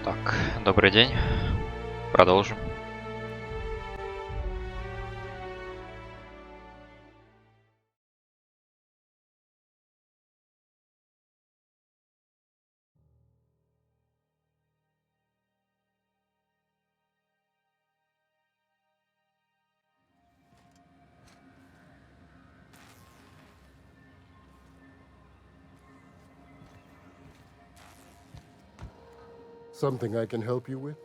Так, добрый день. Продолжим. Something I can help you with?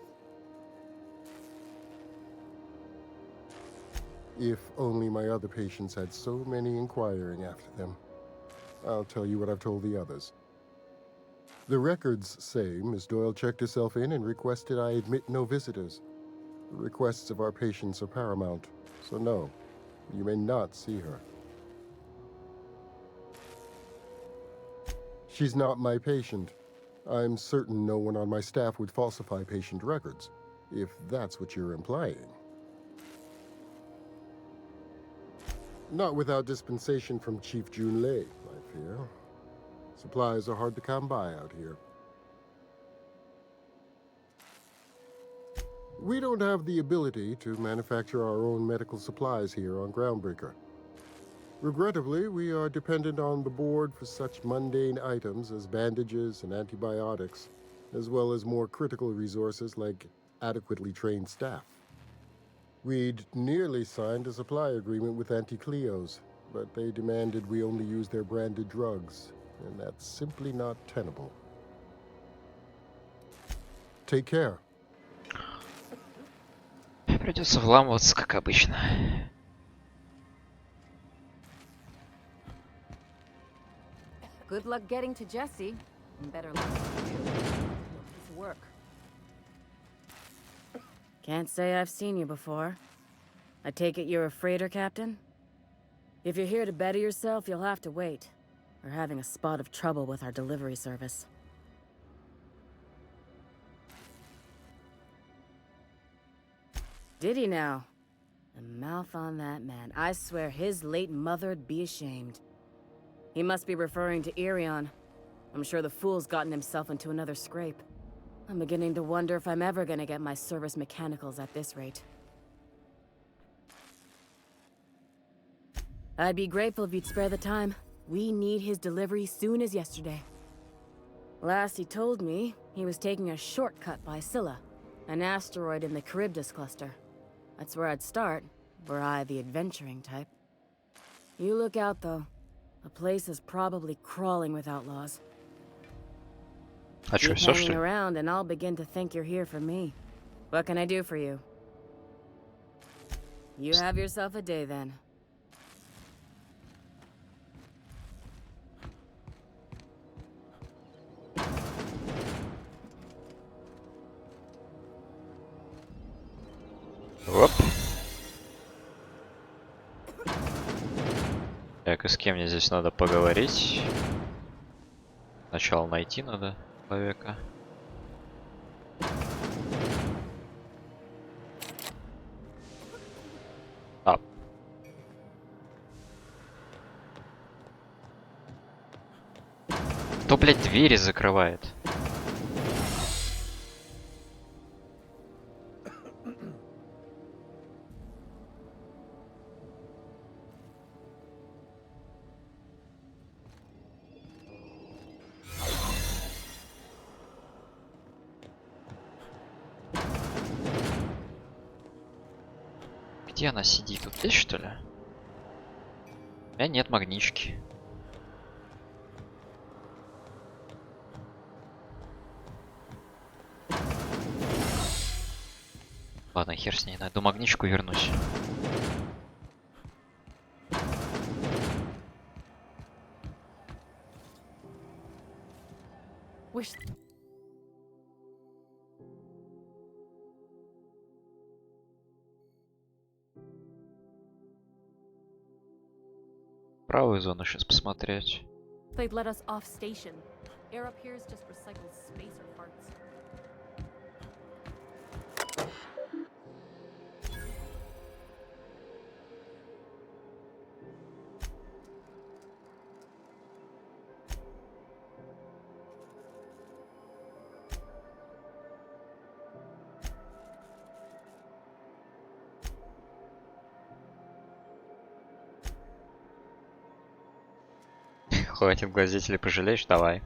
If only my other patients had so many inquiring after them. I'll tell you what I've told the others. The records say Miss Doyle checked herself in and requested I admit no visitors. The requests of our patients are paramount, so no, you may not see her. She's not my patient. I'm certain no one on my staff would falsify patient records, if that's what you're implying. Not without dispensation from Chief Junlei, I fear. Supplies are hard to come by out here. We don't have the ability to manufacture our own medical supplies here on Groundbreaker. Regrettably, we are dependent on the board for such mundane items as bandages and antibiotics, as well as more critical resources like adequately trained staff. We'd nearly signed a supply agreement with Anti-Cleos, but they demanded we only use their branded drugs, and that's simply not tenable. Take care. Придется вламываться, как обычно. Good luck getting to Jesse, and better luck to you. Piece of work. Can't say I've seen you before. I take it you're a freighter captain? If you're here to better yourself, you'll have to wait. We're having a spot of trouble with our delivery service. Did he now? The mouth on that man. I swear his late mother'd be ashamed. He must be referring to Irion. I'm sure the fool's gotten himself into another scrape. I'm beginning to wonder if I'm ever gonna get my service mechanicals at this rate. I'd be grateful if you'd spare the time. We need his delivery soon as yesterday. Last he told me, he was taking a shortcut by Scylla, an asteroid in the Charybdis cluster. That's where I'd start, were I the adventuring type. You look out, though. The place is probably crawling with outlaws. А чё, Keep всё, hanging что ли? around, and I'll begin to think you're here for me. What can I do for you? You have yourself a day, then. Оп. Так, и с кем мне здесь надо поговорить? Сначала найти надо человека. А. Кто, блядь, двери закрывает? Где она сидит? Тут здесь, что ли? У меня нет магнички. Ладно, хер с ней, найду магничку, вернусь. Wish. Правую зону сейчас посмотреть. They'd let us off station. Air up here is just recycled spacer parts. Хватит глазеть или пожалеешь? Давай.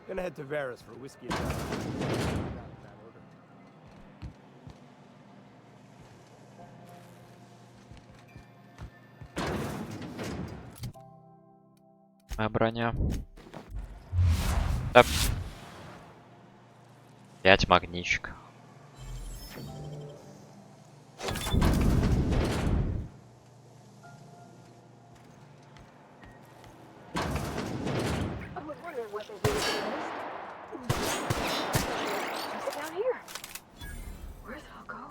Gonna head to Vera's for whiskey and that order. Моя броня. Да. 5 магничек. Down here. Where's it all go?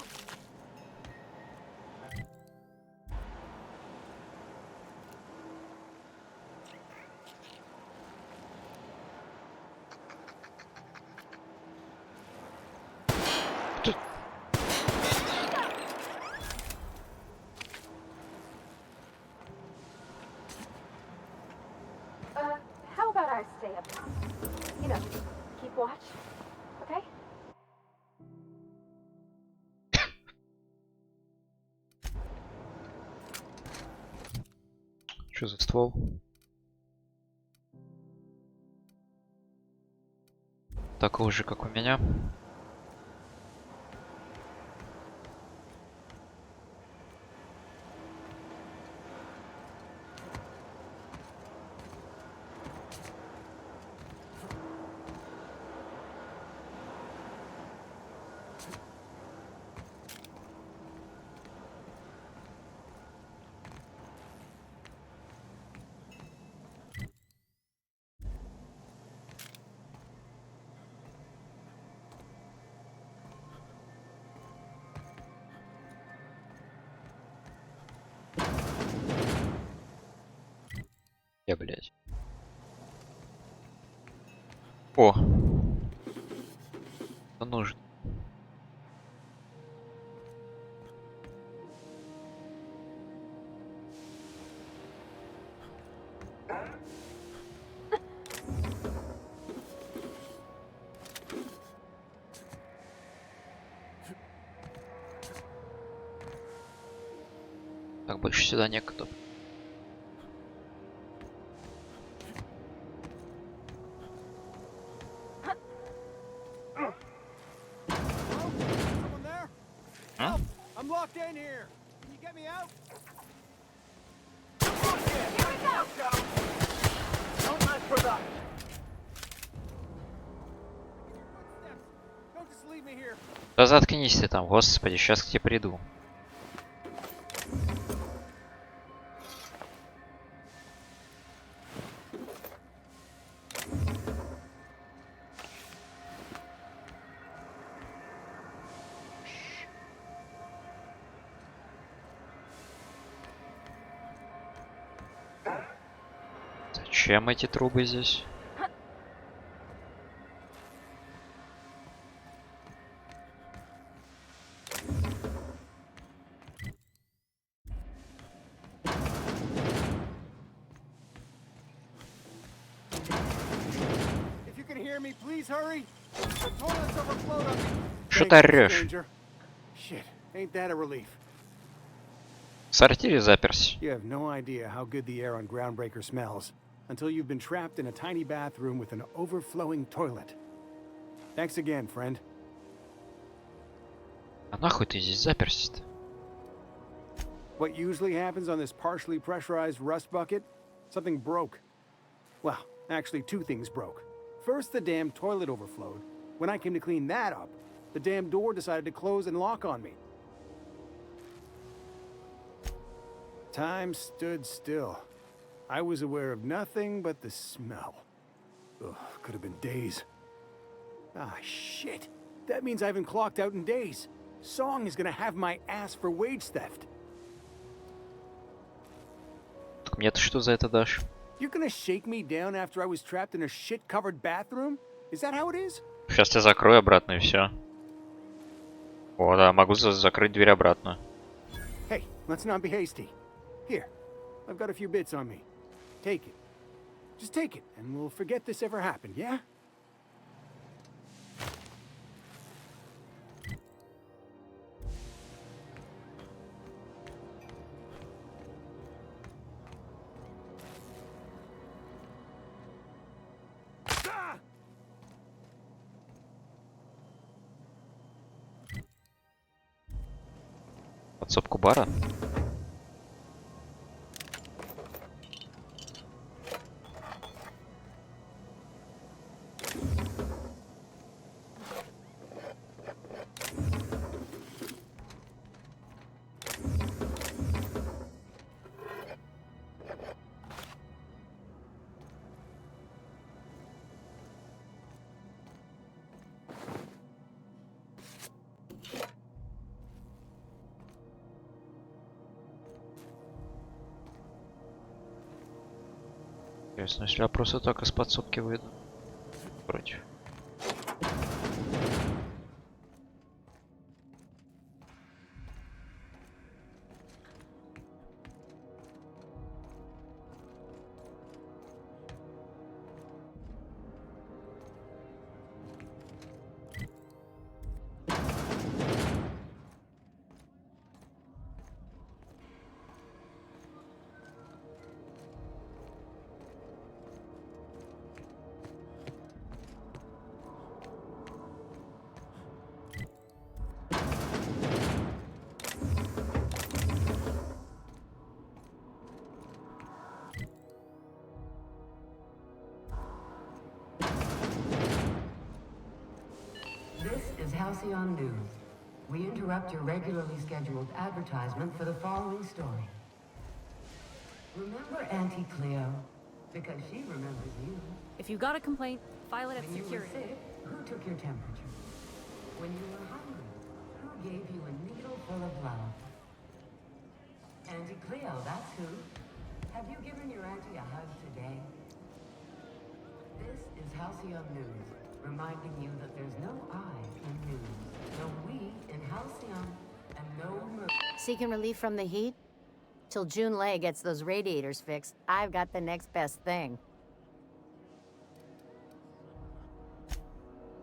How about I stay up top? You know, keep watch, okay? Что за ствол? Такой же, как у меня. Я, блядь. О! Что нужно? Так, больше сюда некуда. Someone there? Huh? Help! I'm locked in here. Can you get me out? Here we go! Don't mess with us. Don't just leave me here. Да заткнись ты там, господи, сейчас к тебе приду. Зачем эти трубы здесь? If you can hear me, please hurry. The toilet's overflowed on me. Что ты Thanks, орешь? stranger. Shit, ain't that a relief? В сортире заперся. You have no idea how good the air on Groundbreaker smells until you've been trapped in a tiny bathroom with an overflowing toilet. Thanks again, friend. А нахуй ты здесь заперся-то? What usually happens on this partially pressurized rust bucket? Something broke. Well, actually, two things broke. First, the damn toilet overflowed. When I came to clean that up, the damn door decided to close and lock on me. Time stood still. I was aware of nothing but the smell. Ugh, could have been days. Ah, shit. That means I haven't clocked out in days. Song is gonna have my ass for wage theft. Так мне-то что за это дашь? You're gonna shake me down after I was trapped in a shit-covered bathroom? Is that how it is? Сейчас я закрою обратно и все. О, да, могу закрыть дверь обратно. Hey, let's not be hasty. Here, I've got a few bits on me. Take it. Just take it, and we'll forget this ever happened, yeah? Ah! Подсобку бара. Интересно, если я просто так из подсобки выйду. Против. This is Halcyon News. We interrupt your regularly scheduled advertisement for the following story. Remember Auntie Cleo? Because she remembers you. If you got a complaint, file it at When you were security. sick, who took your temperature? When you were hungry, who gave you a needle full of love? Auntie Cleo, that's who. Have you given your auntie a hug today? This is Halcyon News, reminding you that there's no I in news, no we in Halcyon, and no Seeking relief from the heat? Till June Lay gets those radiators fixed, I've got the next best thing.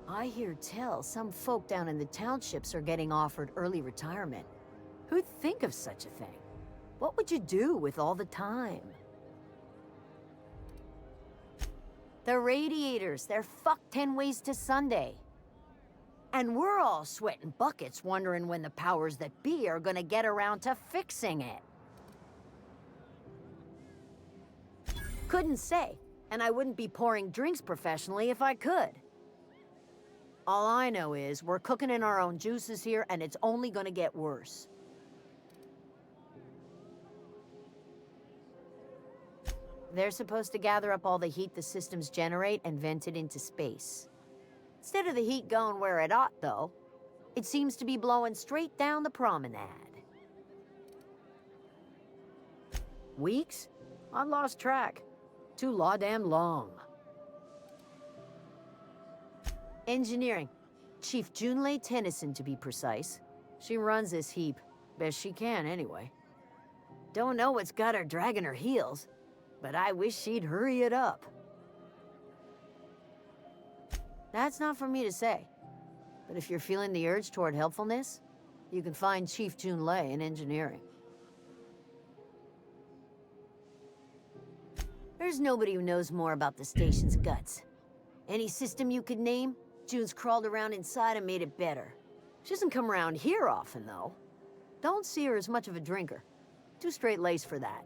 I hear tell some folk down in the townships are getting offered early retirement. Who'd think of such a thing? What would you do with all the time? The radiators, they're fucked 10 ways to Sunday. And we're all sweating buckets wondering when the powers that be are gonna get around to fixing it. Couldn't say, and I wouldn't be pouring drinks professionally if I could. All I know is we're cooking in our own juices here, and it's only gonna get worse. They're supposed to gather up all the heat the systems generate and vent it into space. Instead of the heat going where it ought, though, it seems to be blowing straight down the promenade. Weeks? I lost track. Too law-damn long. Engineering. Chief Junlei Tennyson, to be precise. She runs this heap. Best she can, anyway. Don't know what's got her dragging her heels, but I wish she'd hurry it up. That's not for me to say. But if you're feeling the urge toward helpfulness, you can find Chief Junlei in engineering. There's nobody who knows more about the station's guts. Any system you could name, June's crawled around inside and made it better. She doesn't come around here often, though. Don't see her as much of a drinker. Too straight-laced for that.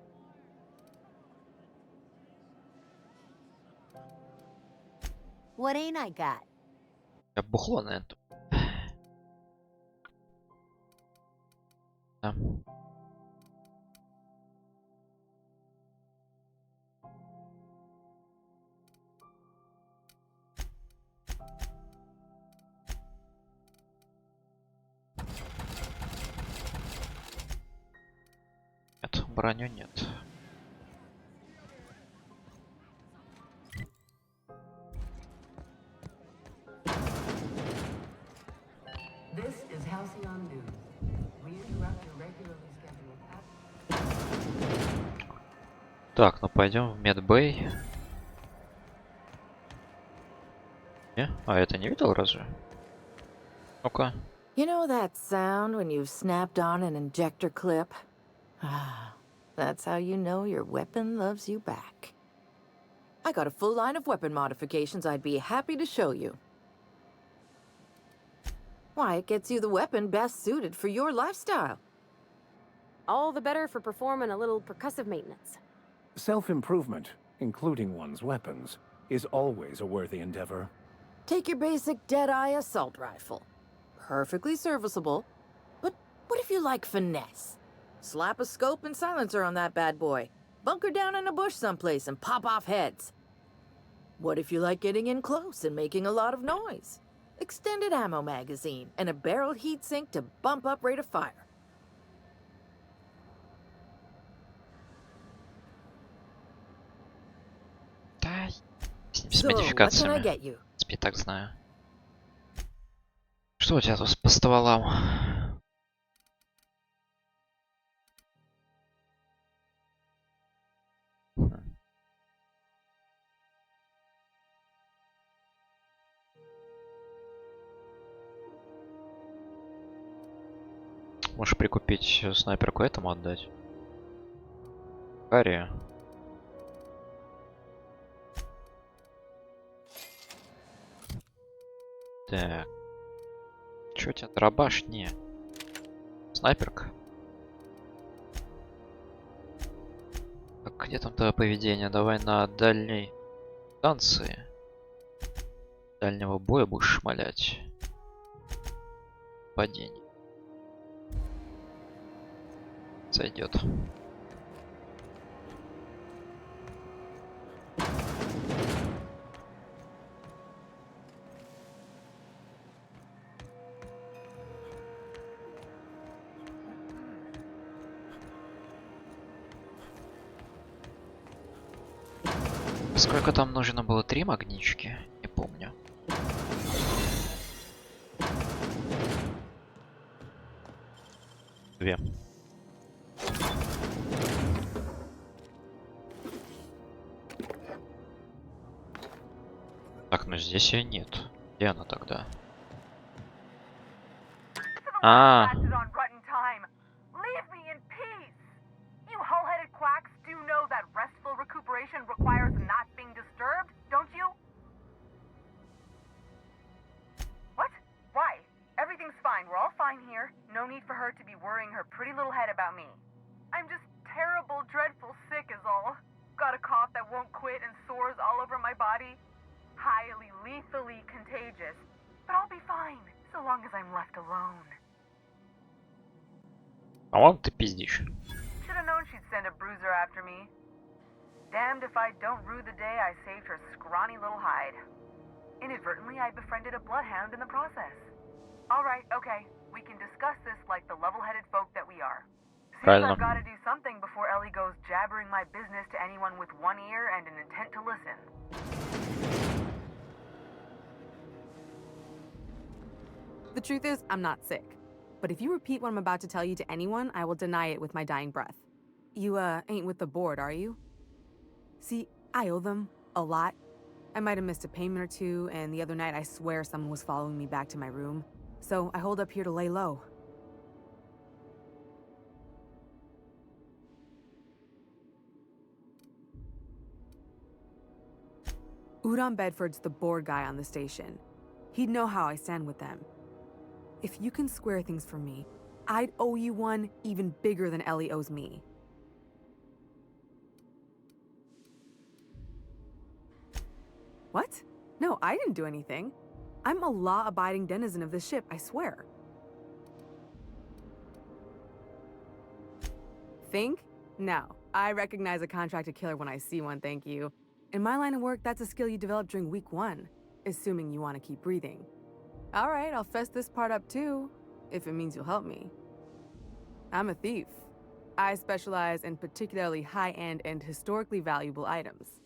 What ain't I got? Я бухло на эту. Да. Нет, броню нет. This is Halcyon News. We interrupt your regularly scheduled Так, ну пойдем в медбэй. Не? А это не видел разве? Ну-ка. You know that sound when you've snapped on an injector clip? That's how you know your weapon loves you back. I got a full line of weapon modifications I'd be happy to show you. Why, it gets you the weapon best suited for your lifestyle. All the better for performing a little percussive maintenance. Self-improvement, including one's weapons, is always a worthy endeavor. Take your basic Deadeye assault rifle. Perfectly serviceable. But what if you like finesse? Slap a scope and silencer on that bad boy. Bunker down in a bush someplace and pop off heads. What if you like getting in close and making a lot of noise? Extended ammo magazine and a barrel heatsink to bump up rate of fire. Да, с ним, с So, what can I модификациями. get you? В принципе, так знаю. Что у тебя тут по стволам? Можешь прикупить снайперку этому отдать. Харри. Так. Чё у тебя, дробаш? Не. Снайперка. Так, где там твое поведение? Давай на дальней станции. Дальнего боя будешь шмалять. Падение. Сойдет. Сколько там нужно было? 3 магнички? Не помню. Две. Так, ну здесь ее нет. Где она тогда? А, Leave me in peace! You hull-headed quacks do know that restful recuperation requires not being disturbed, don't you? What? Why? Everything's fine. We're all fine here. No need for her to be worrying her pretty little head about me. I'm just terrible, dreadful sick is all. Got a cough that won't quit and sores all over my body. Highly, lethally contagious. But I'll be fine, so long as I'm left alone. по-моему, ты пиздишь. Should have known she'd send a bruiser after me. Damned if I don't rue the day I saved her scrawny little hide. Inadvertently, I befriended a bloodhound in the process. Alright, okay. We can discuss this like the level-headed folk that we are. Seems Правильно. I've got to do something before Ellie goes jabbering my business to anyone with one ear and an intent to listen. The truth is, I'm not sick. But if you repeat what I'm about to tell you to anyone, I will deny it with my dying breath. You, ain't with the board, are you? See, I owe them a lot. I might have missed a payment or two, and the other night I swear someone was following me back to my room. So I hold up here to lay low. Udon Bedford's the board guy on the station. He'd know how I stand with them. If you can square things for me, I'd owe you one even bigger than Ellie owes me. What? No, I didn't do anything. I'm a law-abiding denizen of this ship, I swear. Think? No. I recognize a contracted killer when I see one, thank you. In my line of work, that's a skill you develop during week 1, assuming you want to keep breathing. All right, I'll fess this part up too, if it means you'll help me. I'm a thief. I specialize in particularly high-end and historically valuable items.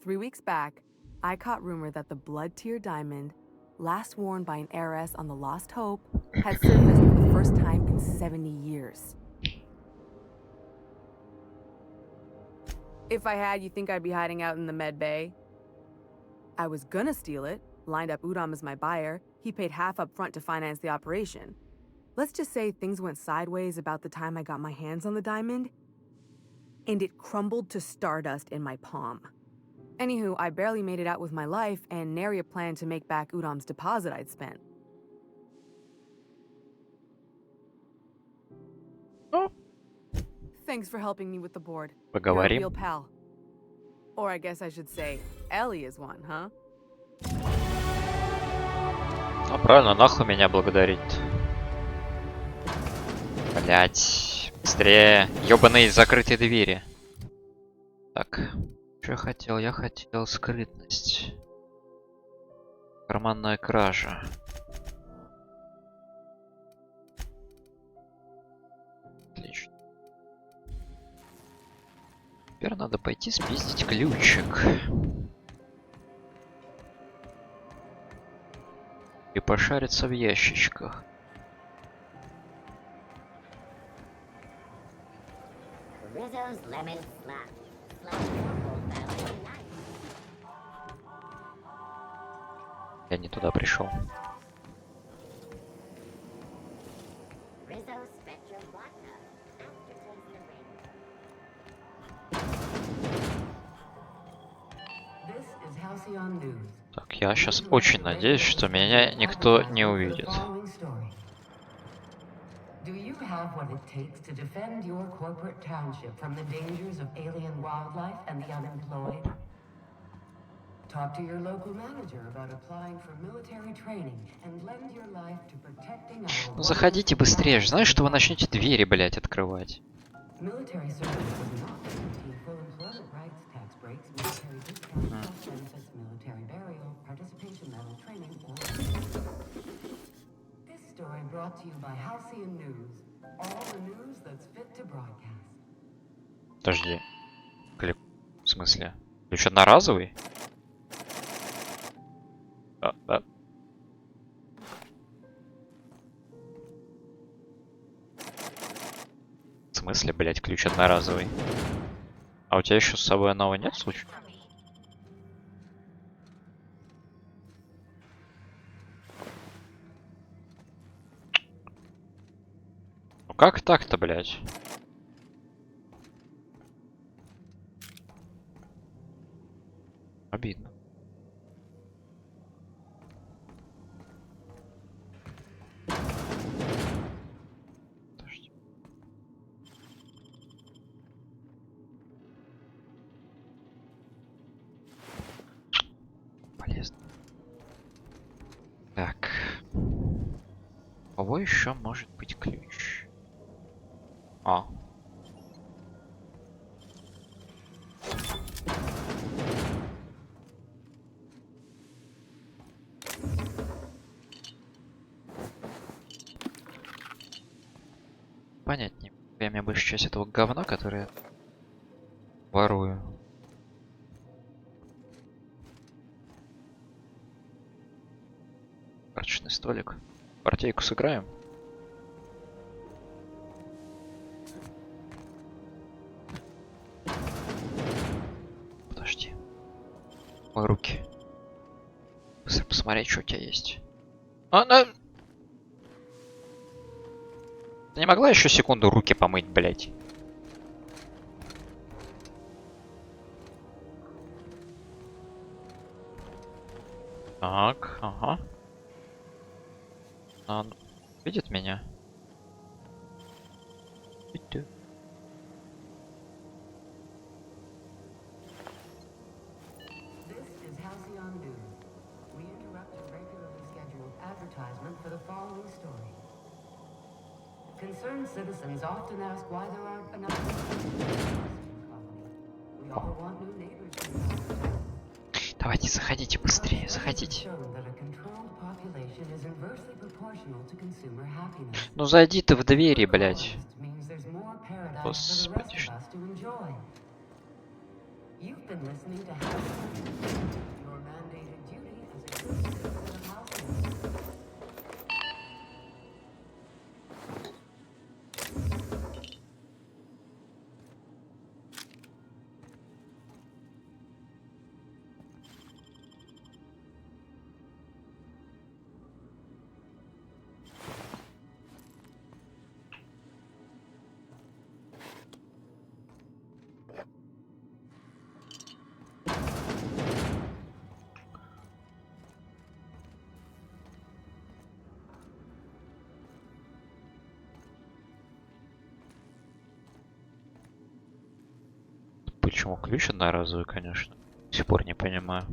3 weeks back, I caught rumor that the Blood Tier Diamond last worn by an heiress on the Lost Hope, had surfaced for the first time in 70 years. If I had, you think I'd be hiding out in the med bay? I was gonna steal it, lined up Udom as my buyer. He paid half up front to finance the operation. Let's just say things went sideways about the time I got my hands on the diamond, and it crumbled to stardust in my palm. Anywho, I barely made it out with my life, and nary a plan to make back Udom's deposit I'd spent. Ну, Thanks for helping me with the board. You're a поговорим. real pal. Or I guess I should say, Ellie is one, huh? Ну правильно, нахуй меня благодарит. Блять, быстрее. Ёбаные закрытые двери. Так, что я хотел? Я хотел скрытность. Карманная кража. Отлично. Теперь надо пойти спиздить ключик. И пошариться в ящичках. Rizzo's lemon slap. Slap purple family night. Я не туда пришел. Rizzo's spectrum vodka. Aftertaste the ring. This is Halcyon News. Так, я сейчас очень надеюсь, что меня никто не увидит. Do you have what it takes to defend your corporate township from the dangers of alien wildlife and the unemployed? Talk to your local manager about applying for military training and lend your life to protecting our... Ну заходите быстрее, знаешь, что вы начнете двери, блять, открывать. Military service does not guarantee full employment rights, tax breaks, military discounts, health benefits, military burial, participation medal, training, or... This story brought to you by Halcyon News. All the news that's fit to broadcast. Подожди. В смысле? Ключ одноразовый? А. В смысле, блять, ключ одноразовый? А у тебя еще с собой одного нет, случая? Ну как так-то, блять? Обидно. Подожди. Полезно. Так. У кого еще может быть ключ? А. Понятнее. Я мне большую часть этого говна, которое я ворую. Карточный столик. Партейку сыграем. Подожди. Мои руки. Быстро посмотреть, что у тебя есть. Она... Ты не могла еще секунду руки помыть, блять? Так, ага. Он видит меня? Видит. This is Halcyon News. We interrupt a regularly scheduled advertisement for the following story. Concerned citizens often ask why there aren't enough We all want new neighbors to Давайте, заходите быстрее, заходите. Ну зайди ты в двери, блядь. Господи. почему ключ одноразовый, конечно. До сих пор не понимаю.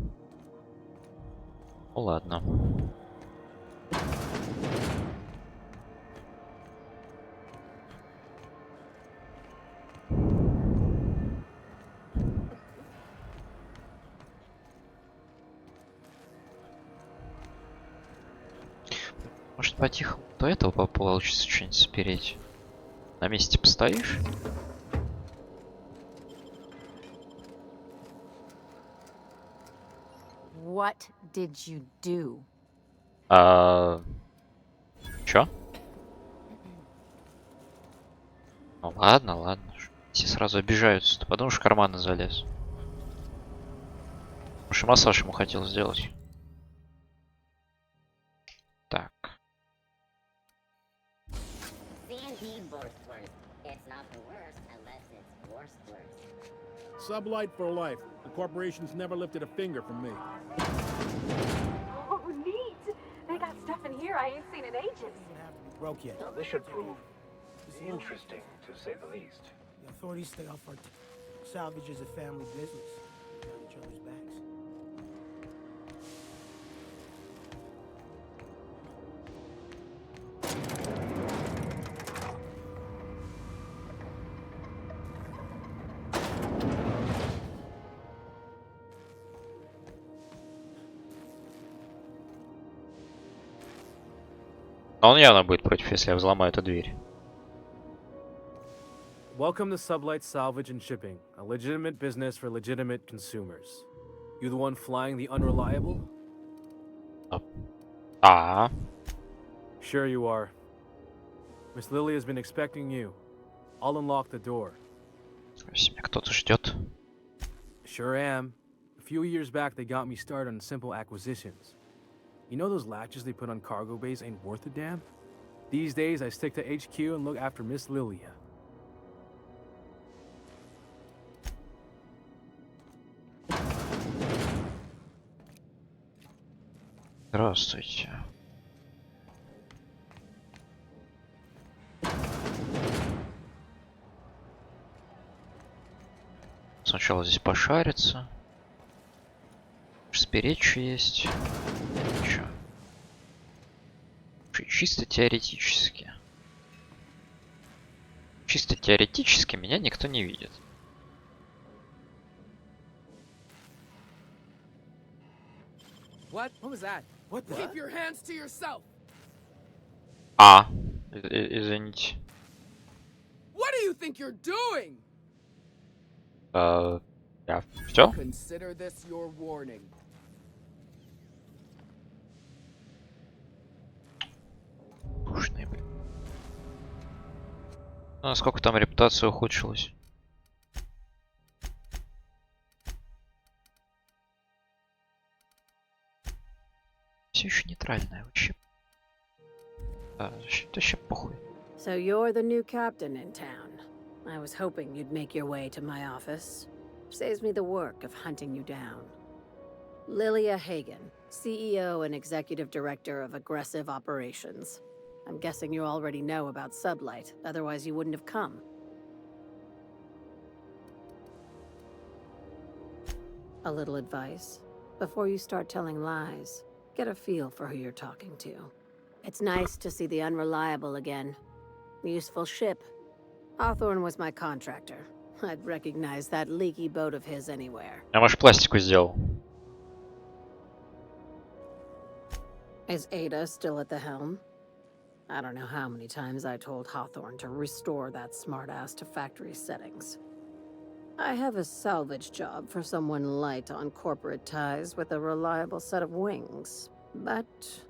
Ну ладно. Может, по-тихому до этого получится что-нибудь спереть? На месте постоишь? What did you do? Чё? Ну ладно, ладно. Все сразу обижаются, потому что в карманы залез. Потому что массаж ему хотел сделать. Так. CNT worst worst. It's not the worst unless it's worst worst. Sublight for life. The corporation's never lifted a finger from me. Oh, neat! They got stuff in here I ain't seen in ages. Broke yet. This should prove interesting, to say the least. The authorities stay off our salvage is a family business. We got each other's backs. Но он явно будет против, если я взломаю эту дверь. Welcome to Sublight Salvage and Shipping, a legitimate business for legitimate consumers. You the one flying the unreliable? А. Sure you are. Miss Lily has been expecting you. I'll unlock the door. Меня кто-то ждет. Sure am. A few years back, they got me started on simple acquisitions. You know those latches they put on cargo bays ain't worth a damn? These days, I stick to HQ and look after Miss Lilia. Здравствуйте. Сначала здесь пошариться. Спереть что есть. Это чё? Чисто теоретически. Чисто теоретически меня никто не видит. What? What was that? What the? Keep your hands to yourself. А, извините. What do you think you're doing? Я все? Consider this your warning. Душный, блин. Ну, насколько там репутация ухудшилась? Все еще нейтральная вообще. Вообще похуй. So you're the new captain in town. I was hoping you'd make your way to my office. Saves me the work of hunting you down. Lilia Hagen, CEO and Executive Director of Aggressive Operations. I'm guessing you already know about Sublight, otherwise you wouldn't have come. A little advice. Before you start telling lies, get a feel for who you're talking to. It's nice to see the Unreliable again. Useful ship. Hawthorne was my contractor. I'd recognize that leaky boat of his anywhere. Я, может, пластику сделал. Is Ada still at the helm? I don't know how many times I told Hawthorne to restore that smartass to factory settings. I have a salvage job for someone light on corporate ties with a reliable set of wings. But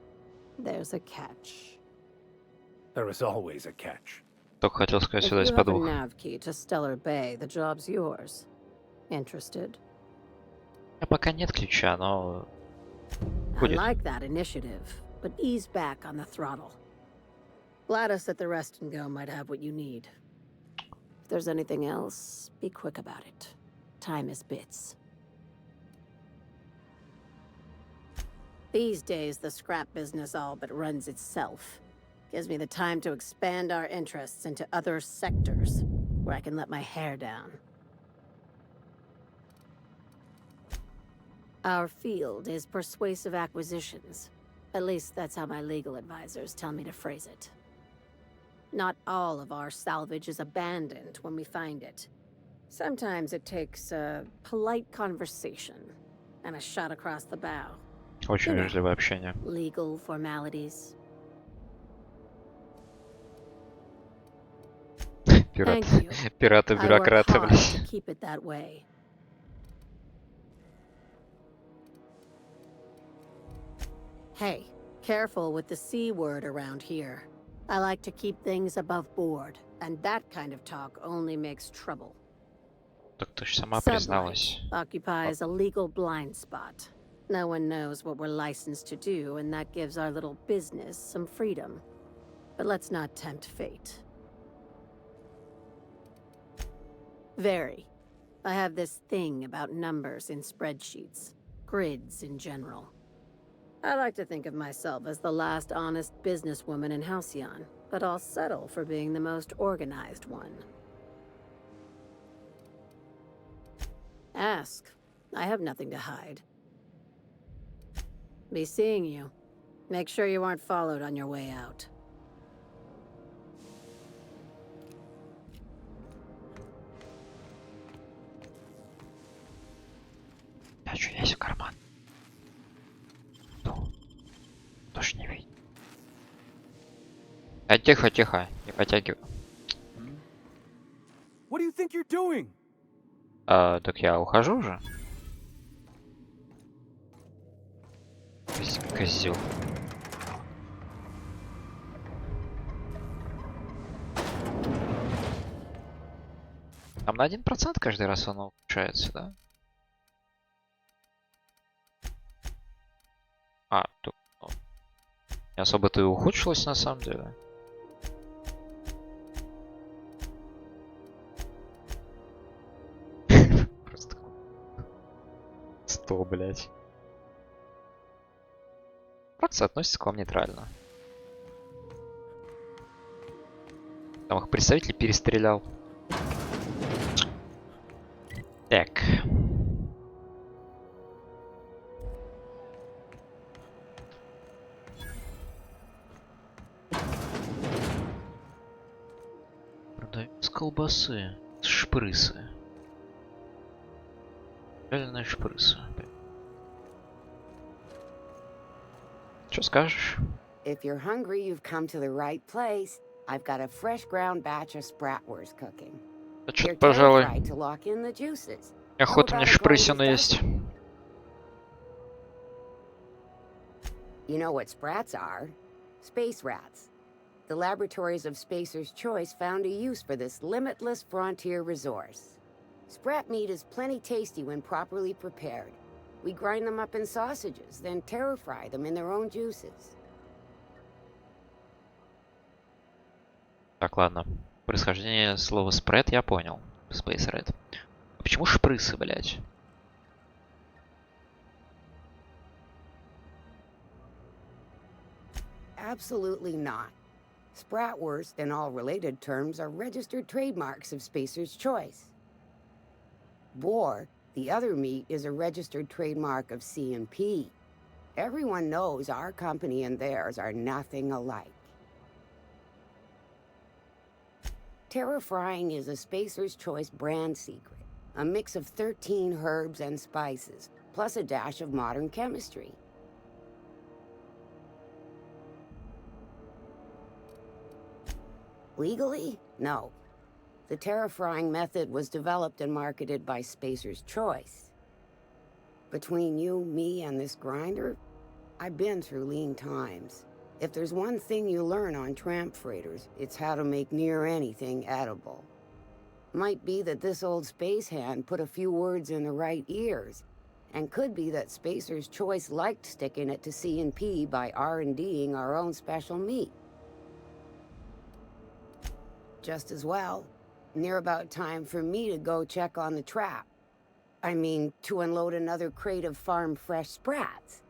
there's a catch. There is always a catch. Только хотел сказать, If сюда you есть have a подвох. nav key to Stellar Bay, the job's yours. Interested? У меня пока нет ключа, но I будет. like that initiative, but ease back on the throttle. Gladys at the Rest and Go might have what you need. If there's anything else, be quick about it. Time is bits. These days, the scrap business all but runs itself. Gives me the time to expand our interests into other sectors, where I can let my hair down. Our field is persuasive acquisitions. At least that's how my legal advisors tell me to phrase it. Not all of our salvage is abandoned when we find it. Sometimes it takes a polite conversation and a shot across the bow. Очень вежливое общение. Legal formalities. Пират. Thank you. Пираты-бюрократы, I work hard блядь. to keep it that way. Hey, careful with the C word around here. I like to keep things above board, and that kind of talk only makes trouble. Так ты ж сама Sublight призналась. occupies a legal blind spot. No one knows what we're licensed to do, and that gives our little business some freedom. But let's not tempt fate. Very. I have this thing about numbers in spreadsheets. Grids in general. I like to think of myself as the last honest businesswoman in Halcyon, but I'll settle for being the most organized one. Ask. I have nothing to hide. Be seeing you. Make sure you aren't followed on your way out. Я что, есть в карман? Тоже не видно. А тихо, тихо, не потягивай. What do you think you're doing? Так я ухожу уже. Козел. Там на 1% каждый раз оно улучшается, да? Тут не особо-то и ухудшилось на самом деле. Просто 100, блять. Просто относится к вам нейтрально. Там их представитель перестрелял. Так. С колбасы. Шпрысы. Реальные шпрысы. Что скажешь? If you're hungry, you've come to the right place. I've got a fresh ground batch of spratwurst cooking. Да You're что-то, пожалуй, terrified to lock in the juices. охота мне шпрысину есть. You know what sprats are? Space rats. The laboratories of Spacer's Choice found a use for this limitless frontier resource. Sprat meat is plenty tasty when properly prepared. We grind them up in sausages, then terror fry them in their own juices. Так, ладно. Происхождение слова спред я понял. Space Red. А почему шпрысы, блять? Absolutely not. Spratwurst and all related terms are registered trademarks of Spacer's Choice. Boar, the other meat, is a registered trademark of C&P. Everyone knows our company and theirs are nothing alike. Terror frying is a Spacer's Choice brand secret. A mix of 13 herbs and spices, plus a dash of modern chemistry. Legally? No. The terror frying method was developed and marketed by Spacer's Choice. Between you, me, and this grinder, I've been through lean times. If there's one thing you learn on tramp freighters, it's how to make near anything edible. Might be that this old space hand put a few words in the right ears, and could be that Spacer's Choice liked sticking it to C&P by R&Ding our own special meat. Just as well, near about time for me to go check on the trap. I mean, to unload another crate of farm fresh sprats.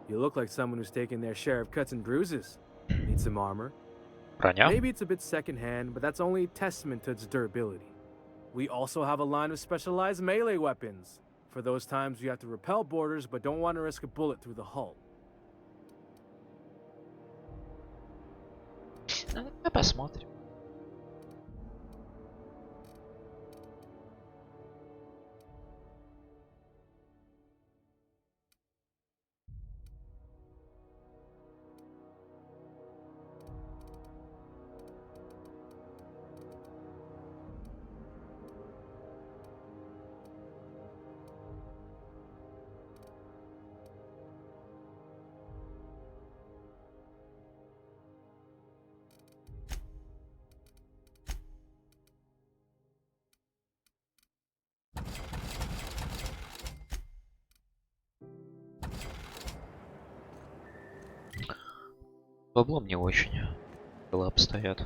You look like someone who's taken their share of cuts and bruises. Need some armor? Броня? Maybe it's a bit secondhand, but that's only testament to its durability. We also have a line of specialized melee weapons. For those times you have to repel boarders but don't want to risk a bullet through the hull. Ну, давай посмотрим. Баблом не очень. Дела обстоят.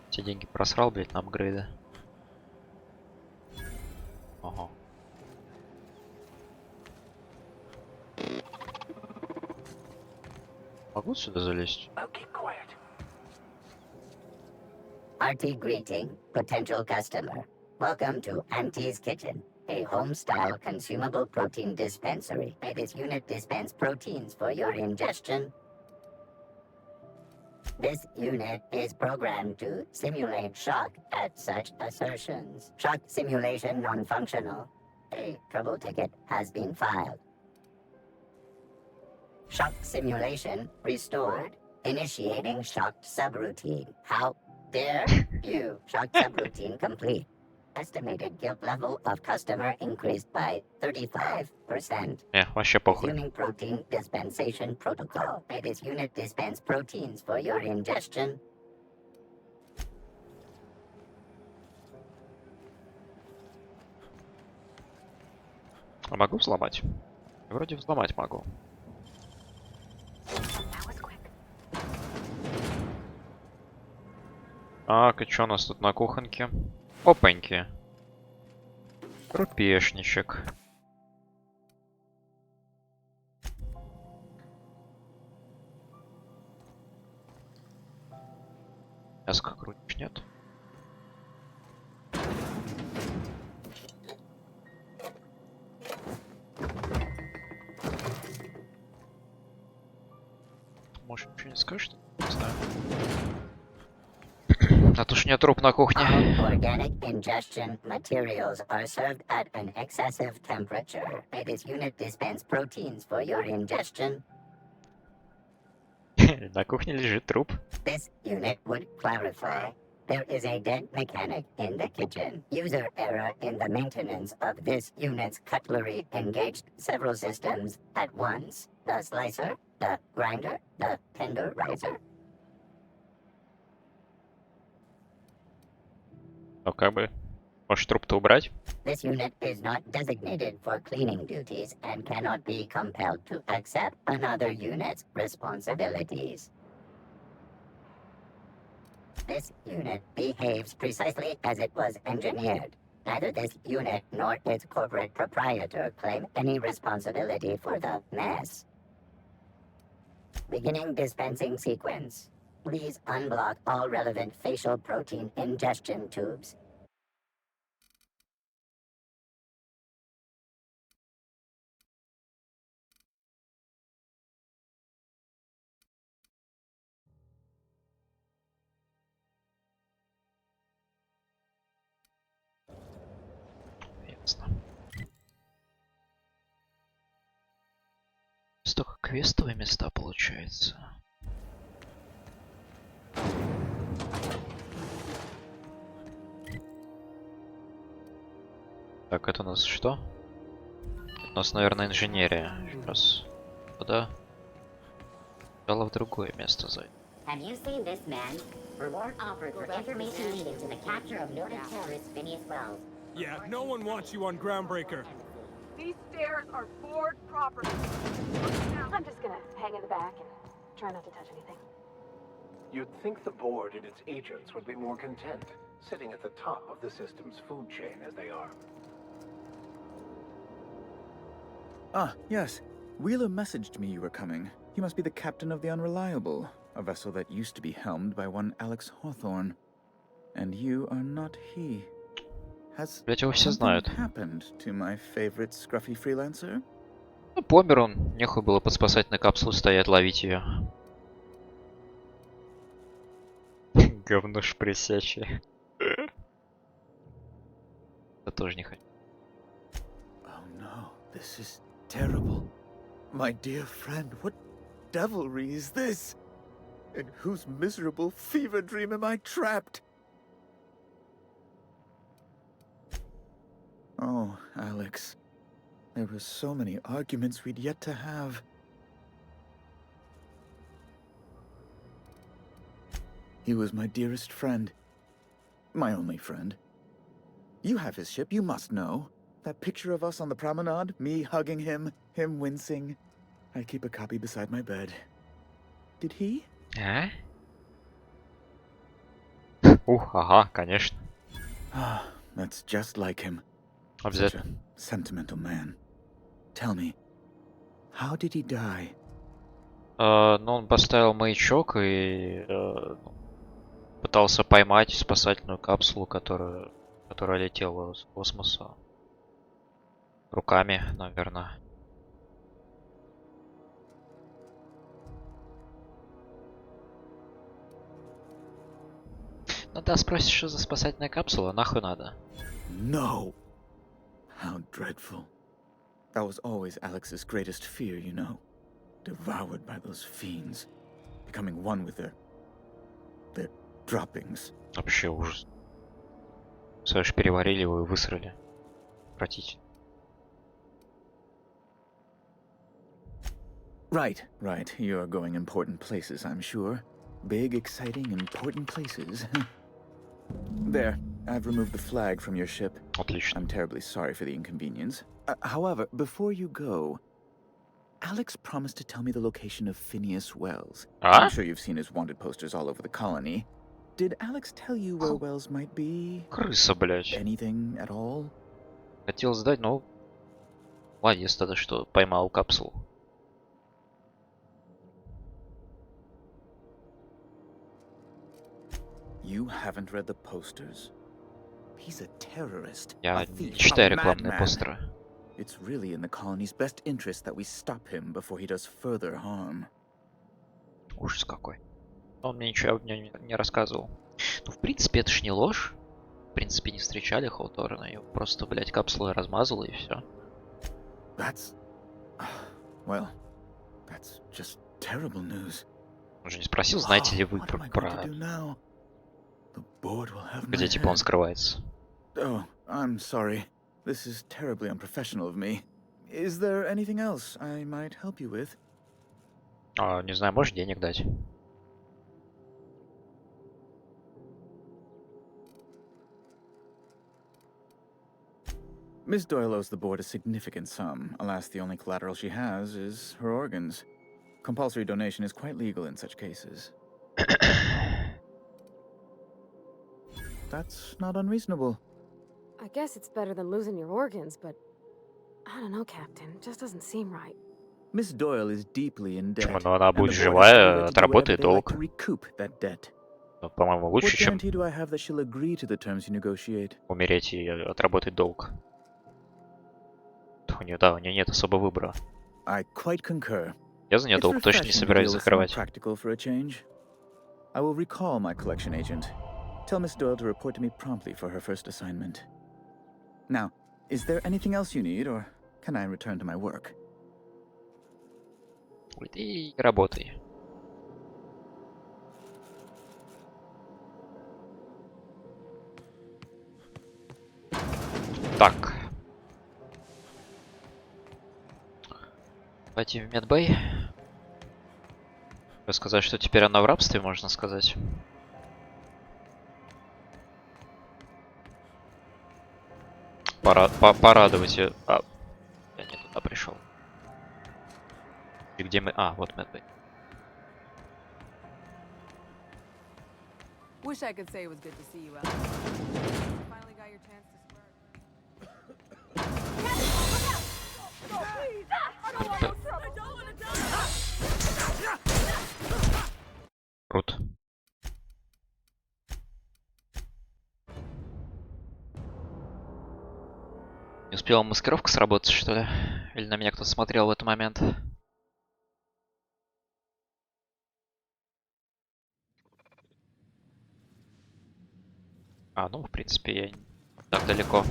Все деньги просрал, блядь, на апгрейды. Ага. Могу сюда залезть? RT greeting, potential customer. Welcome to Auntie's Kitchen, a home-style consumable protein dispensary. May this unit dispense proteins for your ingestion. This unit is programmed to simulate shock at such assertions. Shock simulation non-functional. A trouble ticket has been filed. Shock simulation restored. Initiating shocked subroutine. How dare you? Shock subroutine complete. Estimated guilt level of customer increased by 35%. Вообще похуй. Resuming protein dispensation protocol. May this unit dispense proteins for your ingestion. А могу взломать? Вроде взломать могу. Так, и что у нас тут на кухоньке? Опаньки. Рупешничек. Мяско крутишь, нет? Может, ничего не скажешь? Не знаю. А то ж у меня труп на кухне. All organic ingestion materials are served at an excessive temperature. May this unit dispense proteins for your ingestion. На кухне лежит труп. This unit would clarify. There is a dead mechanic in the kitchen. User error in the maintenance of this unit's cutlery engaged several systems at once. The slicer, the grinder, the tenderizer. Ну как бы, может труп-то убрать? This unit is not designated for cleaning duties and cannot be compelled to accept another unit's responsibilities. This unit behaves precisely as it was engineered. Neither this unit nor its corporate proprietor claim any responsibility for the mess. Beginning dispensing sequence. Please unblock all relevant facial protein ingestion tubes. Ясно. Столько квестовые места получается. Так, это у нас что? У нас, наверное, инженерия. Сейчас. Куда? Дала в другое место зайти. Have you seen this man? Reward offered for information leading to the capture of noted terrorist Phineas Wells. Yeah, no one wants you on Groundbreaker. These stairs are board property. I'm just gonna hang in the back and try not to touch anything. You'd think the board and its agents would be more content, sitting at the top of the system's food chain as they are. Ah, yes. Wheeler messaged me you were coming. You must be the captain of the Unreliable, a vessel that used to be helmed by one Alex Hawthorne. And you are not he. Has Блять, его все something знают. happened to my favorite scruffy freelancer? Ну, помер он. Нехуй было под спасательной капсулой стоять, ловить ее. Говно шприсячее. Я тоже не хочу. Oh no, this is terrible. My dear friend, what devilry is this? In whose miserable fever dream am I trapped? Oh, Alex. There were so many arguments we'd yet to have. He was my dearest friend. My only friend. You have his ship, you must know. That picture of us on the promenade, me hugging him, him wincing. I keep a copy beside my bed. Did he? А? Ага, конечно. Ah, that's just like him. Such Обязательно. a sentimental man. Tell me, how did he die? Ну, он поставил маячок и пытался поймать спасательную капсулу, которая летела с космоса. Руками, наверное. Ну да, спросишь, что за спасательная капсула, нахуй надо. No! How dreadful. That was always Alex's greatest fear, you know. Devoured by those fiends. Becoming one with their droppings. Вообще ужас. Слышь, переварили его и высрали. Отвратительно. Right. You're going important places, I'm sure. Big, exciting, important places. There, I've removed the flag from your ship. Отлично. I'm terribly sorry for the inconvenience. However, before you go, Alex promised to tell me the location of Phineas Wells. I'm sure you've seen his wanted posters all over the colony. Did Alex tell you where Wells might be? Крыса, блядь. Anything at all? Хотел сдать, но... Молодец тогда, что поймал капсулу. You haven't read the posters? He's a terrorist. Я a не thief, читаю a рекламные madman. постеры. It's really in the colony's best interest that we stop him before he does further harm. Ужас какой. Он мне ничего не рассказывал. Ну, в принципе, это ж не ложь. В принципе, не встречали Хawthorne. Его просто, блядь, капсулой размазало и все. That's... Well, that's just terrible news. Он же не спросил, знаете ли вы про... Где, типа, он скрывается. Oh, I'm sorry. This is terribly unprofessional of me. Is there anything else I might help you with? Не знаю, можешь денег дать? Miss Doyle owes the board a significant sum. Alas, the only collateral she has is her organs. Compulsory donation is quite legal in such cases. That's not unreasonable. I guess it's better than losing your organs, but I don't know, Captain. It just doesn't seem right. Miss Doyle is deeply in debt. Почему? Но она and будет the board is живая, ready to do отработает whatever they like долг. to recoup that debt. Ну, по-моему, What лучше, чем guarantee do I have that she'll agree to the terms you negotiate? умереть и отработать долг. У нее нет особо выбора. I quite concur. Я за нее It's долг точно не refreshing to собираюсь deal with someone закрывать. practical for a change. I will recall my collection agent. Tell Miss Doyle to report to me promptly for her first assignment. Now, is there anything else you need, or can I return to my work? Иди и работай. Так. Пойти в медбэй. Сказать, что теперь она в рабстве, можно сказать. Порадовать ее. Я не туда пришел. И где мы? Вот медбэй. Wish I could say it was good to see you, Alex. Finally got your chance to swear. Круто. Не успела маскировка сработать, что ли? Или на меня кто-то смотрел в этот момент? А, ну, в принципе, я не так далеко.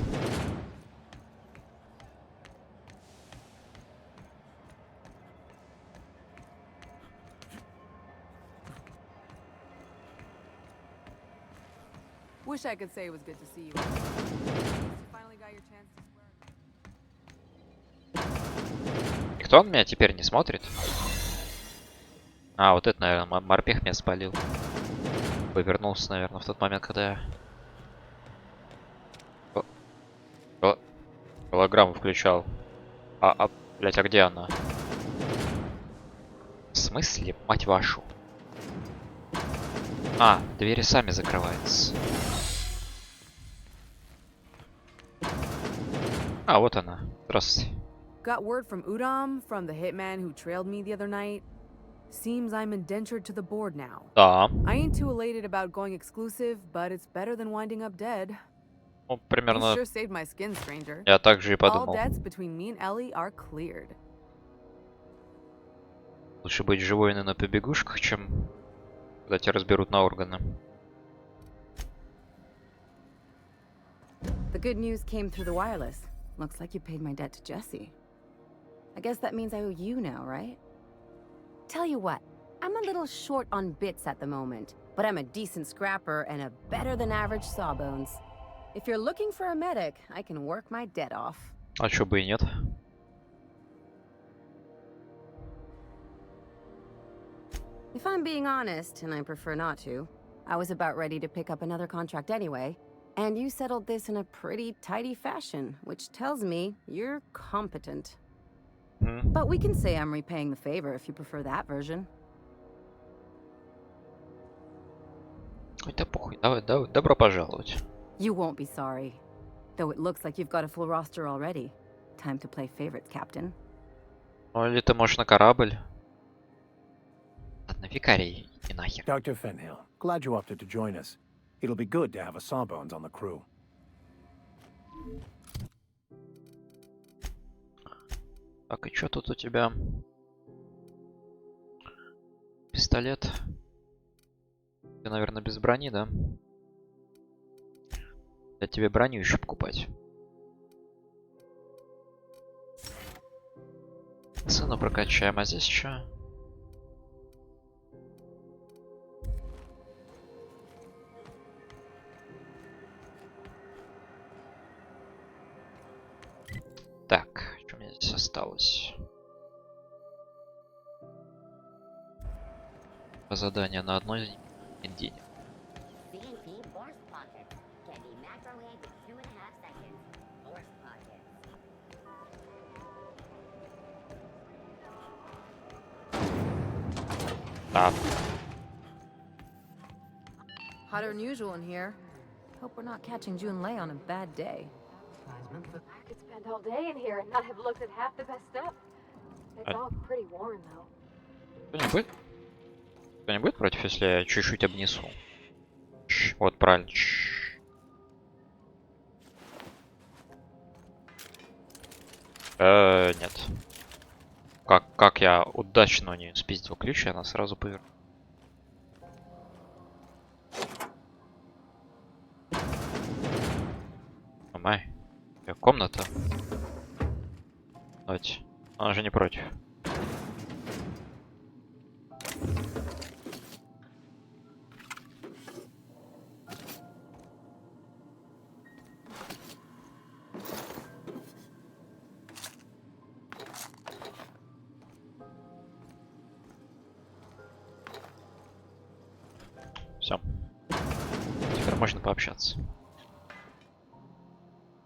Wish I could say it was good to see you. You finally got your chance to swear. Никто на меня теперь не смотрит? А, вот это, наверное, морпех меня спалил. Повернулся, наверное, в тот момент, когда я... Голограмму включал. Блять, а где она? В смысле, мать вашу? А, двери сами закрываются. А, вот она. Здравствуйте. Got word from Udom, from the hitman who trailed me the other night. Seems I'm indentured to the board now. Да. I ain't too elated about going exclusive, but it's better than winding up dead. Ну, You примерно... sure saved my skin, stranger. Я так же и All подумал. debts between me and Ellie are cleared. Лучше быть живой на побегушках, чем когда тебя разберут на органы. The good news came through the wireless. Looks like you paid my debt to Jesse. I guess that means I owe you now, right? Tell you what, I'm a little short on bits at the moment, but I'm a decent scrapper and a better-than-average sawbones. If you're looking for a medic, I can work my debt off. А чё бы и нет? If I'm being honest, and I prefer not to, I was about ready to pick up another contract anyway, and you settled this in a pretty tidy fashion, which tells me you're competent. But we can say I'm repaying the favor if you prefer that version. Ой, да похуй. Давай, добро пожаловать. You won't be sorry. Though it looks like you've got a full roster already. Time to play favorites, Captain. Ну или ты можешь на корабль. Ладно, викарий, и нахер. Dr. Fenhill, glad you opted to join us. It'll be good to have a Sawbones on the crew. Так, и чё тут у тебя? Пистолет. Ты, наверное, без брони, да? Я тебе броню еще покупать. Цену прокачаем, а здесь что? Так, что у меня здесь осталось? По заданию на одной денег. А. Hotter than usual in here. Hope we're not catching Junlei on a bad day. I could spend all day in here and not have looked at half the best stuff. It's all pretty worn, though. Кто не будет против, если я чуть-чуть обнесу? Вот правильно. Нет. Как я удачно не спиздил ключ, и она сразу повернула. Май. Комната. Давайте. Она же не против. Все. Теперь можно пообщаться.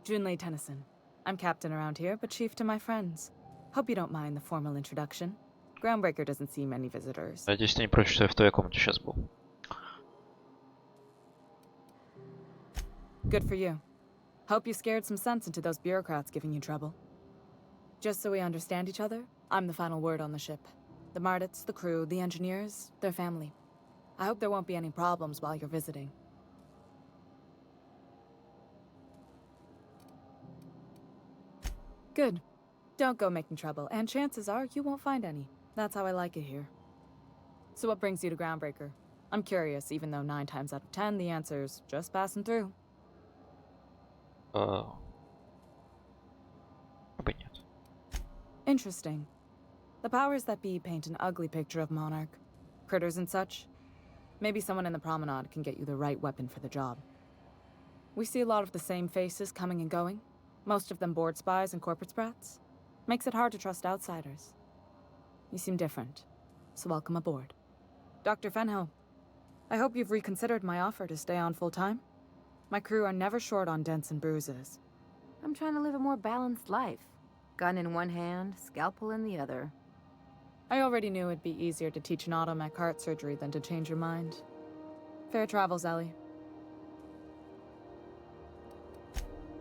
Junlei Tennyson. I'm captain around here, but chief to my friends. Hope you don't mind the formal introduction. Groundbreaker doesn't see many visitors. Надеюсь, ты не против, что я в твоей комнате сейчас был. Good for you. Hope you scared some sense into those bureaucrats giving you trouble. Just so we understand each other, I'm the final word on the ship. The Mardits, the crew, the engineers, their family. I hope there won't be any problems while you're visiting. Good. Don't go making trouble, and chances are you won't find any. That's how I like it here. So what brings you to Groundbreaker? I'm curious, even though 9 times out of 10 the answer's just passing through. Interesting. The powers that be paint an ugly picture of Monarch. Critters and such. Maybe someone in the promenade can get you the right weapon for the job. We see a lot of the same faces coming and going. Most of them board spies and corporate sprats. Makes it hard to trust outsiders. You seem different, so welcome aboard. Dr. Fenhill, I hope you've reconsidered my offer to stay on full-time. My crew are never short on dents and bruises. I'm trying to live a more balanced life. Gun in one hand, scalpel in the other. I already knew it'd be easier to teach an automech heart surgery than to change your mind. Fair travels, Ellie.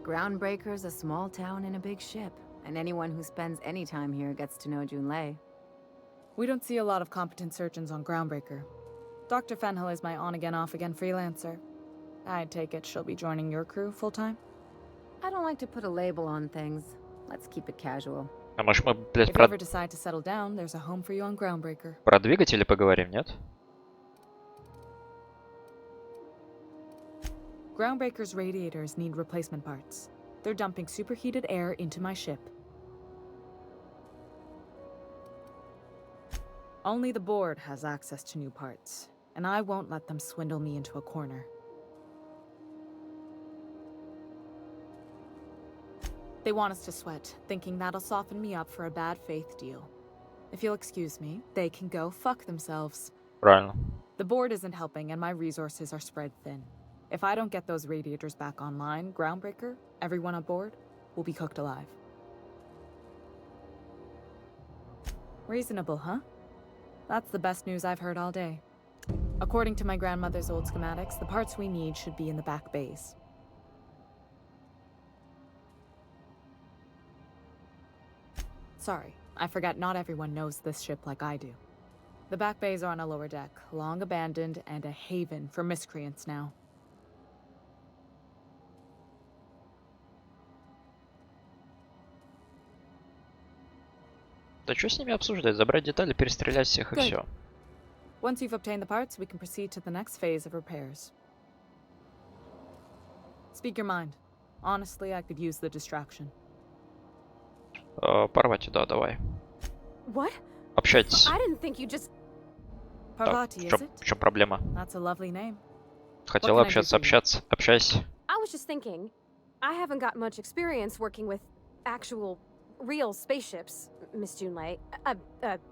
Groundbreaker's a small town in a big ship, and anyone who spends any time here gets to know Junlei. We don't see a lot of competent surgeons on Groundbreaker. Dr. Fenhill is my on-again, off-again freelancer. I take it she'll be joining your crew full-time? I don't like to put a label on things. Let's keep it casual. А может мы, блядь, If you ever decide to settle down, there's a home for you on Groundbreaker. про двигатели поговорим, нет? Groundbreaker's radiators need replacement parts. They're dumping superheated air into my ship. Only the board has access to new parts, and I won't let them swindle me into a corner. They want us to sweat, thinking that'll soften me up for a bad faith deal. If you'll excuse me, they can go fuck themselves. Правильно. The board isn't helping, and my resources are spread thin. If I don't get those radiators back online, Groundbreaker, everyone aboard, will be cooked alive. Reasonable, huh? That's the best news I've heard all day. According to my grandmother's old schematics, the parts we need should be in the back bays. Sorry, I forgot not everyone knows this ship like I do. The back bays are on a lower deck, long abandoned and a haven for miscreants now. Да что с ними обсуждать? Забрать детали, перестрелять всех и Good. все. Once you've obtained the parts, we can proceed to the next phase of repairs. Speak your mind. Honestly, I could use the distraction. Парвати, да, давай. What? Общайтесь. I didn't think you just... Parvati, is it? В чем проблема? That's a lovely name. Хотела What can I do общаться, for you? общайся. I was just thinking, I haven't got much experience working with actual, real spaceships, Miss Junlei.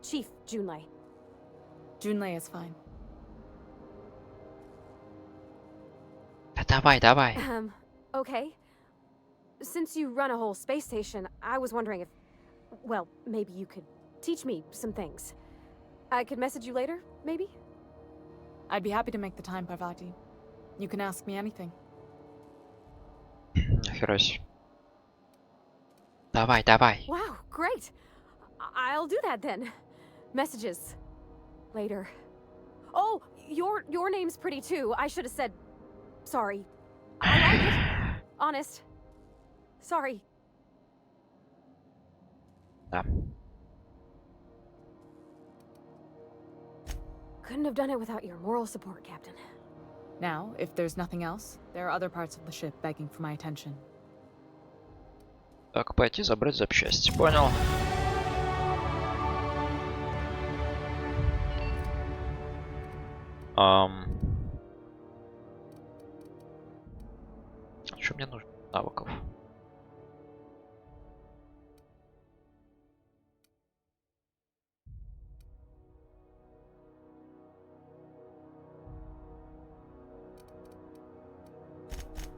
Chief Junlei. Junlei is fine. Да давай, давай. Okay. Since you run a whole space station, I was wondering if... Well, maybe you could teach me some things. I could message you later, maybe? I'd be happy to make the time, Parvati. You can ask me anything. Нахера себе. Давай, давай. Wow, great. I'll do that then. Messages. Later. Oh, your name's pretty too. I should have said... Sorry. I like it. Honest. Sorry. Да. Couldn't have done it without your moral support, Captain. Now, if there's nothing else, there are other parts of the ship begging for my attention. Так, пойти забрать запчасти. Понял. Что мне нужно? Навыков.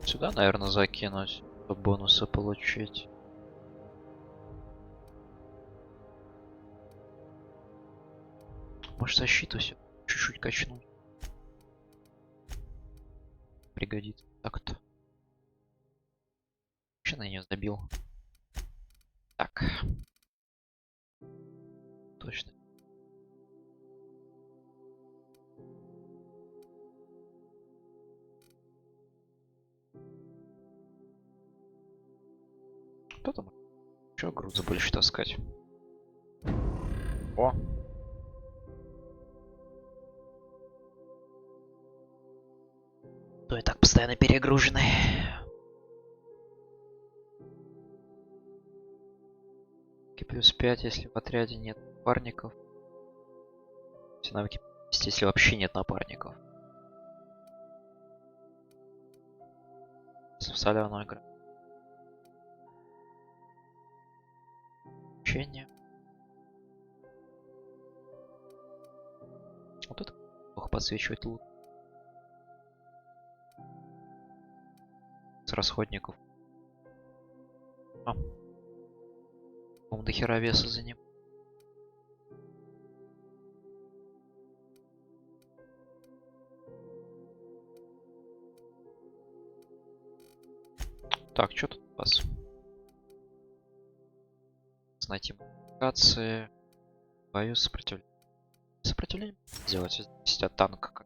Сюда, наверное, закинуть, чтобы бонусы получить. Может, защиту все чуть-чуть качнуть. Пригодится. Так-то. Че на нее забил? Так. Точно. Кто там? Чё грузы больше таскать? О! То и так постоянно перегружены. Плюс 5, если в отряде нет напарников. Все навыки, если вообще нет напарников. Соленая игра. Учение. Вот это плохо подсвечивает лут. С расходников. По-моему, до хера веса за ним. Так, что тут у вас? Найти модификации. Бою сопротивление. Сопротивление сделать из от танка.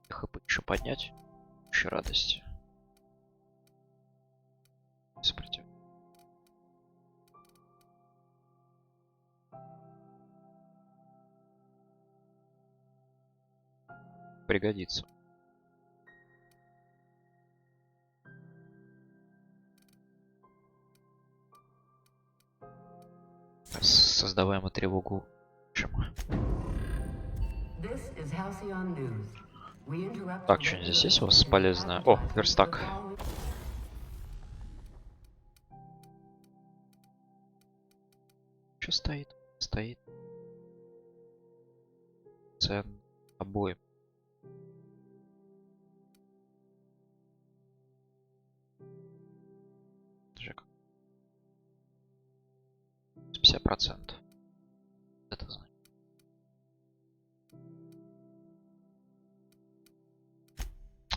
ХП еще поднять. Еще радости. Сопротивление. Пригодится. Создаваем тревогу. Так, что здесь есть у вас полезное? О, верстак. Что стоит? Стоит. Цен обоим. Жек. 50%. Это значит.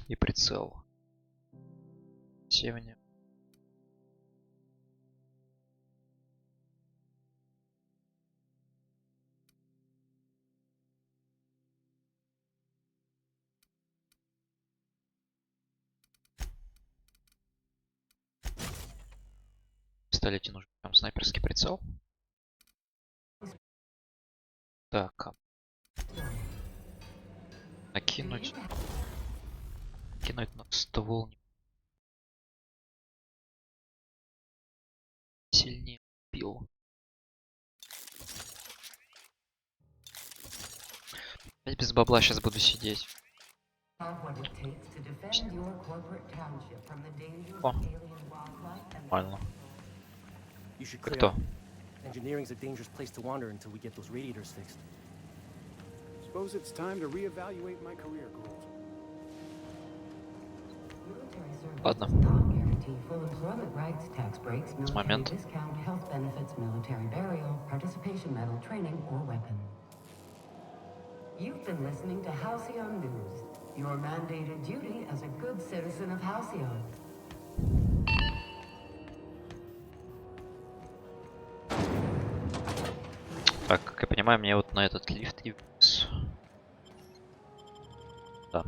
И прицел. Севня. В пистолете нужен прям снайперский прицел. Так. Накинуть. Кинуть на ствол. Сильнее бил. Без бабла сейчас буду сидеть. О. Нормально. Кто? Engineering's a dangerous place to wander until we get those radiators fixed. Suppose it's time to reevaluate my career goals. Ладно. С момента. You've been listening to Halcyon News, your mandated duty as a good citizen of Halcyon. Так, как я понимаю, мне вот на этот лифт и вниз. Да.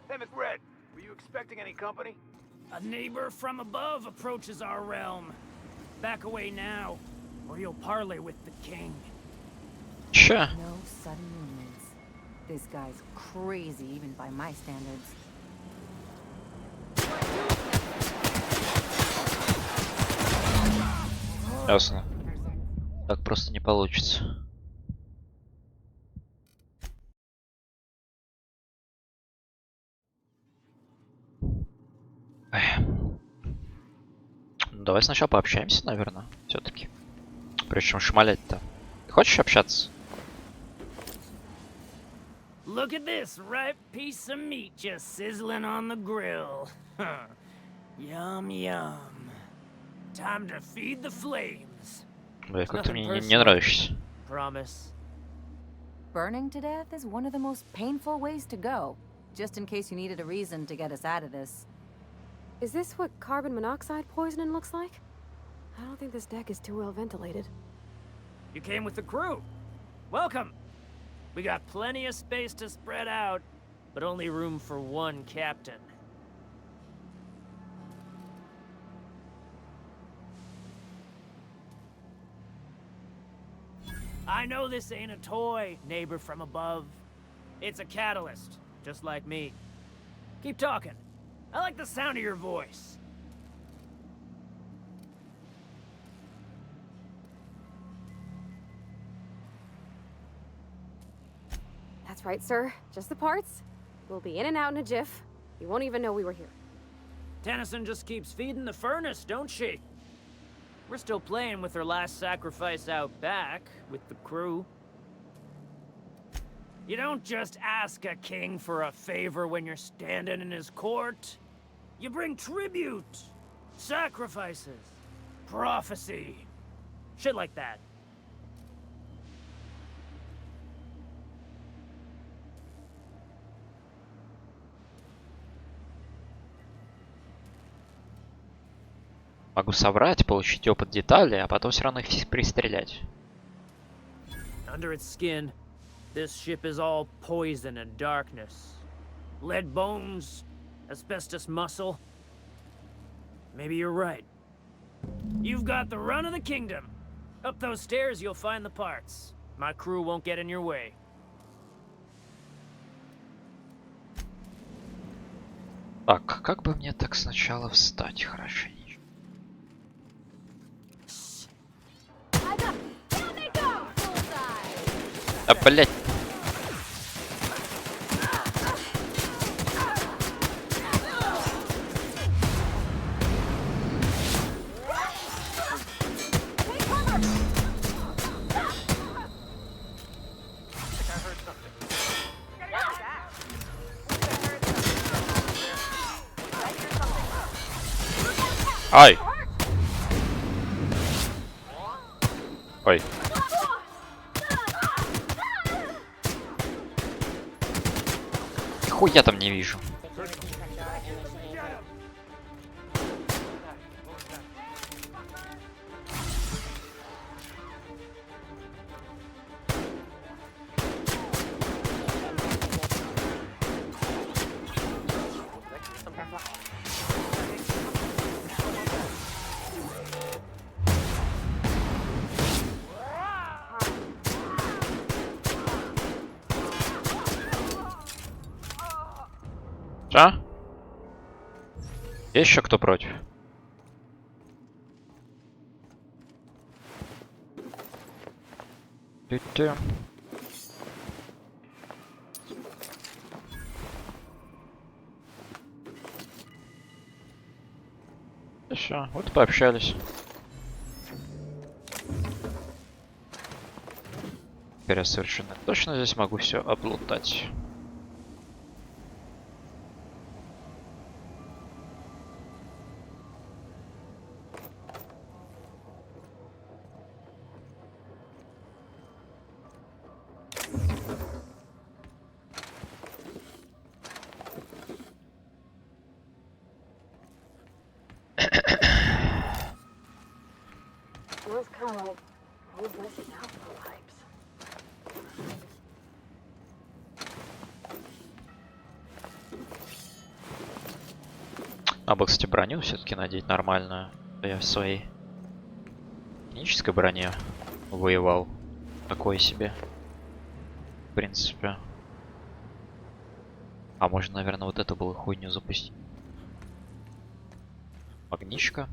Hey, McRed, were you expecting any company? A neighbor from above approaches our realm. Back away now, or you'll parley with the king. Sure. No sudden movements. This guy's crazy, even by my standards. Ясно. Так просто не получится. Давай сначала пообщаемся, наверное, все-таки. Прежде чем шмалять-то. Ты хочешь общаться? Look at this ripe piece of meat just sizzling on the grill. Yum yum. Time to feed the flames. Бля, как ты мне не нравишься. Promise. burning to death is one of the most painful ways to go. Just in case you needed a reason to get us out of this. Is this what carbon monoxide poisoning looks like? I don't think this deck is too well ventilated. You came with the crew. Welcome. We got plenty of space to spread out, but only room for one captain. I know this ain't a toy, neighbor from above. It's a catalyst, just like me. Keep talking. I like the sound of your voice. That's right, sir. Just the parts. We'll be in and out in a jiff. You won't even know we were here. Tennyson just keeps feeding the furnace, don't she? We're still playing with her last sacrifice out back, with the crew. You don't just ask a king for a favor when you're standing in his court. You bring tribute, sacrifices, prophecy, shit like that. Могу соврать, получить опыт деталей, а потом все равно их всех пристрелять. Under its skin, this ship is all poison and darkness. Lead bones, asbestos muscle. Maybe you're right. You've got the run of the kingdom. Up those stairs, you'll find the parts. My crew won't get in your way. Так, как бы мне так сначала встать хорошенько? А, блять. Ай! Ой. Нихуя там не вижу. А? Есть еще кто против? Ты-ты. Все, вот пообщались. Теперь я совершенно точно здесь могу все облутать. Smells kind of like old West Alpha vibes. Надо бы, кстати, броню все-таки надеть нормальную. Я в своей технической броне воевал. Такое себе. В принципе. А можно, наверное, вот эту было хуйню запустить. Огничка.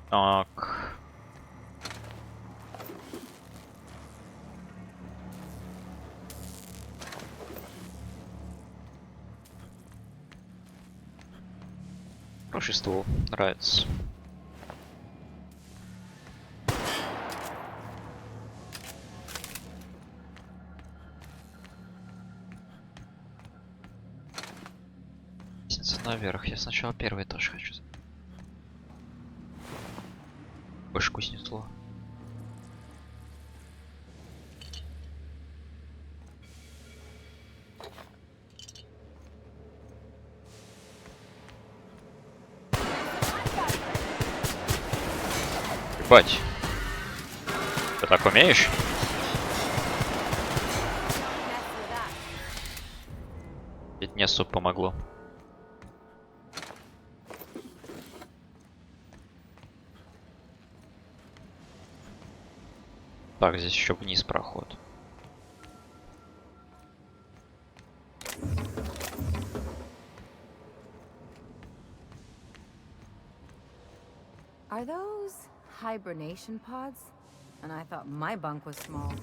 Так. Хороший ствол, нравится. Лестница наверх. Я сначала первый этаж хочу. башку снесло. Ебать. Ты так умеешь? Ведь не суп помогло. Так, здесь еще вниз проход. Are those hibernation pods? And I thought my bunk was small.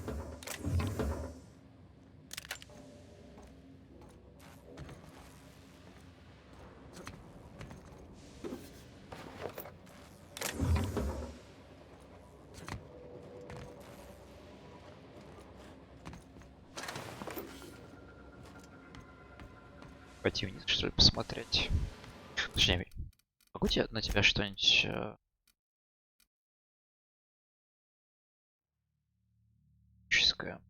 Пойти вниз, что ли, посмотреть. Точнее, могу тебе на тебя что-нибудь... Чистое.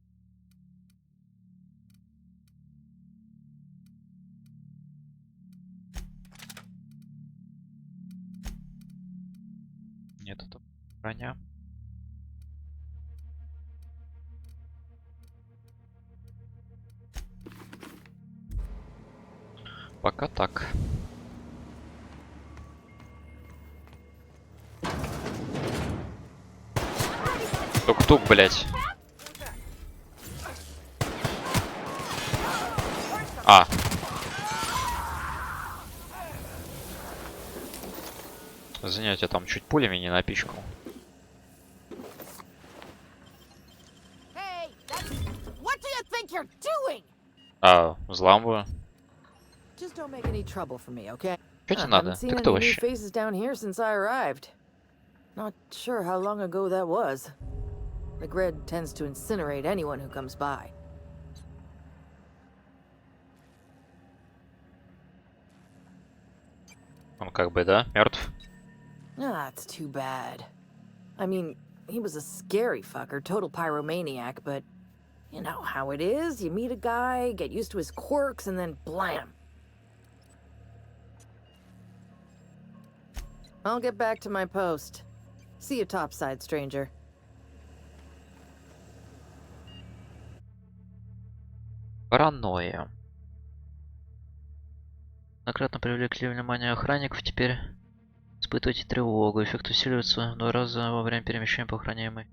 Нет, это броня. Пока так. Тук-тук, блять. А. Извините, я там чуть пулями не напичкал. А, взламываю. Just don't make any trouble for me, okay? Что тебе надо? Ты кто вообще? Faces down here since I arrived. Not sure how long ago that was. The grid tends to incinerate anyone who comes by. Он как бы, да, мертв? That's too bad. I mean, he was a scary fucker, total pyromaniac, but you know how it is. You meet a guy, get used to his quirks, and then blam. I'll get back to my post. See you topside, stranger. Паранойя. Многократно привлекли внимание охранников, теперь испытывайте тревогу. Эффект усиливается в 2 раза во время перемещения по охраняемой.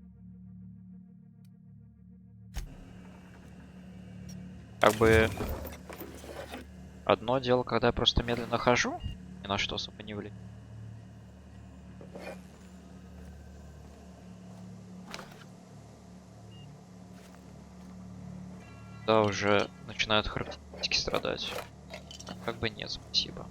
Как бы одно дело, когда я просто медленно хожу, ни на что особо не влияет. Да, уже начинают характеристики страдать. Как бы нет, спасибо.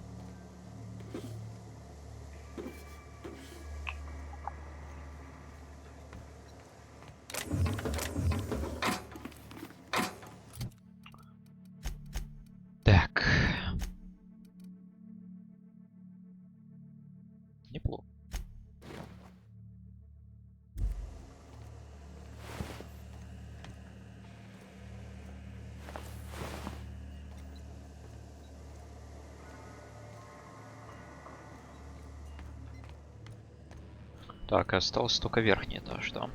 Так. Неплохо. Так, остался только верхний этаж, да.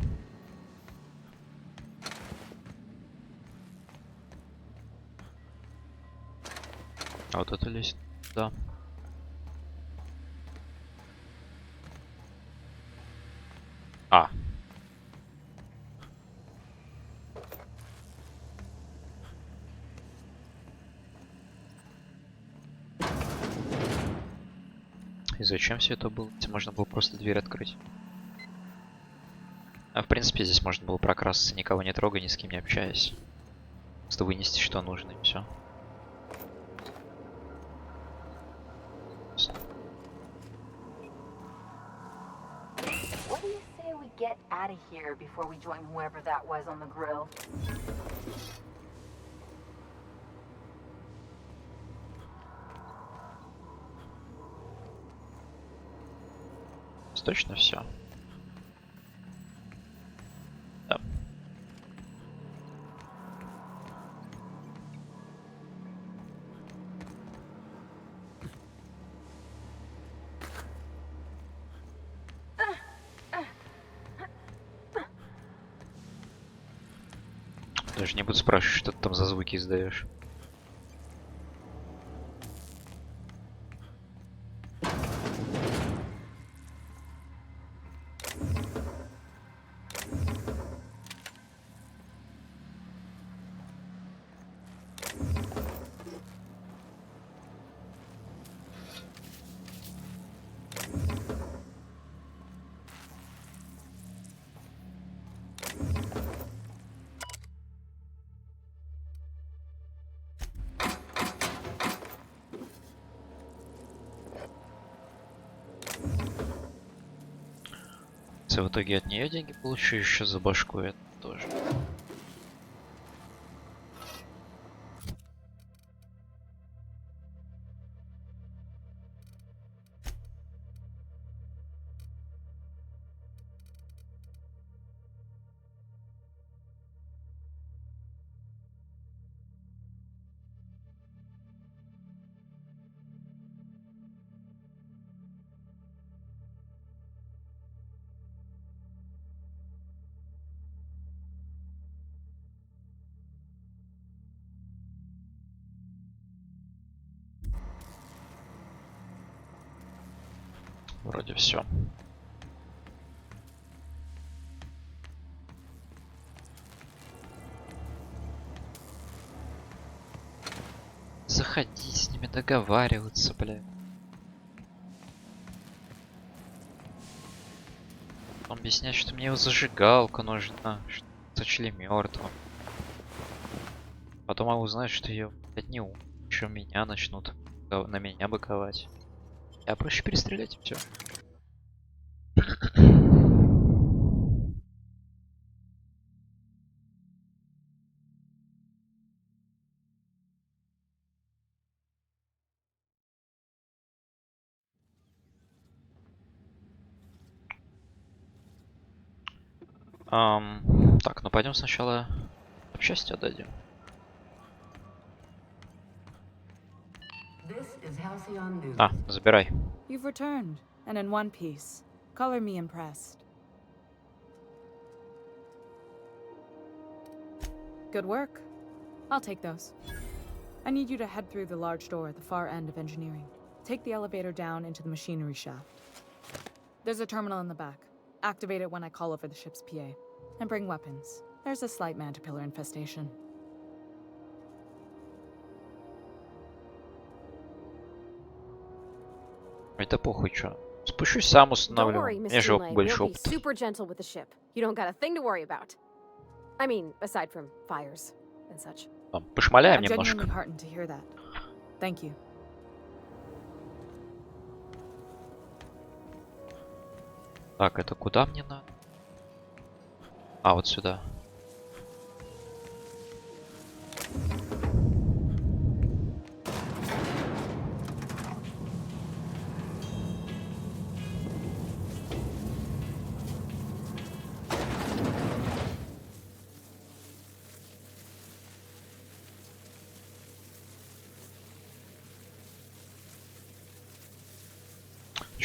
А вот это лестница, да. А. И зачем все это было? Здесь можно было просто дверь открыть. А в принципе здесь можно было прокрасться, никого не трогая, ни с кем не общаясь. Просто вынести что нужно и все. What do you say we get out of here before we join whoever that was on the grill? Точно все. Даже не буду спрашивать, что ты там за звуки издаешь. Если в итоге от нее деньги получу, еще за башку это тоже. Вроде все. Заходи с ними договариваться, бля. Он объясняет, что мне его зажигалка нужна, что сочли мертвым. Потом я узнаю, что ее не еще меня начнут на меня быковать. Я проще перестрелять и все. Так, ну пойдем сначала счастье отдадим. А, забирай. You've returned, and in one piece. Color me impressed. Good work. I'll take those. I need you to head through the large door at the far end of engineering. Take the elevator down into the machinery shaft. There's a terminal in the back. Activate it when I call over the ship's PA. And bring weapons. There's a slight mantipillar infestation. Это похуй, чё. Спущусь, сам Don't установлю. worry, Мне Miss же Junlei. больше We'll be опыта. super gentle with the ship. You don't got a thing to worry about. I mean, aside from fires and such. Пошмаляем I'm немножко. genuinely heartened to hear that. Thank you. Так, это куда мне надо? А, вот сюда.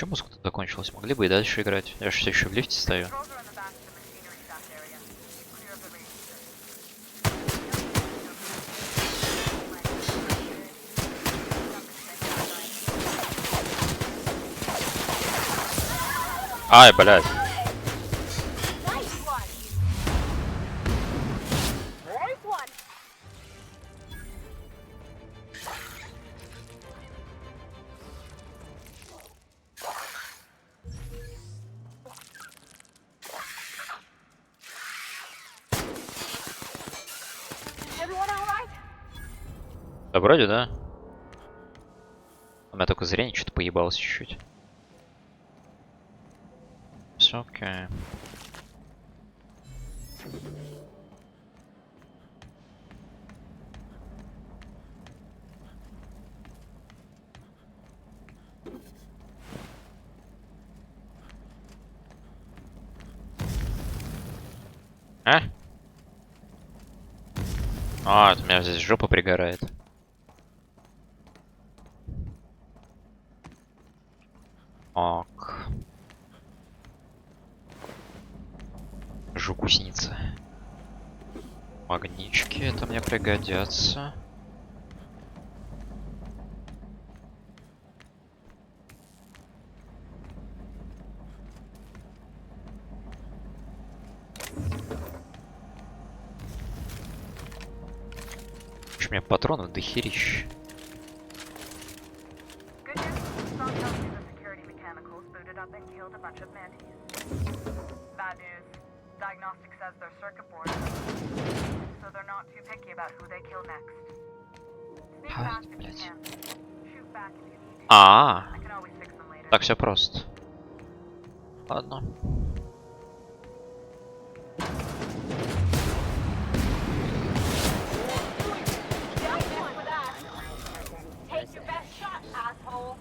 Чё музыка-то закончилась? Могли бы и дальше играть. Я же все еще в лифте стою. Ай, блядь. Да вроде, да. У меня только зрение что-то поебалось чуть-чуть. Все окей. А, это у меня здесь жопа пригорает. Ок. Жук-гусеница. Магнички, это мне пригодятся. У меня патронов дохерища. Good news, Strong tells me the security mechanicals booted up and killed a bunch of mantis. Bad news, diagnostic says their circuit boards, so they're not too picky about who they kill next. Sneak past if you can. Shoot back if you need to. I can always fix them later. Так все просто. Ладно. Take your best shot, asshole.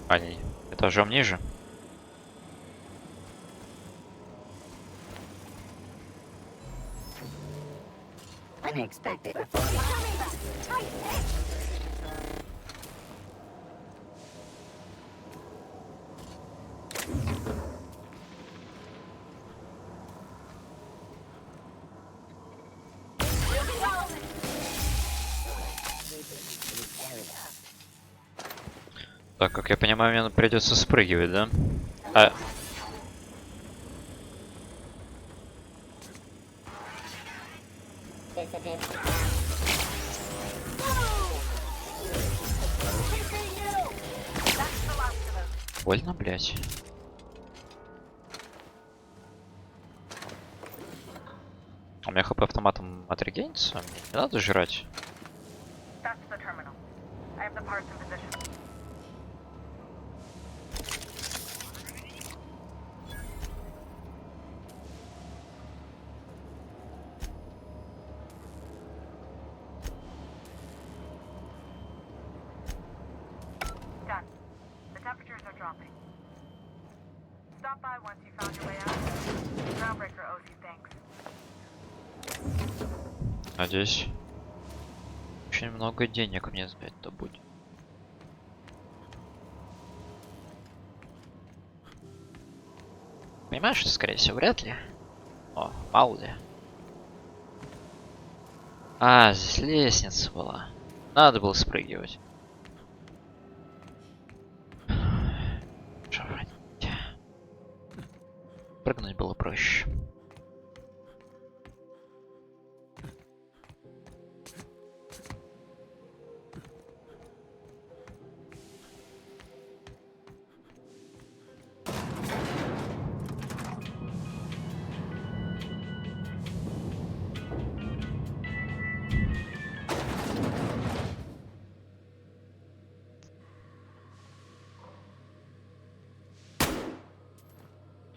Они этажом ниже. Unexpected. Так, как я понимаю, мне придется спрыгивать, да? А... Больно, блять. У меня хп автоматом отрегенится? Мне не надо жрать. That's the terminal. I have the parts in position. Done. The temperatures are dropping. Stop by once you found your way out. Groundbreaker owes you thanks. Надеюсь. Очень много денег мне за это будет. Понимаешь, что, скорее всего, вряд ли. О, мало ли. А, здесь лестница была. Надо было спрыгивать. Прыгнуть было проще.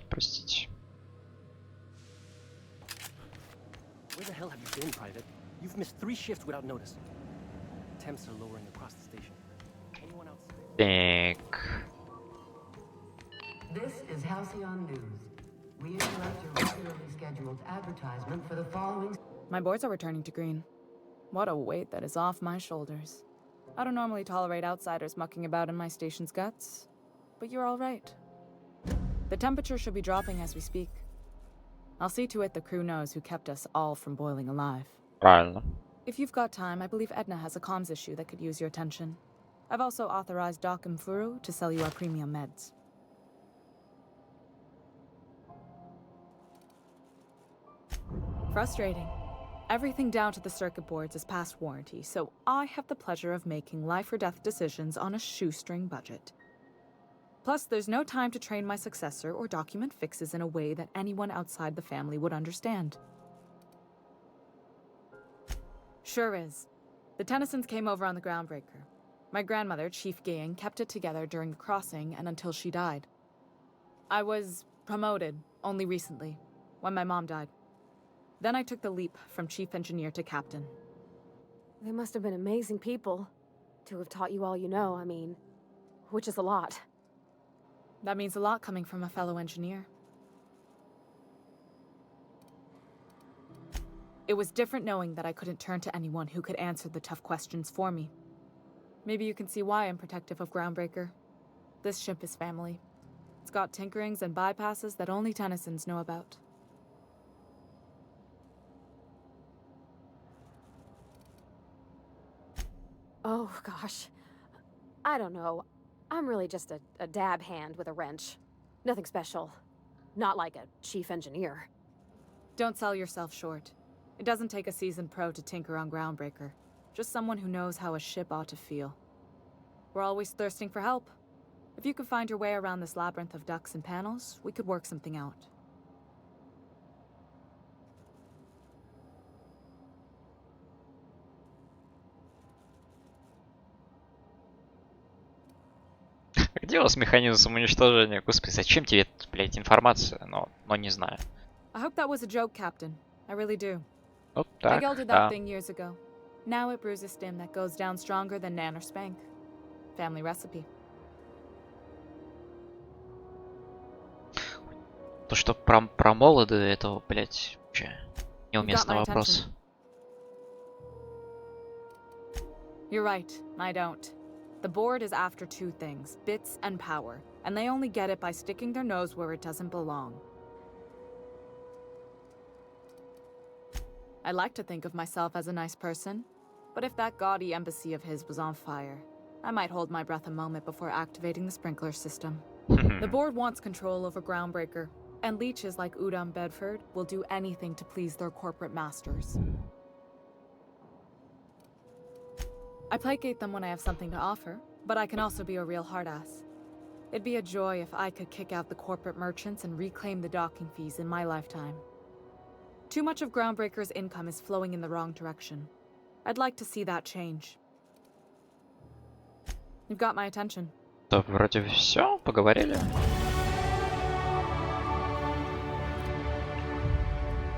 Простите. Where the hell have you been, Private? You've missed 3 shifts without notice. Temps are lowering across the station. Anyone else? Так. This is Halcyon News. We interrupt your regularly scheduled advertisement for the following. My boards are returning to green. What a weight that is off my shoulders. I don't normally tolerate outsiders mucking about in my station's guts, but you're all right. The temperature should be dropping as we speak. I'll see to it the crew knows who kept us all from boiling alive. Правильно. If you've got time, I believe Edna has a comms issue that could use your attention. I've also authorized Doc and Furu to sell you our premium meds. Frustrating. Everything down to the circuit boards is past warranty, so I have the pleasure of making life or death decisions on a shoestring budget. Plus, there's no time to train my successor or document fixes in a way that anyone outside the family would understand. Sure is. The Tennysons came over on the Groundbreaker. My grandmother, Chief Gaying, kept it together during the crossing and until she died. I was promoted only recently, when my mom died. Then I took the leap from chief engineer to captain. They must have been amazing people to have taught you all you know, I mean, which is a lot. That means a lot coming from a fellow engineer. It was different knowing that I couldn't turn to anyone who could answer the tough questions for me. Maybe you can see why I'm protective of Groundbreaker. This ship is family. It's got tinkerings and bypasses that only Tennysons know about. Oh, gosh. I don't know. I'm really just a dab hand with a wrench. Nothing special. Not like a chief engineer. Don't sell yourself short. It doesn't take a seasoned pro to tinker on Groundbreaker. Just someone who knows how a ship ought to feel. We're always thirsting for help. If you could find your way around this labyrinth of ducts and panels, we could work something out. Где у вас механизм самоуничтожения? Господи, зачем тебе, блядь, информация? Но не знаю. I hope that was a joke, Captain. I really do. Вот так, Miguel did да. that thing years ago. Now it brews a stim that goes down stronger than Nan or Spank. Family recipe. То, что про молоды этого, блядь, вообще неуместный вопрос. You're right, I don't. The board is after two things, bits and power, and they only get it by sticking their nose where it doesn't belong. I like to think of myself as a nice person, but if that gaudy embassy of his was on fire, I might hold my breath a moment before activating the sprinkler system. The board wants control over Groundbreaker, and leeches like Udom Bedford will do anything to please their corporate masters. I placate them when I have something to offer, but I can also be a real hard-ass. It'd be a joy if I could kick out the corporate merchants and reclaim the docking fees in my lifetime. Too much of Groundbreaker's income is flowing in the wrong direction. I'd like to see that change. You've got my attention. Да, вроде все, поговорили.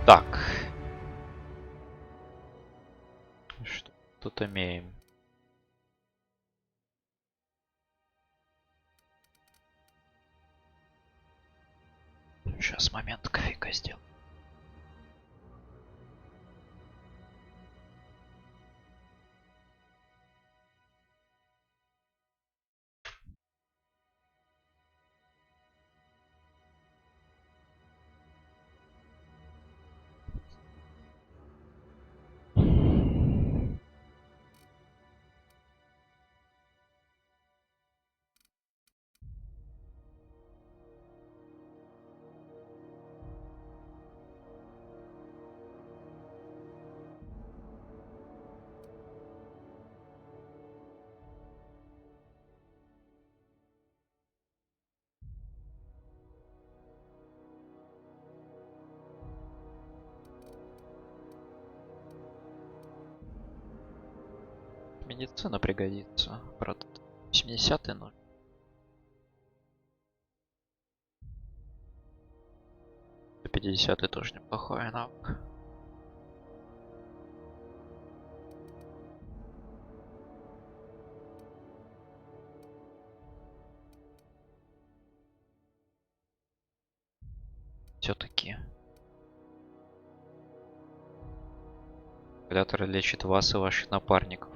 Так. Что тут имеем? Сейчас момент кофейка сделаю. Медицина пригодится. Правда, 70-й нужен. И 50-й тоже неплохой навык. Все-таки. Калькулятор лечит вас и ваших напарников.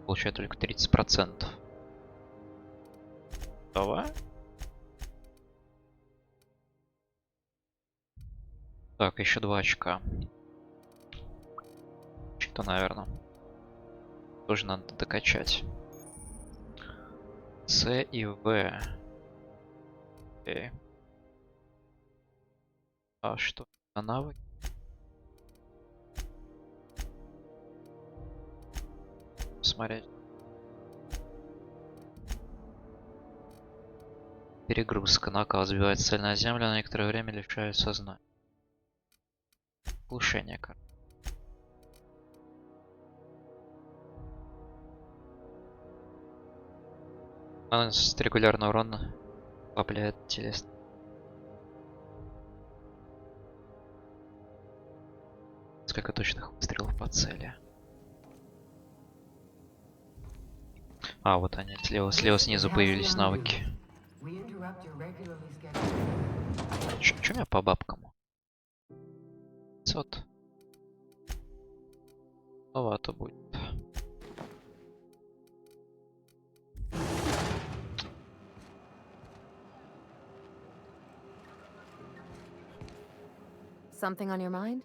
Получает только 30%. Давай. Так, еще 2 очка. Что-то, наверное. Тоже надо докачать. С и В. Окей. А что? На навыки? Смотреть. Перегрузка. Нокаут сбивает цель на землю, на некоторое время лишает сознания. Глушение, как. Наносит регулярный урон, ослабляет телесный. Несколько точных выстрелов по цели. А, вот они, слева снизу появились навыки. Чё у меня по бабкам? 500. Маловато будет. Something on your mind?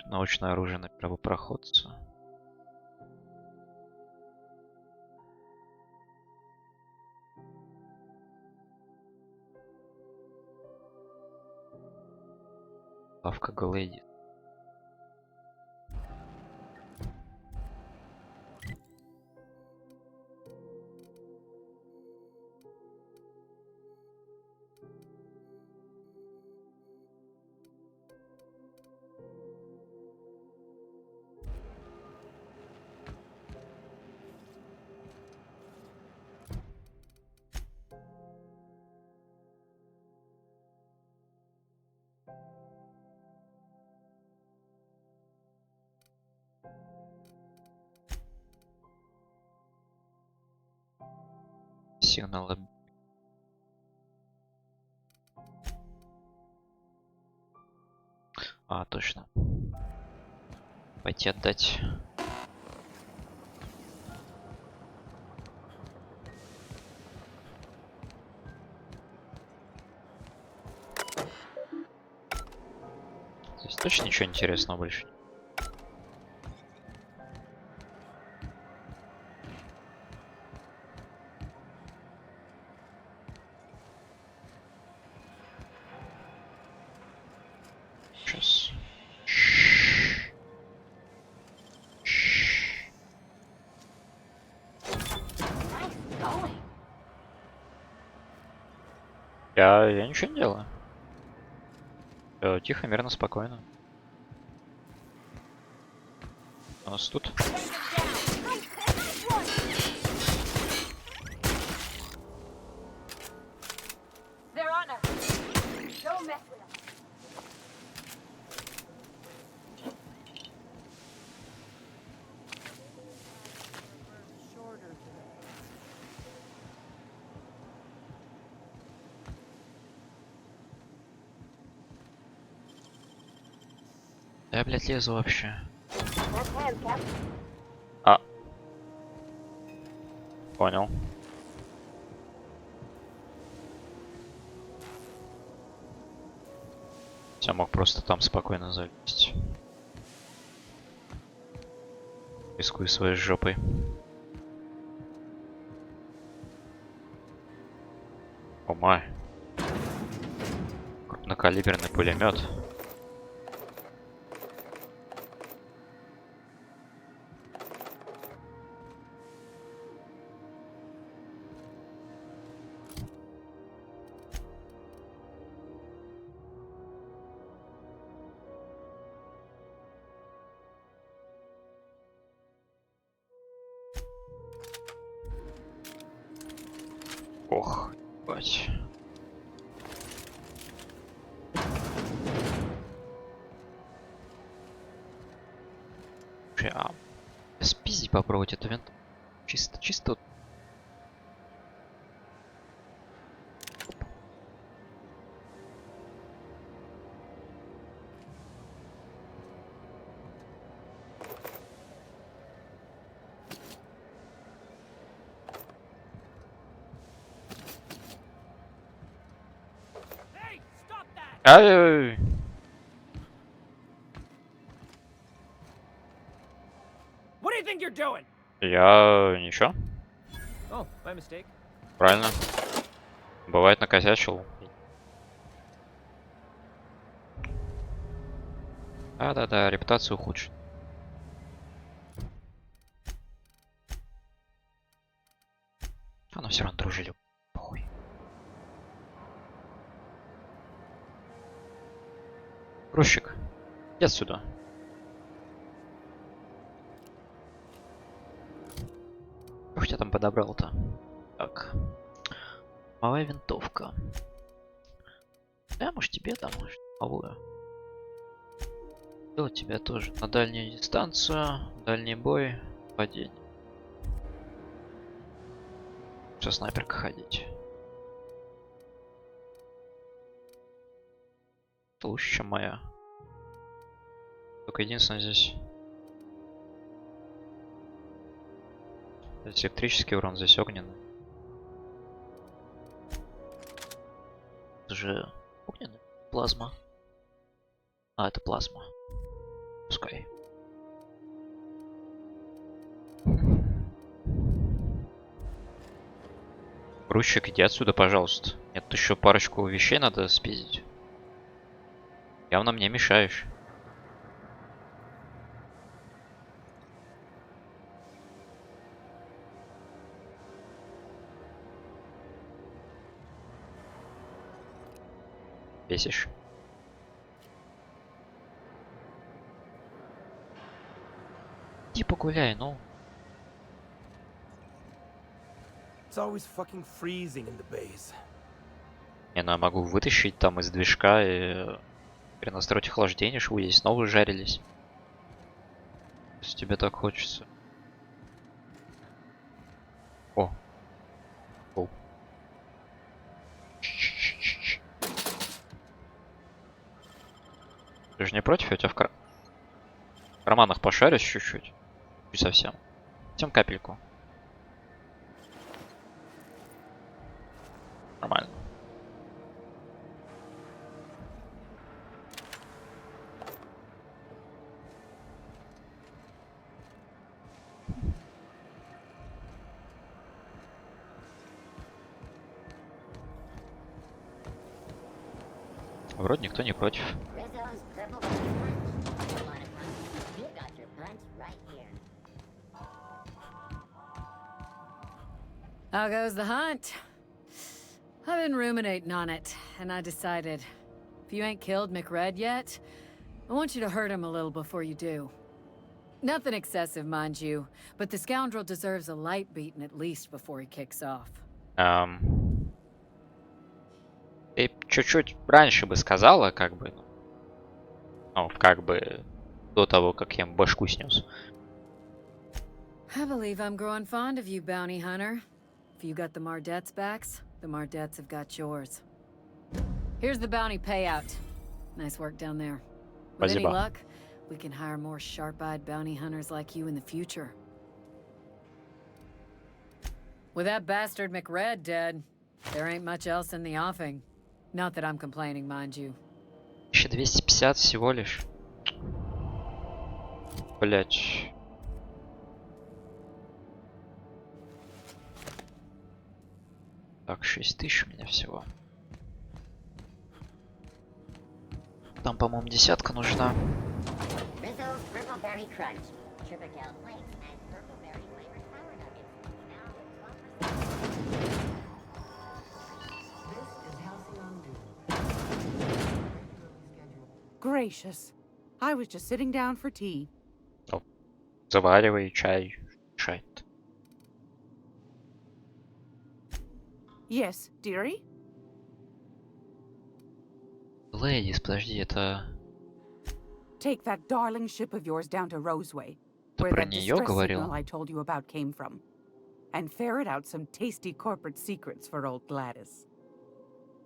Научное оружие на первопроходца. Лавка Глэди. Сигналы. А, точно. Пойти отдать. Здесь точно ничего интересного больше. Сейчас. Я ничего не делаю. Тихо, мирно, спокойно. У нас тут. Да я, блядь, лезу вообще. А. Понял. Я мог просто там спокойно залезть. Рискуй своей жопой. О май. Крупнокалиберный пулемет. Ох, ебать. А спиздить попробовать эту винт. Чисто. Ай-яй-яй. What do you think you're doing? Я ничего. Oh, my mistake. Правильно. Бывает накосячил. Да, репутацию ухудшит. Оно все равно дружили. Похуй. Грузчик, иди отсюда. Ух, я там подобрал-то. Так. Малая винтовка. Да, может тебе там, может. Новую. Делать тебя тоже на дальнюю дистанцию, дальний бой, падение. Со снайперкой ходить. Это лучше, чем моя. Только единственное здесь электрический урон, здесь огненный. Это же огненный? Плазма. А, это плазма. Пускай. Грузчик, иди отсюда, пожалуйста. Нет, еще парочку вещей надо спиздить. Явно мне мешаешь. Бесишь. Иди погуляй, ну. It's always fucking freezing in the base. Не, ну я могу вытащить там из движка и перенастроить охлаждение, чтобы здесь снова жарились. Если тебе так хочется. О. О. Ты же не против? Я у тебя в карманах пошарюсь чуть-чуть. Чуть совсем. Совсем капельку. Нормально. Вроде никто не против. How goes the hunt? I've been ruminating on it, and I decided, if you ain't killed McRed yet, I want you to hurt him a little before you do. Nothing excessive, mind you, but the scoundrel deserves a light beating at least before he kicks off. Ты чуть-чуть раньше бы сказала, как бы, ну, как бы до того, как я ему башку снес. I believe I'm growing fond of you, bounty hunter. If you got the Mardets' backs, the Mardets have got yours. Here's the bounty payout. Nice work down there. With any luck, we can hire more sharp-eyed bounty hunters like you in the future. With that bastard McRed dead, there ain't much else in the offing. Not that I'm complaining, mind you. 1250 всего лишь. Блять. Так, 6000 у меня всего. Там, по-моему, десятка нужна. Gracious. I was just sitting down for tea. О, заваривай чай. Чай. Yes, dearie? Лэдис, подожди, это... Take that darling ship of yours down to Roseway, Ты where про that нее distress говорил? signal I told you about came from, and ferret out some tasty corporate secrets for old Gladys.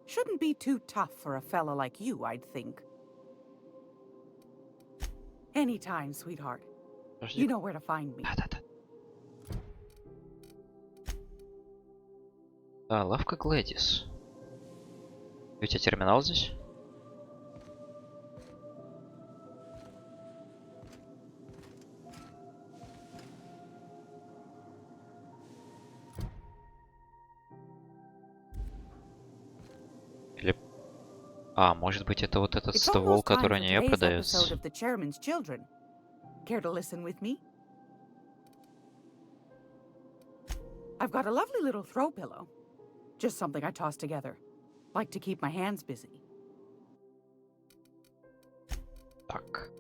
Shouldn't be too tough for a fella like you, I'd think. Anytime, sweetheart. Подожди. You know where to find me. Да, лавка Глэдис. У тебя терминал здесь? Или... А, может быть, это вот этот ствол, который у нее продается. Care to listen with me? I've got a lovely little throw pillow. Just something I toss together. Like to keep my hands busy. Так.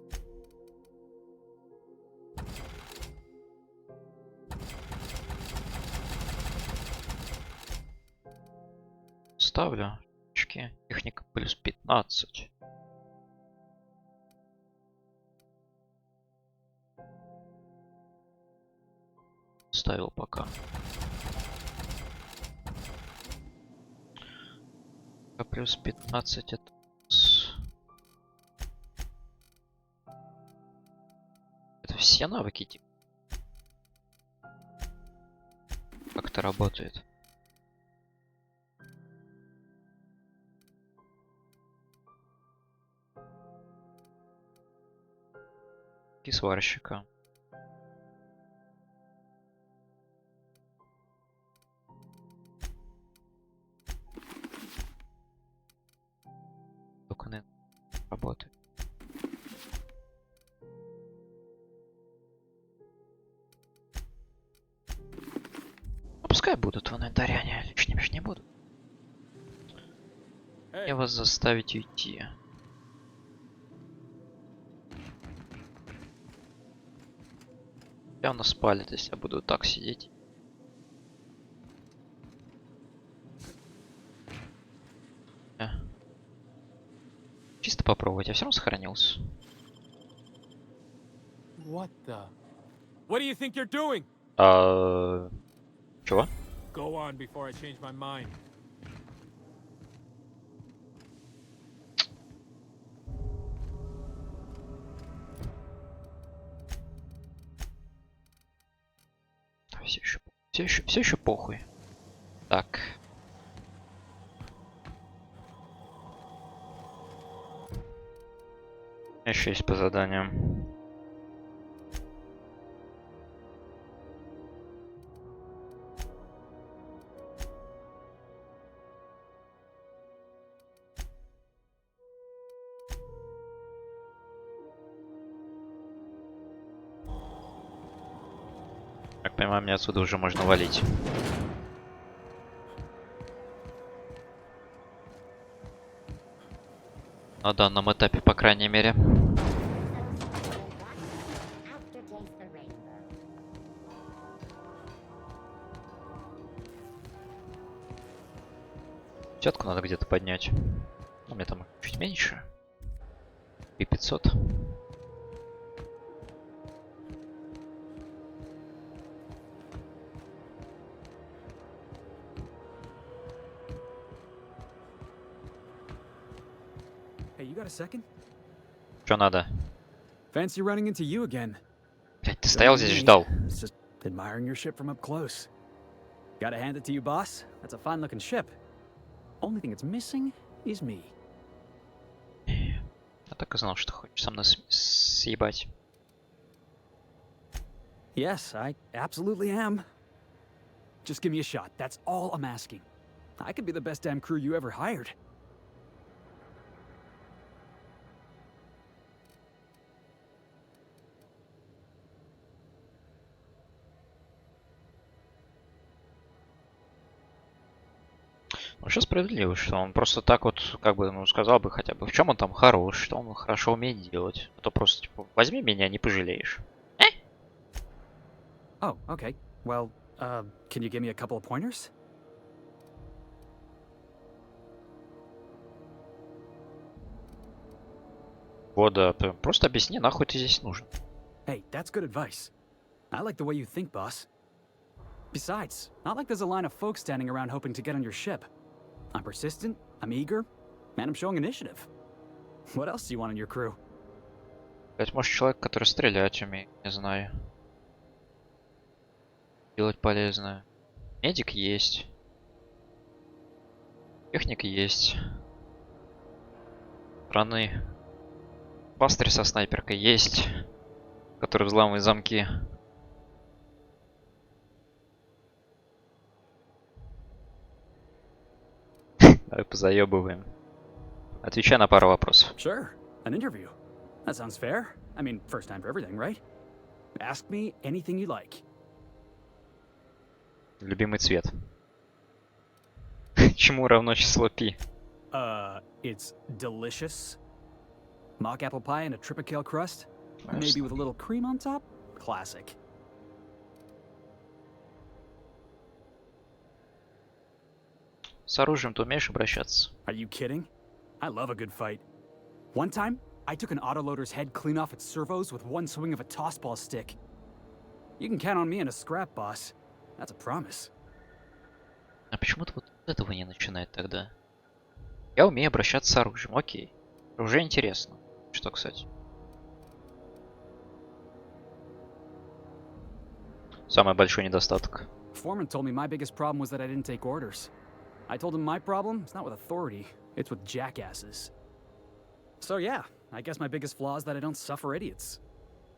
Ставлю очки. Техника плюс 15. ставил пока. А плюс 15 это... Это все навыки типа. Как это работает? И сварщика. Только на работает. Ну, пускай будут в инвентаре, они лишними ж не будут. Я вас заставить уйти. Явно спалит, если я буду так сидеть. Чисто попробовать, я все равно сохранился. What the? What do you think you're doing? Чего? Go on before I change my mind. Все еще похуй. Так. Еще есть по заданиям. Как понимаю, мне отсюда уже можно валить. На данном этапе, по крайней мере. Тетку надо где-то поднять. У меня там чуть меньше. И 500. Hey, you got a second? Что надо? Fancy running into you again. Блять, ты стоял здесь, ждал. Just admiring your ship from up close. Gotta hand it to you, boss. That's a fine-looking ship. Only thing it's missing is me. Я так и знал, что хочешь со мной съебать. Yes, I absolutely am. Just give me a shot. That's all I'm asking. I could be the best damn crew you ever hired. Вообще справедливо, что он просто так вот, как бы, ну, сказал бы хотя бы, в чем он там хорош, что он хорошо умеет делать. А то просто, типа, возьми меня, не пожалеешь. Oh, okay. Well, can you give me a couple of pointers? Вот, да, просто объясни, нахуй ты здесь нужен. Hey, that's good advice. I like the way you think, boss. Besides, not like there's a line of folks standing around hoping to get on your ship. I'm persistent, I'm eager, and I'm showing initiative. What else do you want in your crew? Это может человек, который стрелять умеет, не знаю. Делать полезное. Медик есть. Техник есть. Страны. Пастырь со снайперкой есть. Который взламывает замки. Давай позаебываем. Отвечай на пару вопросов. Sure, an interview. That sounds fair. I mean, first time for everything, right? Ask me anything you like. Любимый цвет. Чему равно число пи? It's delicious. Mock apple pie and a tripicale crust. Maybe with a little cream on top. Classic. С оружием ты умеешь обращаться? Are you kidding? I love a good fight. One time, I took an autoloader's head clean off its servos with one swing of a tossball stick. You can count on me in a scrap, boss. That's a promise. А почему-то вот этого не начинает тогда. Я умею обращаться с оружием, окей. Уже интересно. Что, кстати? Самый большой недостаток. Foreman told me my biggest problem was that I didn't take orders. I told him my problem is not with authority, it's with jackasses. So yeah, I guess my biggest flaw is that I don't suffer idiots.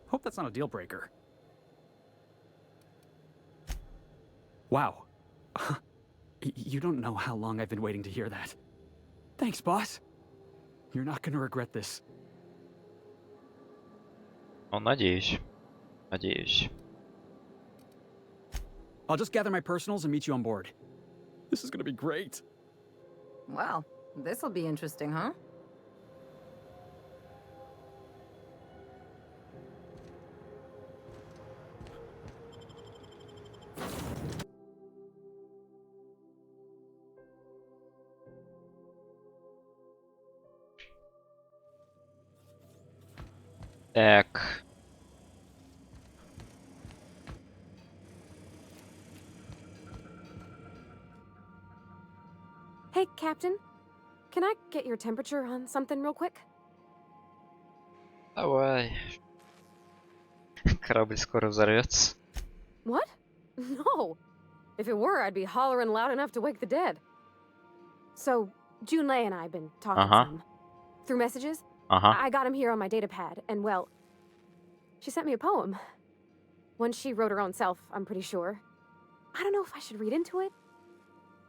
Hope that's not a deal breaker. Wow. You don't know how long I've been waiting to hear that. Thanks, boss. You're not gonna regret this. Ну, надеюсь. Надеюсь. I'll just gather my personals and meet you on board. This is gonna be great. Well, this'll be interesting, huh? Так. Hey, Captain. Can I get your temperature on something real quick? Давай. Корабль скоро взорвется. What? No. If it were, I'd be hollering loud enough to wake the dead. So, Junlei and I have been talking some. Through messages? I got him here on my data pad, and well, she sent me a poem. One she wrote her own self, I'm pretty sure. I don't know if I should read into it.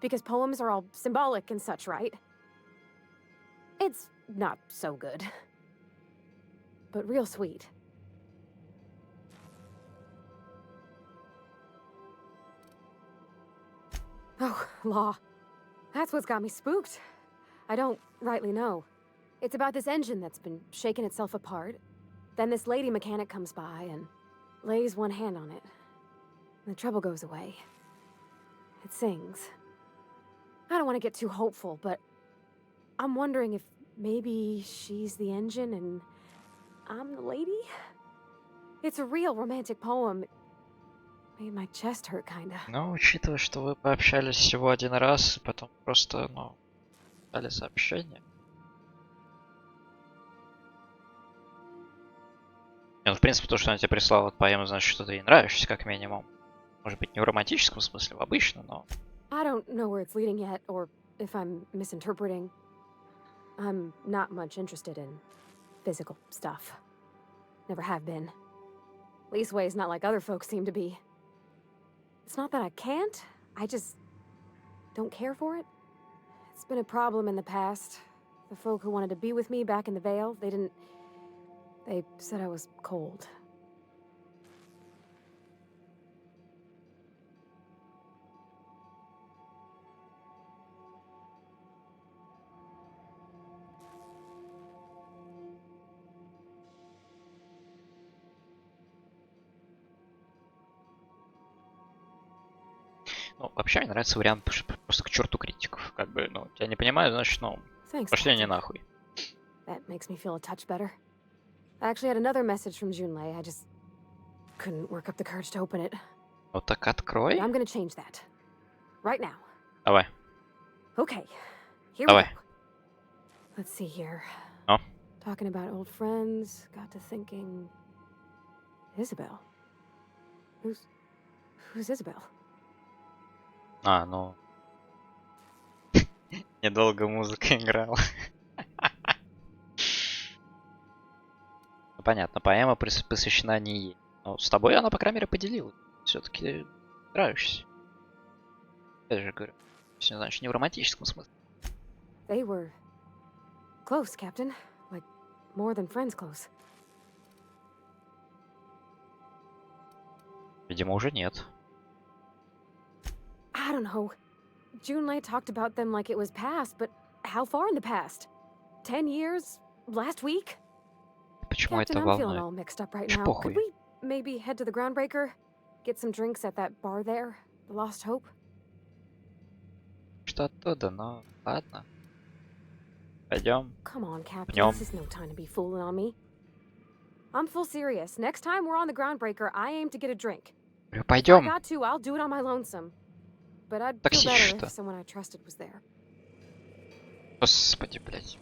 Because poems are all symbolic and such, right? It's not so good. But real sweet. Oh, law. That's what's got me spooked. I don't rightly know. It's about this engine that's been shaking itself apart. Then this lady mechanic comes by and lays one hand on it. The trouble goes away. It sings. I don't want to get too hopeful, but I'm wondering if maybe she's the engine and I'm the lady? It's a real romantic poem. Made my chest hurt, kinda. Ну, учитывая, что вы пообщались всего один раз, и потом просто, ну, дали сообщение. Ну, в принципе, то, что она тебе прислала от поэмы, значит, что ты ей нравишься, как минимум. Может быть, не в романтическом смысле, в обычном, но... I don't know where it's leading yet, or if I'm misinterpreting. I'm not much interested in physical stuff. Never have been. Leastways, not like other folks seem to be. It's not that I can't, I just don't care for it. It's been a problem in the past. The folk who wanted to be with me back in the Vale, they said I was cold. Ну, вообще, мне нравится вариант просто к черту критиков. Как бы, ну, я не понимаю, значит, ну, пошли они нахуй. That makes me feel a touch better. I actually had another message from Junlei. I just couldn't work up the courage to open it. Ну так открой. I'm gonna change that. Right now. Давай. Okay. Here we Давай. go. Let's see here. Oh. Talking about old friends, got to thinking... Isabel? Who's Isabel? А, ну... Недолго музыка играла. Ну, понятно, поэма посвящена не ей. Но с тобой она, по крайней мере, поделилась. Все-таки нравишься. Я же говорю, все, значит, не в романтическом смысле. They were close, Captain. Like, more than friends close. Видимо, уже нет. I don't know. Junlei talked about them like it was past, but how far in the past? 10 years? Last week? Почему Captain, это I'm feeling all волнует? mixed up right Ж now. похуй. Could we maybe head to the Groundbreaker? Get some drinks at that bar there? The Lost Hope? Что оттуда, но ладно. Пойдем. Come on, Captain. Пнем. This is no time to be fooling on me. I'm full serious. Next time we're on the Groundbreaker, I aim to get a drink. I Пойдем. got to, I'll do it on my lonesome. But I'd feel Такси better что? if someone I trusted was there. Господи, блядь.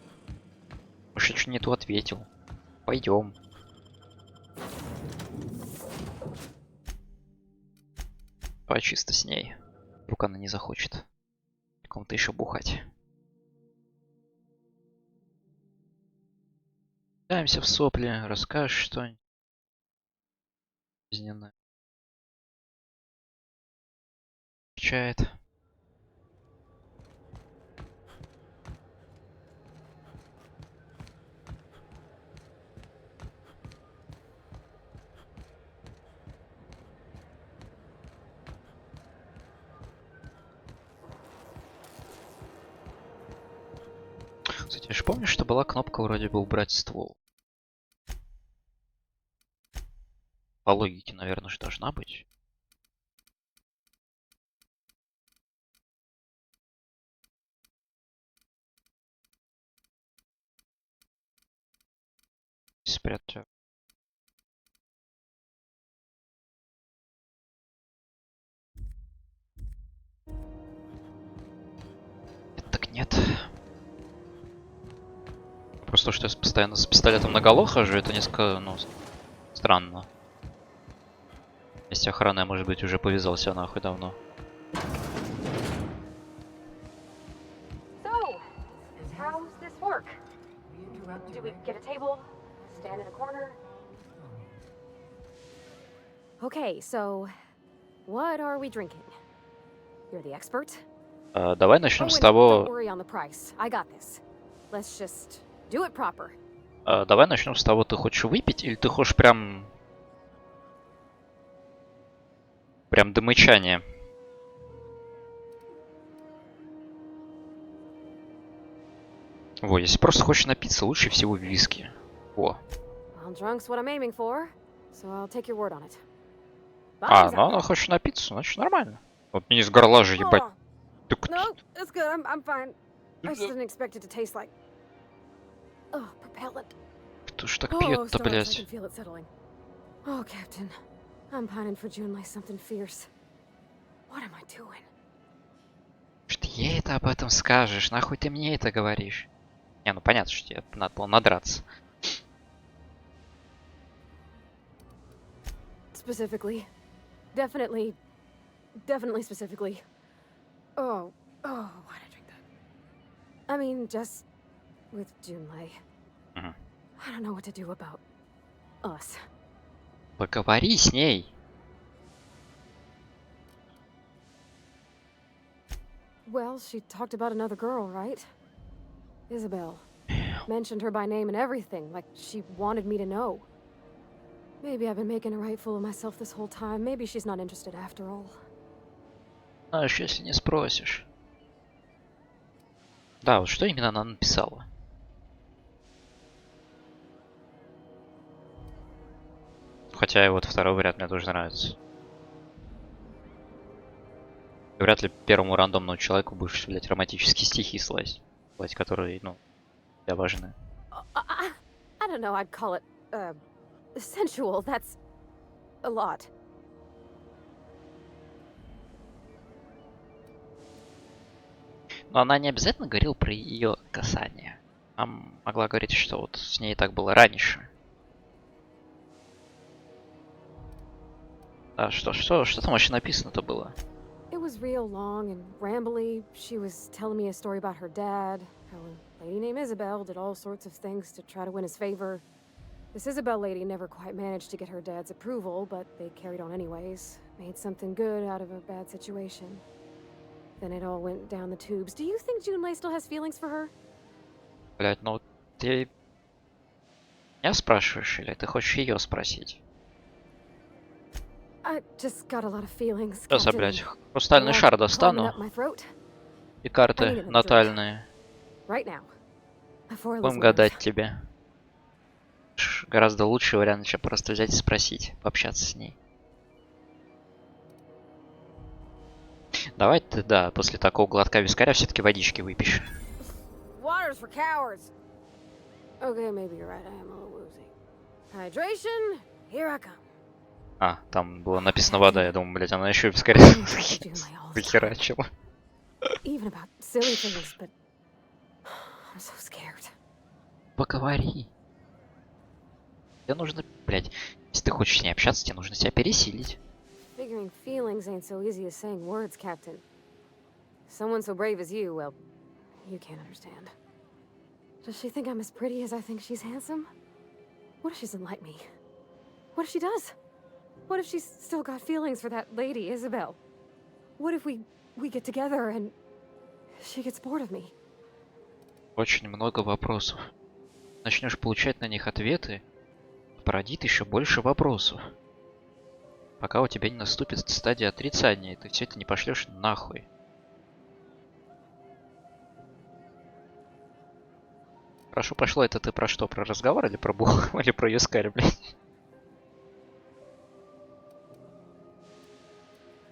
Может, я что не то ответил. Пойдем. Давай чисто с ней. Вдруг она не захочет в ком-то еще бухать. Даемся в сопли, расскажешь что-нибудь. Жизненное. Чает. Кстати, я же помню, что была кнопка вроде бы убрать ствол. По логике, наверное, же должна быть. Спрятать. Нет, так нет. Просто то, что я постоянно с пистолетом наголо хожу, это несколько, ну, странно. Вместе охраны, может быть, уже повязался нахуй давно. So, how's this work? Do we get a table? Stand in a corner? Okay, so what are we drinking? You're the expert? Давай начнем Oh, с and don't того. worry on the price. I got this. Let's just do it proper. Давай начнем с того, ты хочешь выпить или ты хочешь прям до мычания? Во, если просто хочешь напиться, лучше всего виски. Во. Well, drunk's what I'm aiming for, so I'll take your word on it. А, ну она хочет напиться, значит нормально. Вот мне из горла же ебать. No, it's good. I'm fine. I just didn't expect it to taste like. Oh, propellant. Кто ж так Oh, пьет-то, stars, I блядь? can feel it settling. Oh, Captain, I'm pining for June like something fierce. What am I doing? Что ты ей это об этом скажешь? Нахуй ты мне это говоришь? Не, ну понятно, что тебе надо было надраться. Specifically, definitely specifically. Oh, why'd I drink that? I mean, just with Junlei. I don't know what to do about us. Поговори с ней. Well, she talked about another girl, right? Isabel. Mentioned her by name and everything, like she wanted me to know. Maybe I've been making a right fool of myself this whole time. Maybe she's not interested after all. Знаешь, если не спросишь. Да, вот что именно она написала? Хотя и вот второй вариант мне тоже нравится. И вряд ли первому рандомному человеку будешь, блядь, романтические стихи слать, которые, ну, для важны. I don't know, I'd call it, sensual. That's a lot. Но она не обязательно говорила про ее касание. Она могла говорить, что вот с ней так было раньше. А что там вообще написано-то было? It was real long and rambly. She was telling me a story about her dad, how a lady named Isabel did all sorts of things to try to win his favor. This Isabel lady never quite managed to get her dad's approval, but they carried on anyways. Made something good out of a bad situation. Then it all went down the tubes. Do you think Junlei still has feelings for her? Блять, ну ты меня спрашиваешь или ты хочешь ее спросить? I just got a lot of feelings. Сейчас я, блядь, хрустальный шар достану. И карты натальные. Right now. Будем гадать тебе. Гораздо лучший вариант, чем просто взять и спросить, пообщаться с ней. Давай ты, да, после такого глотка вискаря все-таки водички выпьешь. Water's for cowards. Okay, maybe you're right. I am a little woozy. Hydration, here I come. А, там было написано вода, я думаю, блядь, она еще скорее захерачила. Even about silly things, but I'm so scared. Поговори. Тебе нужно, блядь, если ты хочешь с ней общаться, тебе нужно себя пересилить. Figuring feelings ain't so easy as saying words, Captain. Someone so brave as you, well, you can't understand. Does she think I'm as pretty as I think she's handsome? What if she doesn't like me? What if she does? What if she's still got feelings for that lady, Isabel? What if we get together and she gets bored of me? Очень много вопросов. Начнешь получать на них ответы, породит еще больше вопросов. Пока у тебя не наступит стадия отрицания, и ты все это не пошлешь нахуй. Хорошо пошло, это ты про что? Про разговор или про бух? Или про юскарь, блядь?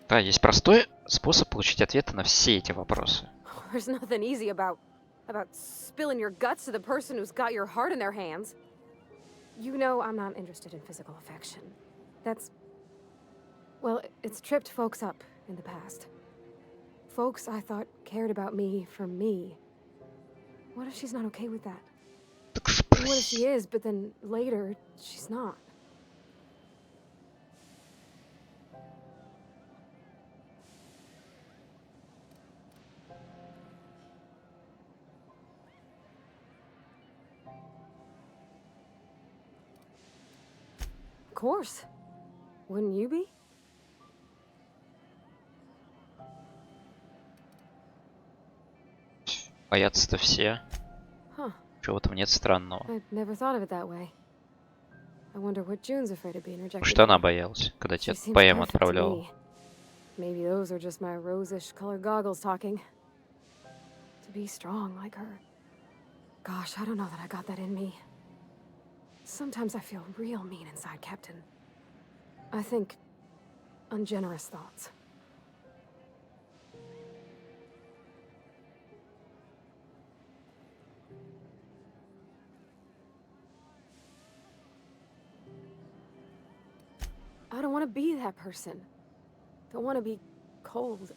Да, есть простой способ получить ответы на все эти вопросы. There's nothing easy about spilling your guts to the person who's got your heart in their hands. You know I'm not interested in physical affection. That's... Well, it's tripped folks up in the past. Folks I thought cared about me for me. What if she's not okay with that? What if she is, but then later, she's not? Of course. Wouldn't you be? Боятся-то все. Huh. Чего в этом нет странного. I'd never thought of it that way. I wonder what June's afraid of being rejected. Что она боялась, когда тебе She seems поэму perfect to отправляла? me. Maybe those are just my rosish colored goggles talking. To be strong like her. Gosh, I don't know that I got that in me. Sometimes I feel real mean inside, Captain. I think ungenerous thoughts. I don't want to be that person. Don't want to be cold.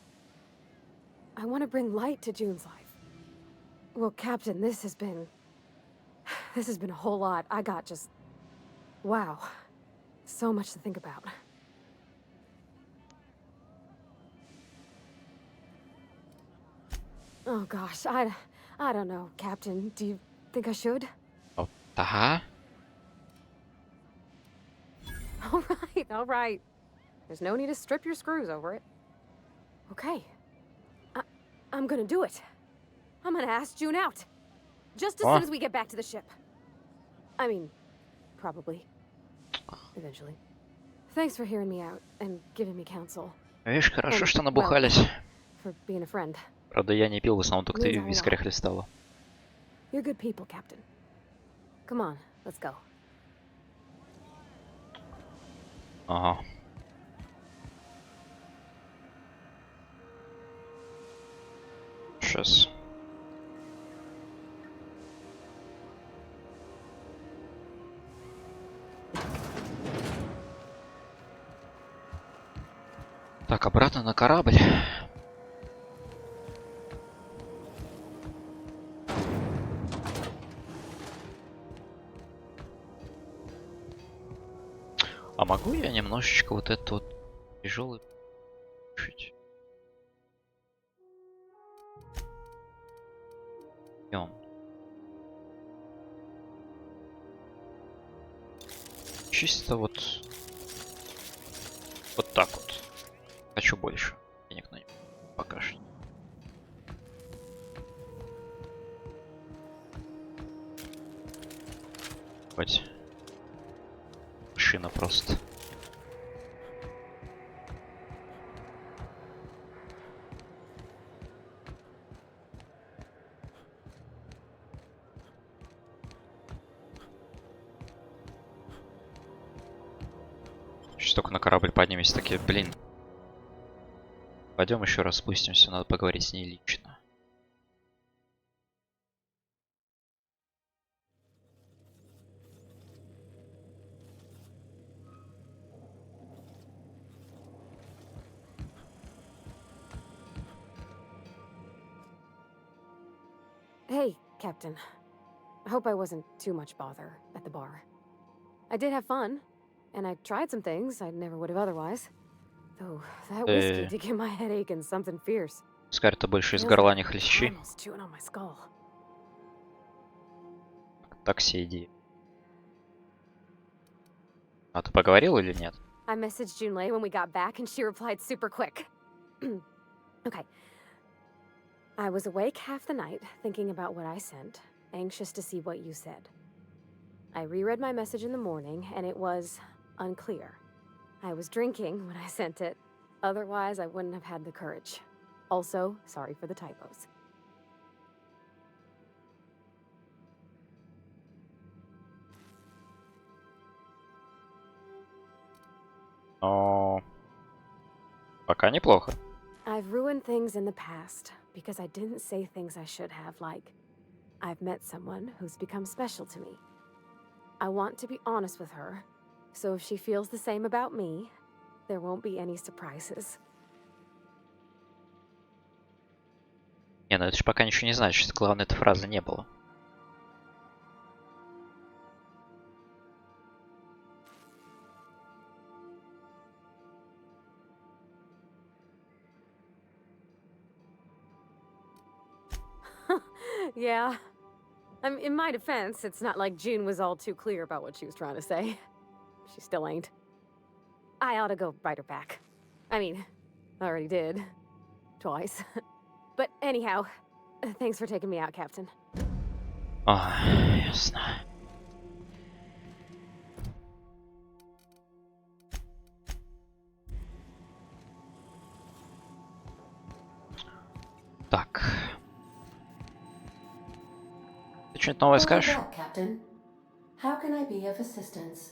I want to bring light to June's life. Well, Captain, this has been a whole lot. I got just... Wow. So much to think about. Oh gosh, I don't know, Captain. Do you think I should? Ага. All right. There's no need to strip your screws over it. Okay. I'm gonna do it. I'm gonna ask June out. Just as soon as we get back to the ship. I mean, probably. Eventually. Thanks for hearing me out and giving me counsel. Видишь, хорошо, And, что well, набухались. for being a friend. Правда, я не пил, в основном только ты Means в a вискарях lot. листала. You're good people, Captain. Come on, let's go. Ага. Сейчас. Так, обратно на корабль. А могу я немножечко вот это вот тяжелый чуть? Чисто вот так вот. Хочу больше денег на него. Пока что. Хоть машина просто. Сейчас только на корабль поднимемся, такие, блин. Пойдем еще раз спустимся, надо поговорить с ней лично. Captain. I hope I wasn't too much bother at the bar. I did have fun, and I tried some things I never would have otherwise. Though that whiskey did get my head aching something fierce. Скажи, это больше из Feels горла like не хлещи. almost chewing on my skull. Такси иди. А ты поговорил или нет? I messaged Junlei when we got back, and she replied super quick. Okay. I was awake half the night, thinking about what I sent, anxious to see what you said. I reread my message in the morning, and it was unclear. I was drinking when I sent it. Otherwise, I wouldn't have had the courage. Also, sorry for the typos. Но... Пока неплохо. I've ruined things in the past because I didn't say things I should have, like, I've met someone who's become special to me. I want to be honest with her, so if she feels the same about me, there won't be any surprises. Не, ну это же пока ничего не значит. Главное, этой фразы не было. Yeah. In my defense, it's not like June was all too clear about what she was trying to say. She still ain't. I ought to go write her back. I mean, I already did. Twice. But anyhow, thanks for taking me out, Captain. Ясно. Так. Ты что-нибудь новое скажешь?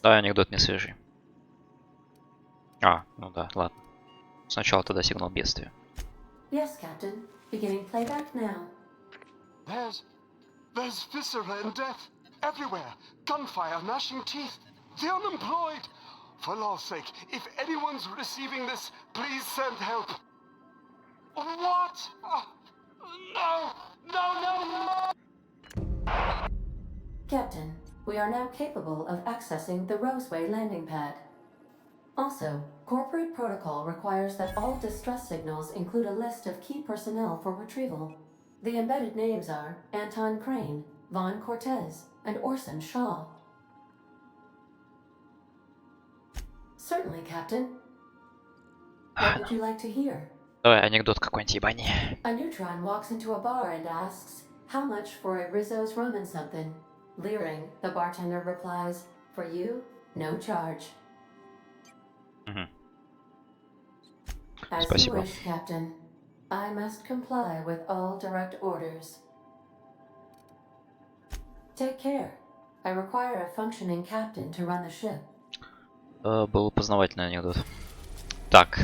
Давай анекдот не свежий. А, ну да, ладно. Сначала тогда сигнал бедствия. Yes, Captain. Beginning playback now. There's viscera and death everywhere. Gunfire, gnashing teeth. The unemployed. For law's sake, if anyone's receiving this, please send help. What? No! No, no, no! Captain, we are now capable of accessing the Roseway landing pad. Also, corporate protocol requires that all distress signals include a list of key personnel for retrieval. The embedded names are Anton Crane, Vaughn Cortez, and Orson Shaw. Certainly, Captain. What would you like to hear? Давай анекдот какой-нибудь ебани. A neutron walks into a bar and asks, "How much for a Rizzo's rum and something?" Leering, the bartender replies, "For you, no charge." As Спасибо. you wish, Captain. I must comply with all direct orders. Take care. I require a functioning captain to run the ship. Был познавательный анекдот. Так.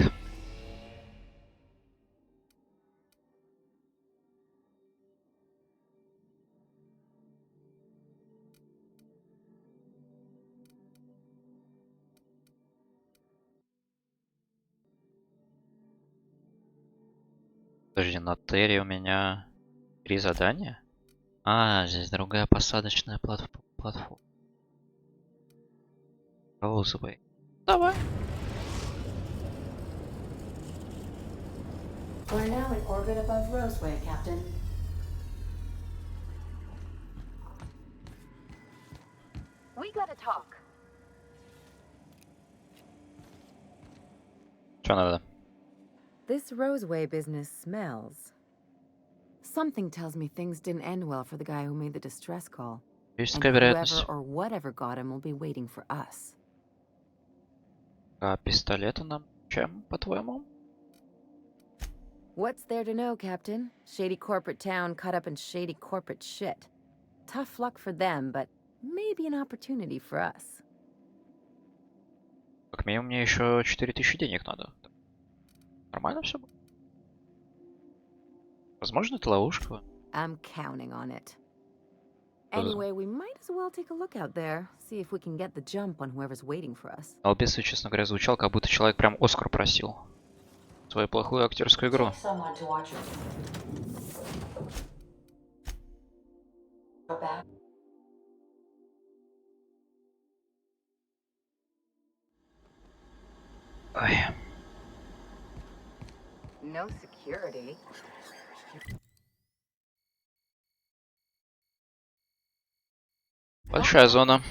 Подожди, на Терре у меня 3 задания? А, здесь другая посадочная платформа. Розовый. Давай. We're now in orbit above Roseway, Captain. We gotta talk. Что надо? This Roseway business smells. Something tells me things didn't end well for the guy who made the distress call. Есть And такая whoever вероятность. or whatever got him will be waiting for us. А пистолеты нам чем, по-твоему? What's there to know, Captain? Shady corporate town caught up in shady corporate shit. Tough luck for them, but maybe an opportunity for us. Как минимум мне еще 4000 денег надо. Нормально все будет? Возможно, это ловушка. I'm counting on it. Anyway, we might as well take a look out there, see if we can get the jump on whoever's waiting for us. Албес, честно говоря, звучал, как будто человек прям Оскар просил. Свою плохую актерскую игру. Ой. No security. Большая зона.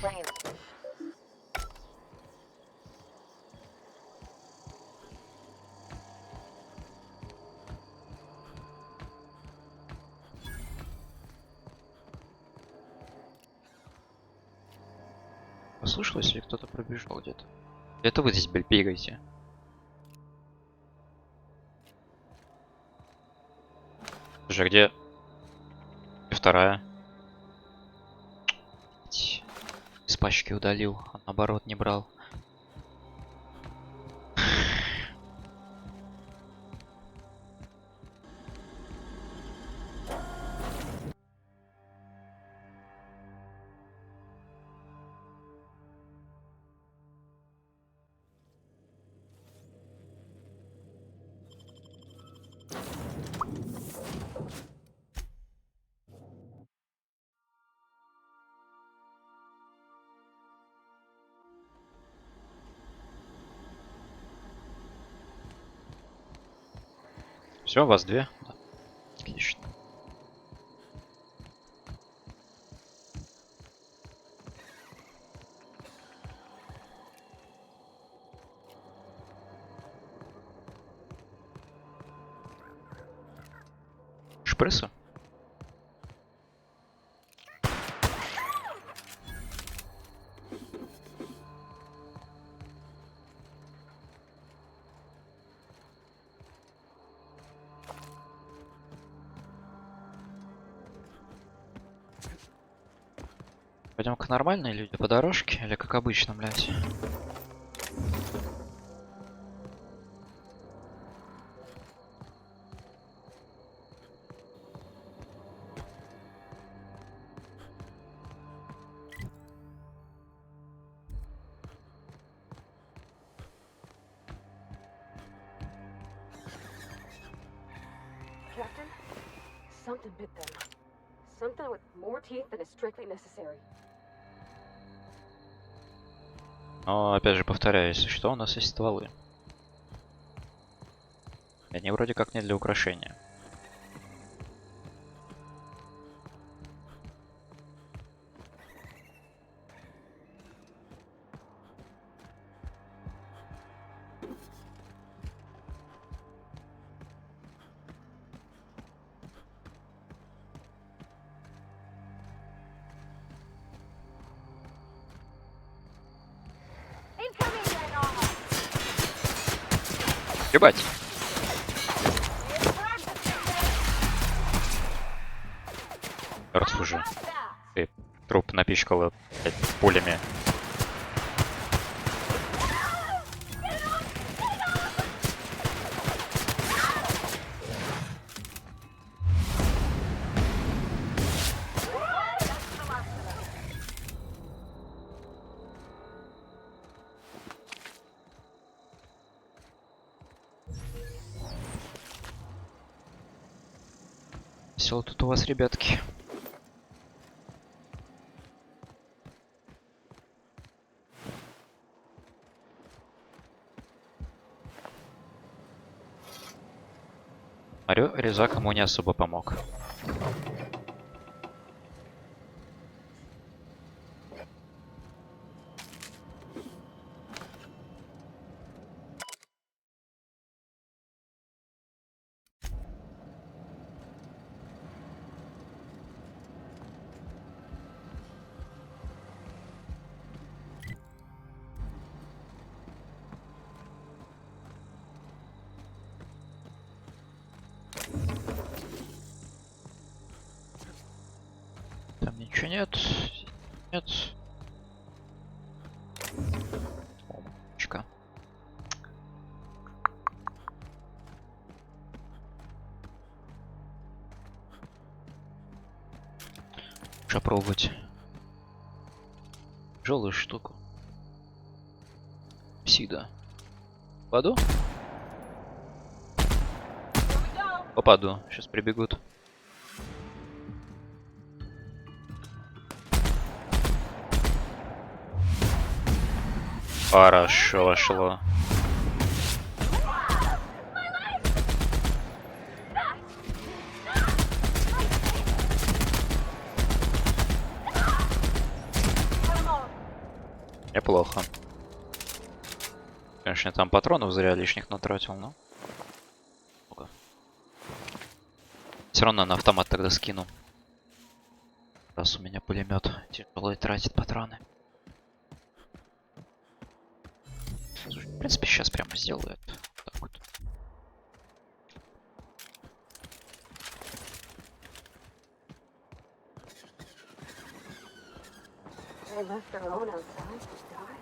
Послышалось, или кто-то пробежал где-то? Это вы здесь бегаете? Слушай, а где вторая? Из пачки удалил, а наоборот не брал. Все, вас две? Да. Отлично. Шпресса? Пойдем к нормальной люди по дорожке или как обычно, блядь? Captain, something bit them. Something with more teeth than is strictly necessary. Но опять же повторяюсь, что у нас есть стволы. И они вроде как не для украшения. Ебать! Мертв уже. Ты труп напичкала, блядь, пулями. Весело тут у вас, ребятки. Смотрю, Реза кому не особо помог. Там ничего нет. Нет. Опачка. Что пробовать? Тяжелую штуку. Псида. Попаду? Попаду. Сейчас прибегут. Хорошо вошло. Неплохо. Конечно, я там патронов зря лишних натратил, но... Все равно на автомат тогда скину. Раз у меня пулемет тяжелый тратит патроны. В принципе, сейчас прямо сделаю это. Так вот. I left her alone outside to die.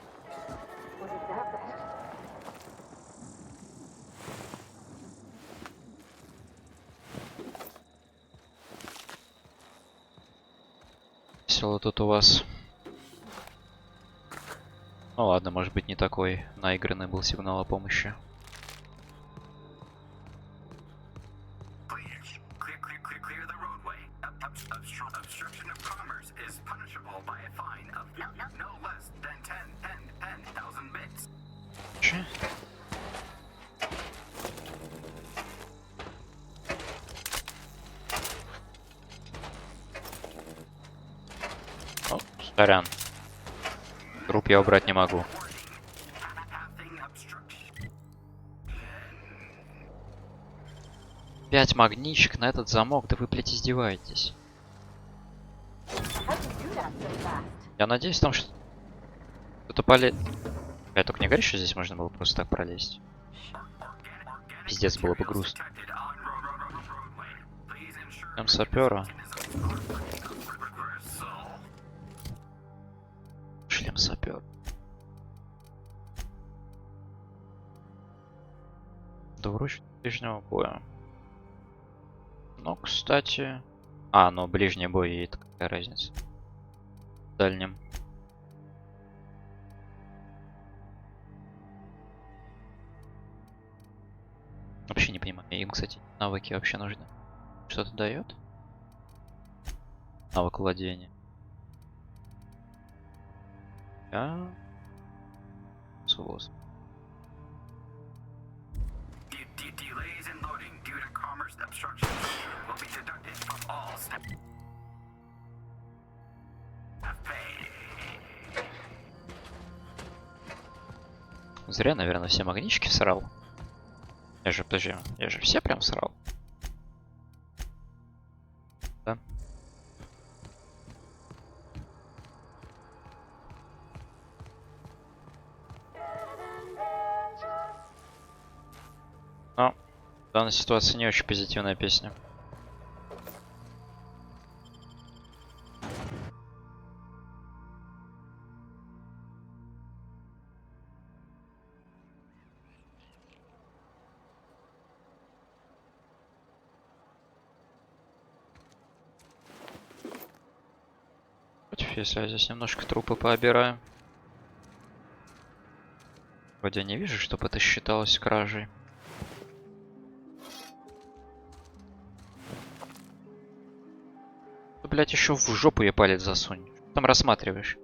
Was it that bad? Весело тут у вас. Ну ладно, может быть не такой наигранный был сигнал о помощи. Че? О, сорян. Труп я убрать не могу. Пять магничек на этот замок, да вы, блядь, издеваетесь. Я надеюсь, там что... Кто-то полез... Я только не говори, что здесь можно было просто так пролезть. Пиздец, было бы грустно. Шлем сапера. Шлем сапер. Двуручный ближнего боя. Ну, кстати... А, ну ближний бой, и это какая разница? В дальнем. Вообще не понимаю. Им, кстати, навыки вообще нужны. Что-то дает? Навык владения. Соус. Зря, наверное, все магнички срал. Подожди, я же все прям срал. Да. Но в данной ситуации не очень позитивная песня. Если я здесь немножко трупы пообираю. Вроде я не вижу, чтобы это считалось кражей. Ты, блядь, еще в жопу ей палец засунь. Что там рассматриваешь?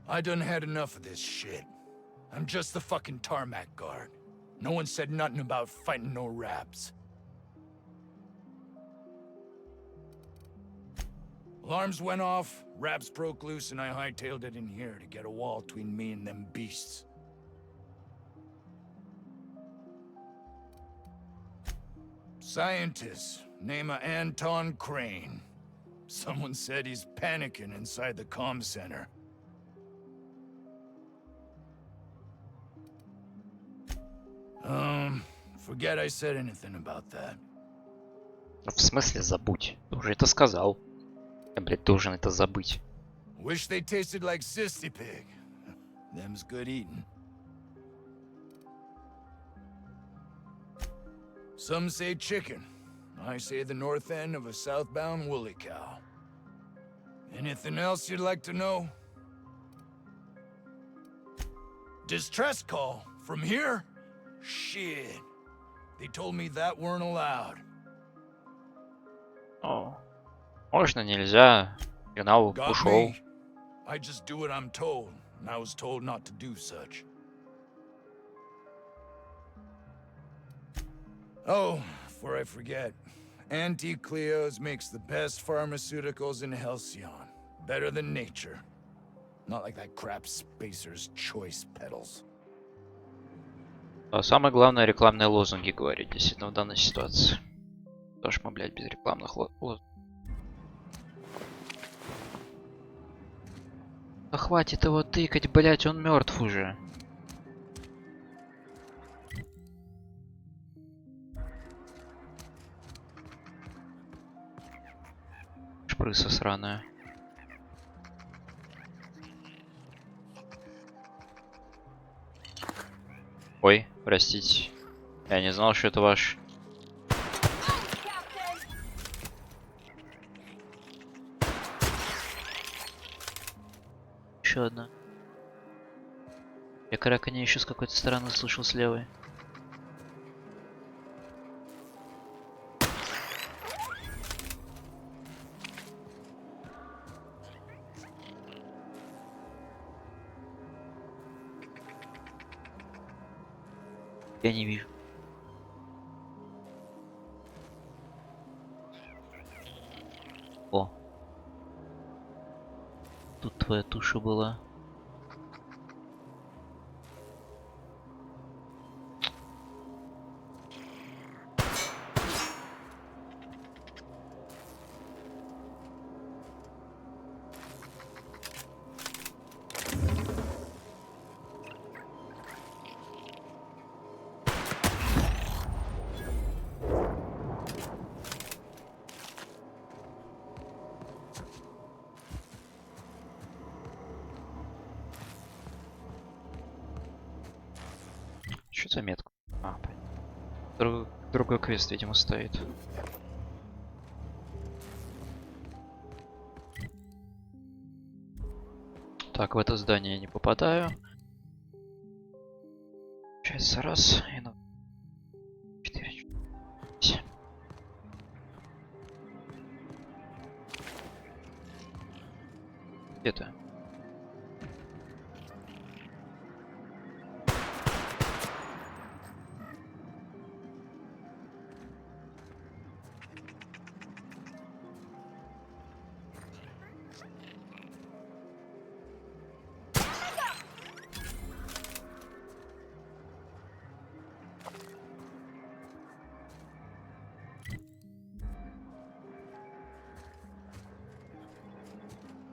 I done had enough of this shit. I'm just the fucking tarmac guard. No one said nothing about fighting no raps. Alarms went off, raps broke loose, and I hightailed it in here to get a wall between me and them beasts. Scientist, name of Anton Crane. Someone said he's panicking inside the comm center. Forget I said anything about that. В смысле забудь? Ты уже это сказал. Я, блядь, должен это забыть. Wish they tasted like Sissy Pig. Them's good eating. Some say chicken. I say the north end of a southbound woolly cow. Anything else you'd like to know? Distress call? From here? Shit. They told me that weren't allowed. О. Можно, нельзя. Сигнал ушел. I just do what I'm told. and I was told not to do such. Oh, before I forget, Auntie Cleo's makes the best pharmaceuticals in Halcyon. Better than nature. Not like that crap Spacer's Choice peddles. А самое главное, рекламные лозунги говорить, действительно, в данной ситуации. Потому что мы, блядь, без рекламных лозунгов. Да хватит его тыкать, блядь, он мертв уже. Шпрыса сраная. Ой, простите. Я не знал, что это ваш. Еще одна. Я караканье еще с какой-то стороны слышал с левой. Я не вижу. О. Тут твоя туша была. Что за метка? А, другой квест, видимо, стоит. Так, в это здание я не попадаю. Получается, раз и на 4. Где ты?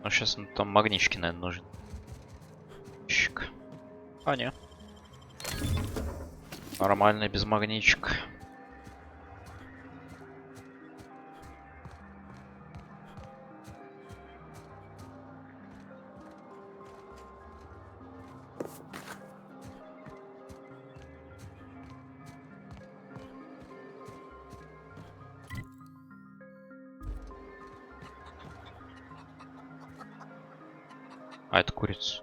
Ну, сейчас там магнички, наверное, нужен. Щик. А, не. Нормальный, без магничек. А, это курица.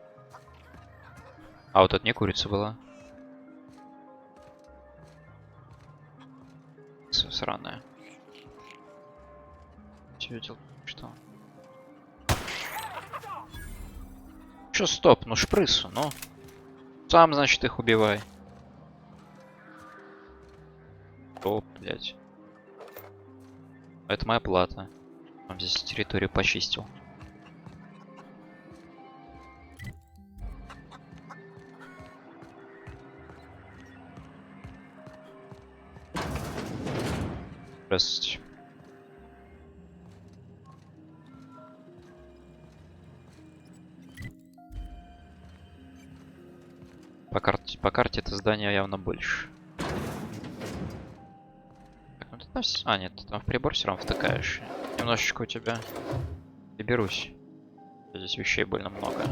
А, вот это не курица была. Сраная. Че видел? Что? Чё, стоп? Ну шпрысу, ну. Сам, значит, их убивай. О, блядь. Это моя плата. Он здесь территорию почистил. Здравствуйте. По карте это здание явно больше. Так, ну ты там... А, нет, ты там в прибор все равно втыкаешь. Немножечко у тебя доберусь. Здесь вещей больно много.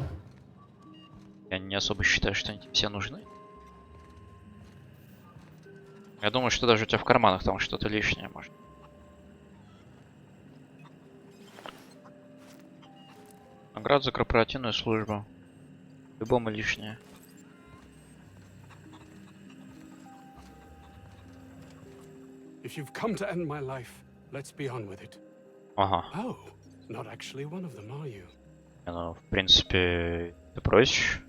Я не особо считаю, что они тебе все нужны. Я думаю, что даже у тебя в карманах там что-то лишнее может. Награда за корпоративную службу. Любому лишнее. If you've come to end my life, let's be on with it. Ага. Oh, not actually one of them, are you? Ну, в принципе, ты просишь.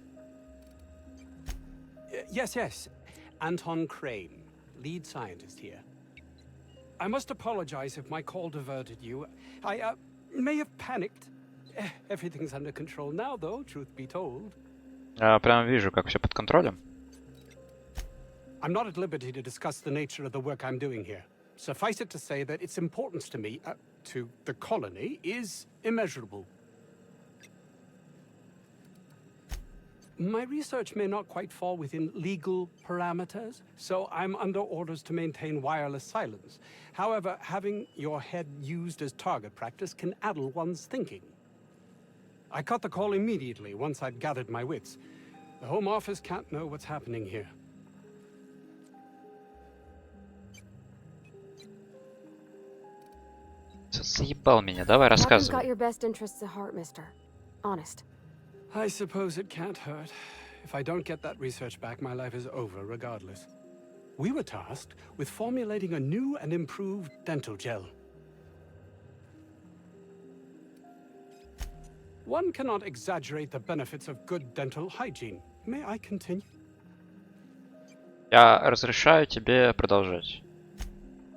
Yes. Anton Crane, lead scientist here. I must apologize if my call diverted you. I may have panicked. Everything's under control now, though, truth be told. Прям вижу, как все под контролем. I'm not at liberty to discuss the nature of the work I'm doing here. Suffice it to say that its importance to me, to the colony, is immeasurable. My research may not quite fall within legal parameters, so I'm under orders to maintain wireless silence. However, having your head used as target practice can addle one's thinking. I cut the call immediately once I'd gathered my wits. The Home Office can't know what's happening here. Заебал меня, давай Doctor's рассказывай. got your best interests at heart, mister. Honest. I suppose it can't hurt. If I don't get that research back, my life is over regardless. We were tasked with formulating a new and improved dental gel. One cannot exaggerate the benefits of good dental hygiene. May I continue? Я разрешаю тебе продолжать.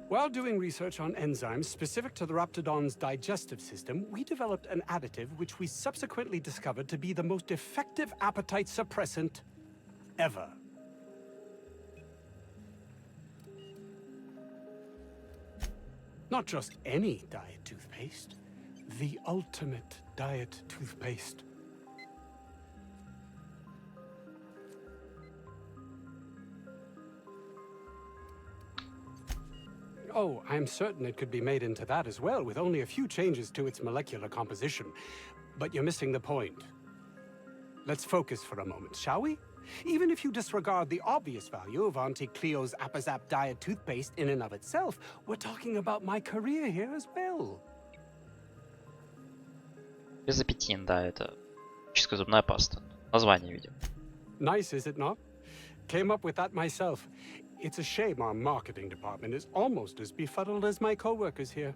While doing research on enzymes specific to the Raptidon's digestive system, we developed an additive which we subsequently discovered to be the most effective appetite suppressant ever. Not just any diet toothpaste, the ultimate diet toothpaste. Oh, I'm certain it could be made into that as well, with only a few changes to its molecular composition. But you're missing the point. Let's focus for a moment, shall we? Even if you disregard the obvious value of Auntie Cleo's Appazap diet toothpaste in and of itself, we're talking about my career here as well. Безапетин, да, это чистая зубная паста. Название видел. Nice, is it not? Came up with that myself. It's a shame our marketing department is almost as befuddled as my co-workers here.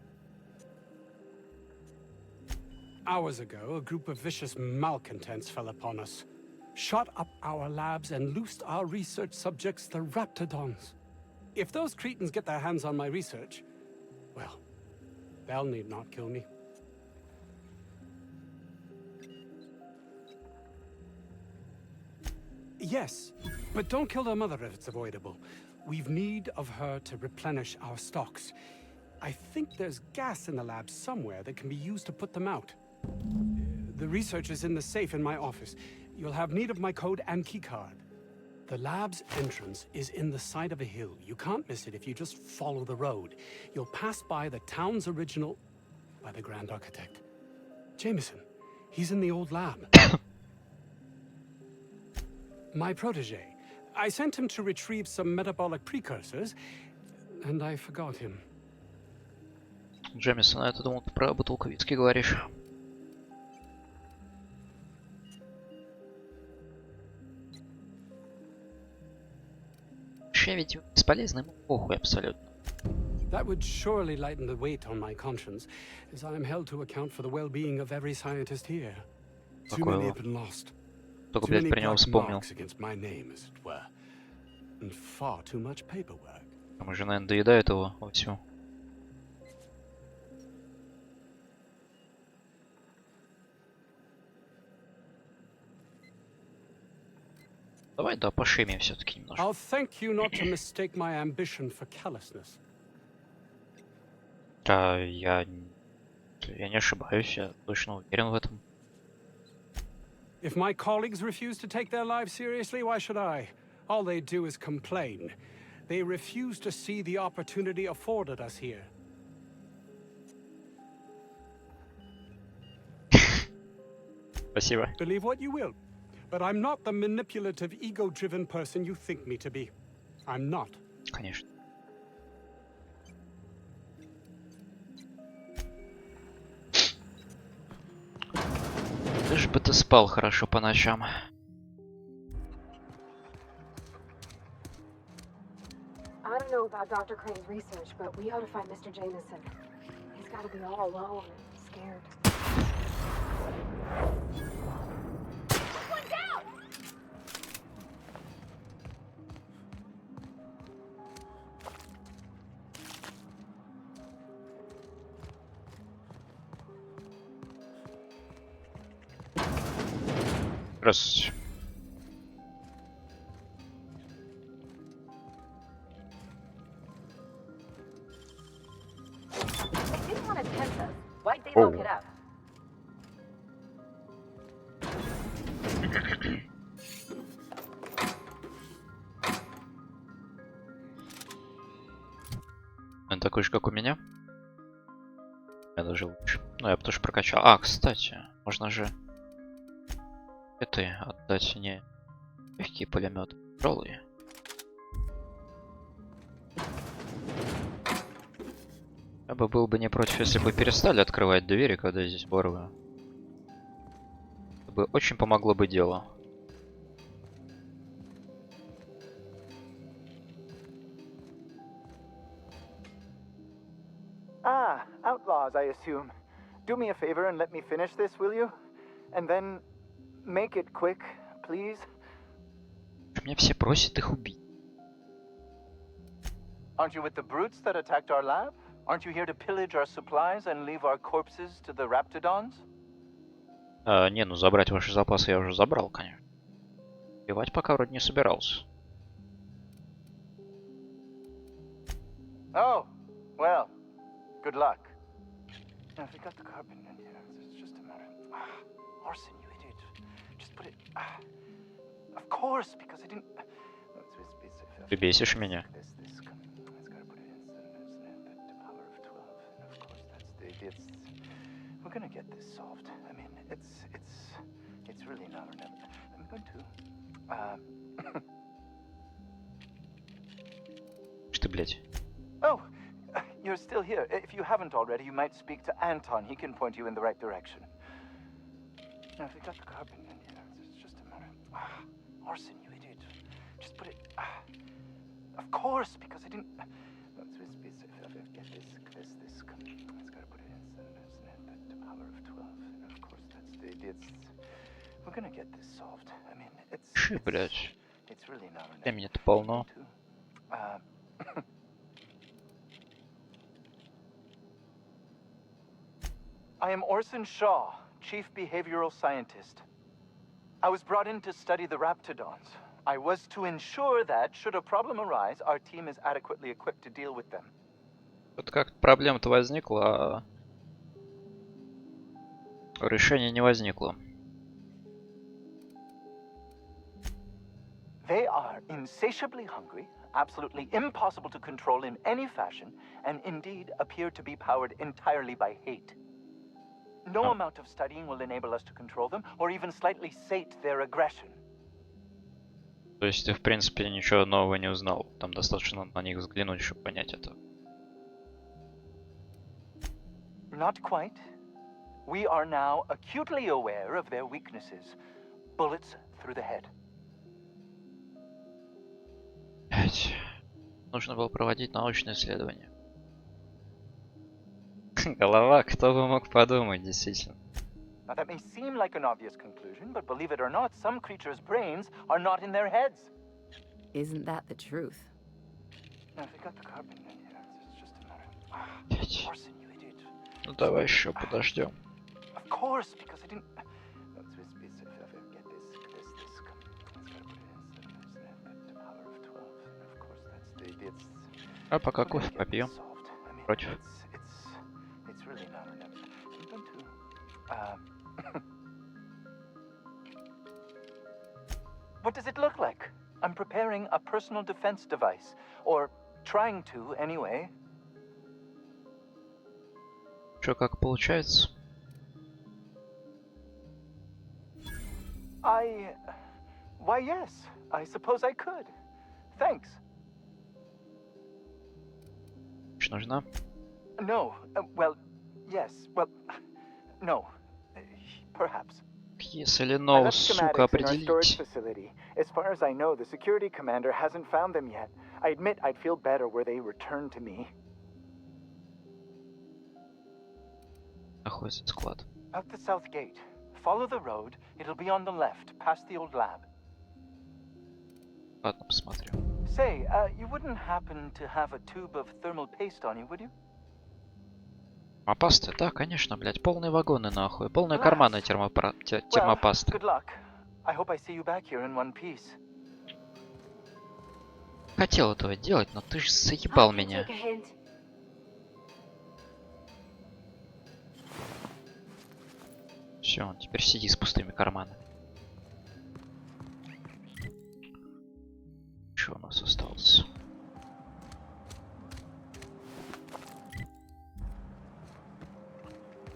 Hours ago, a group of vicious malcontents fell upon us, shot up our labs and loosed our research subjects, the Raptidons. If those cretins get their hands on my research, well, they'll need not kill me. Yes, but don't kill their mother if it's avoidable. We've need of her to replenish our stocks. I think there's gas in the lab somewhere that can be used to put them out. The research is in the safe in my office. You'll have need of my code and keycard. The lab's entrance is in the side of a hill. You can't miss it if you just follow the road. You'll pass by the town's original... by the Grand Architect. Jameson, he's in the old lab. My protege. I sent him to retrieve some metabolic precursors, and I forgot him. Джемисон, я думал, ты про бутылку виски говоришь. Вообще ведь бесполезно, ему похуй абсолютно. That would surely lighten the weight on my conscience, as I am held to account for the well-being of every scientist here. Too many have been lost. Только, блядь, про него вспомнил. Там уже, наверное, доедают его вовсю. Давай, да, пошимим все-таки немножко. I'll thank you not to mistake my ambition for callousness. Я не ошибаюсь, я точно уверен в этом. If my colleagues refuse to take their lives seriously, why should I? All they do is complain. They refuse to see the opportunity afforded us here. Спасибо. Believe what you will, but I'm not the manipulative, ego-driven person you think me to be. I'm not. Конечно. Лишь бы ты спал хорошо по ночам. I don't know about Dr. Crane's research, but we ought to find Mr. Jameson. He's got to be all alone and scared. One down! Здравствуйте. They didn't want to tempt us. Why'd they Oh. look it up? Он такой же, как у меня. Я даже лучше. Ну, я бы тоже прокачал. А, кстати, можно же это отдать не легкие пулеметы, тяжелые. Я бы был бы не против, если бы перестали открывать двери, когда я здесь ворую. Это бы очень помогло бы делу. Ah, outlaws, I assume. Do me a favor and let me finish this, will you? And then make it quick, please. Меня все просят их убить. Aren't you with the brutes that attacked our lab? Aren't you here to pillage our supplies and leave our corpses to the raptidons? Не, ну забрать ваши запасы я уже забрал, конечно. Убивать пока вроде не собирался. Oh, well, good luck. Now, if we got the carbon in here, it's just a matter. Orson, you idiot. Just put it. Of course, because I didn't. Ты бесишь меня. We're gonna get this solved. I mean, it's really not. I'm going to. Что, блядь? Oh, you're still here. If you haven't already, you might speak to Anton. He can point you in the right direction. Now, if we got the carbon in here, it's just a matter. Orson, you idiot. Just put it. Of course, because I didn't. It's got to put it in. The power of 12. And of course, that's the. We're gonna get this solved. I mean, Блядь. it's really not. Времени-то полно. I am Orson Shaw, Chief Behavioral Scientist. I was brought in to study the raptidons. I was to ensure that, should a problem arise, our team is adequately equipped to deal with them. Вот как проблема-то возникла, а решения не возникло. They are insatiably hungry, absolutely impossible to control in any fashion, and indeed appear to be powered entirely by hate. No amount of studying will enable us to control them, or even slightly sate their aggression. То есть ты, в принципе, ничего нового не узнал. Там достаточно на них взглянуть, чтобы понять это. Not quite. We are now acutely aware of their weaknesses. Bullets through the head. Нужно было проводить научное исследование. Голова, кто бы мог подумать, действительно. Now that may seem like an obvious conclusion, but believe it or not, some creatures' brains are not in their heads. Isn't that the truth? Now if we got the carbon in here, it's just a matter. Orson, you idiot. Ну давай еще подождем. Of course, because I didn't. А пока кофе попьем. Против. What does it look like? I'm preparing a personal defense device, or trying to, anyway. Чё, как получается? Why, yes. I suppose I could. Thanks. Что нужна? No. Well, yes. Well, no. Perhaps. Если но, сука, определить. Facility. As far as I know, the security commander hasn't found them yet. I admit I'd feel better were they returned to me. Находится склад. Out the south gate. Follow the road. It'll be on the left, past the old lab. Ладно, посмотрю. Say, you wouldn't happen to have a tube of thermal paste on you, would you? Термопасты? Да, конечно, блядь. Полные вагоны, нахуй. Полные карманы термопасты. Good luck. I hope I see you back here in one piece. Хотел этого делать, но ты же заебал меня. Все, теперь сиди с пустыми карманами. Что у нас осталось?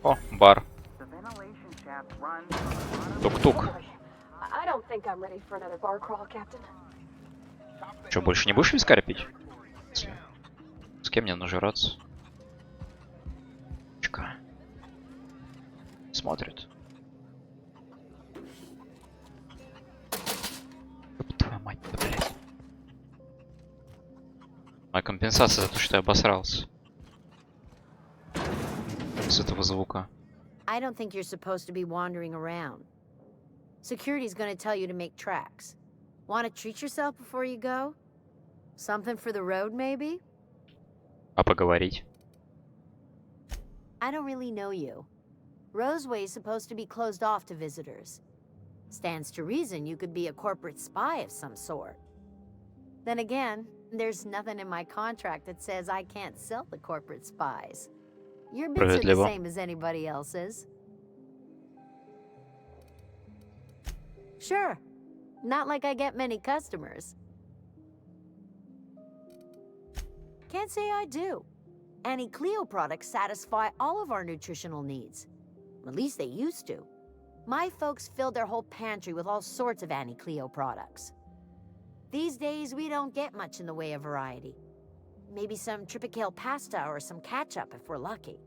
О, бар. Тук-тук. I don't think I'm ready for another bar crawl, Captain. Что, больше не будешь вискарь пить? С кем мне нажираться? Чка. Смотрит. Ёб твою мать, да, блядь. Моя компенсация за то, что я обосрался. С этого звука. I don't think you're supposed to be wandering around. Security's gonna tell you to make tracks. Want to treat yourself before you go? Something for the road, maybe? А поговорить? I don't really know you. Roseway's supposed to be closed off to visitors. Stands to reason you could be a corporate spy of some sort. Then again, there's nothing in my contract that says I can't sell the corporate spies. Your bits are the same as anybody else's. Sure. Not like I get many customers. Can't say I do. Annie Cleo products satisfy all of our nutritional needs. At least they used to. My folks filled their whole pantry with all sorts of Annie Cleo products. These days, we don't get much in the way of variety. Maybe some Tripicale pasta or some ketchup if we're lucky.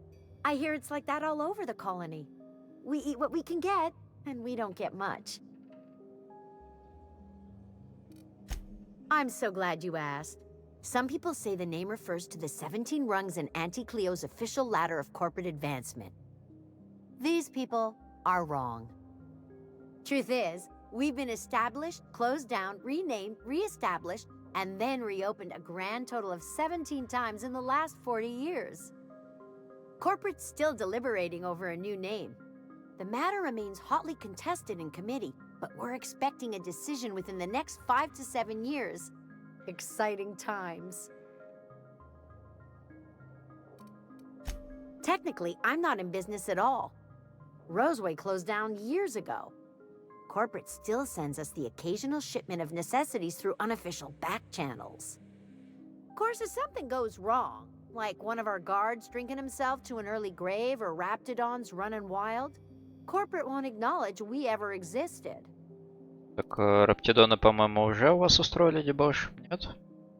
I hear it's like that all over the colony. We eat what we can get, and we don't get much. I'm so glad you asked. Some people say the name refers to the 17 rungs in Auntie Cleo's official ladder of corporate advancement. These people are wrong. Truth is, we've been established, closed down, renamed, re-established, and then reopened a grand total of 17 times in the last 40 years. Corporate's still deliberating over a new name. The matter remains hotly contested in committee, but we're expecting a decision within the next 5 to 7 years. Exciting times. Technically, I'm not in business at all. Roseway closed down years ago. Corporate still sends us the occasional shipment of necessities through unofficial back channels. Of course, if something goes wrong, like one of our guards drinking himself to an early grave or Raptidons running wild, corporate won't acknowledge we ever existed. Так, Раптидоны, по-моему, уже у вас устроили дебош? Нет?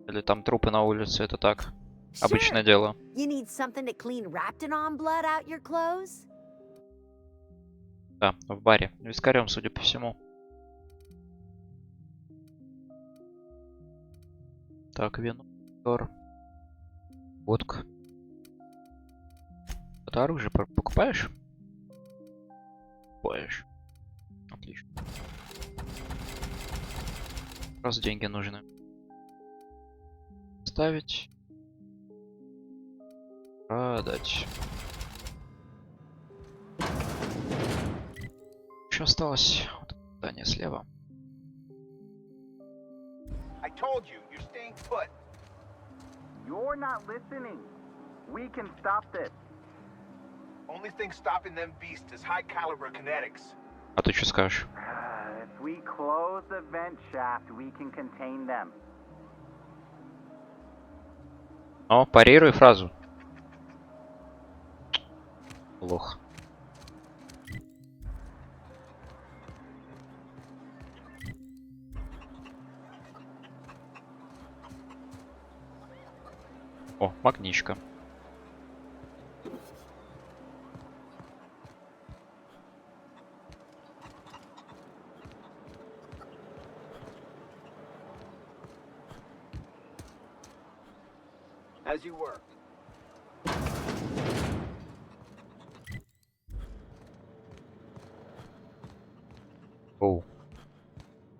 Или там трупы на улице? Это так? Обычное дело. You need something to clean Raptidon blood out your clothes? Да, в баре. Вискарем, судя по всему. Так, вино. Водка. Это оружие покупаешь? Покупаешь. Отлично. Раз деньги нужны. Ставить. Продать. Еще осталось вот это здание слева. I told you, you're staying put. You're not listening. We can stop this. Only thing stopping them beasts is high caliber kinetics. А ты что скажешь? If we close the vent shaft, we can contain them. О, парируй фразу. Лох. О, магничка. As you were. Оу.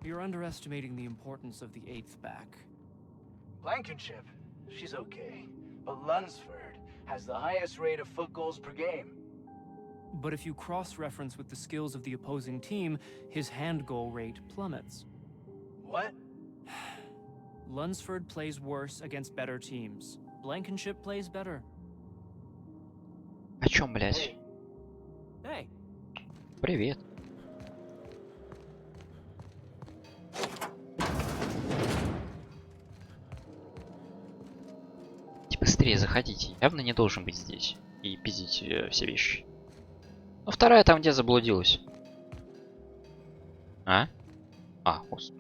You're underestimating the importance of the 8th back. Blankenship, she's okay. But Lunsford has the highest rate of foot goals per game. But if you cross-reference with the skills of the opposing team, his hand goal rate plummets. What? Lunsford plays worse against better teams. Blankenship plays better. О чем, блядь? Hey. Привет. Быстрее заходите. Явно не должен быть здесь. И пиздить все вещи. Ну, вторая там где заблудилась. А? А, господи.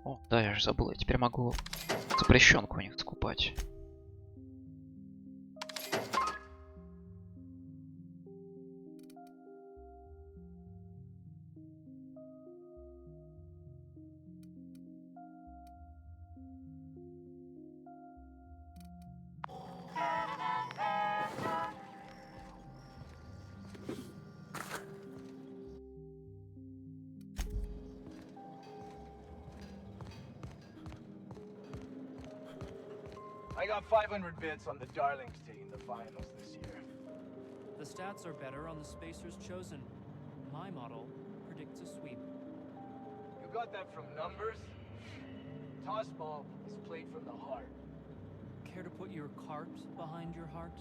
О, да, я же забыл. Я теперь могу запрещенку у них скупать. I got 500 bits on the Darlings taking the finals this year. The stats are better on the spacers chosen. My model predicts a sweep. You got that from numbers? Toss ball is played from the heart. Care to put your cart behind your heart?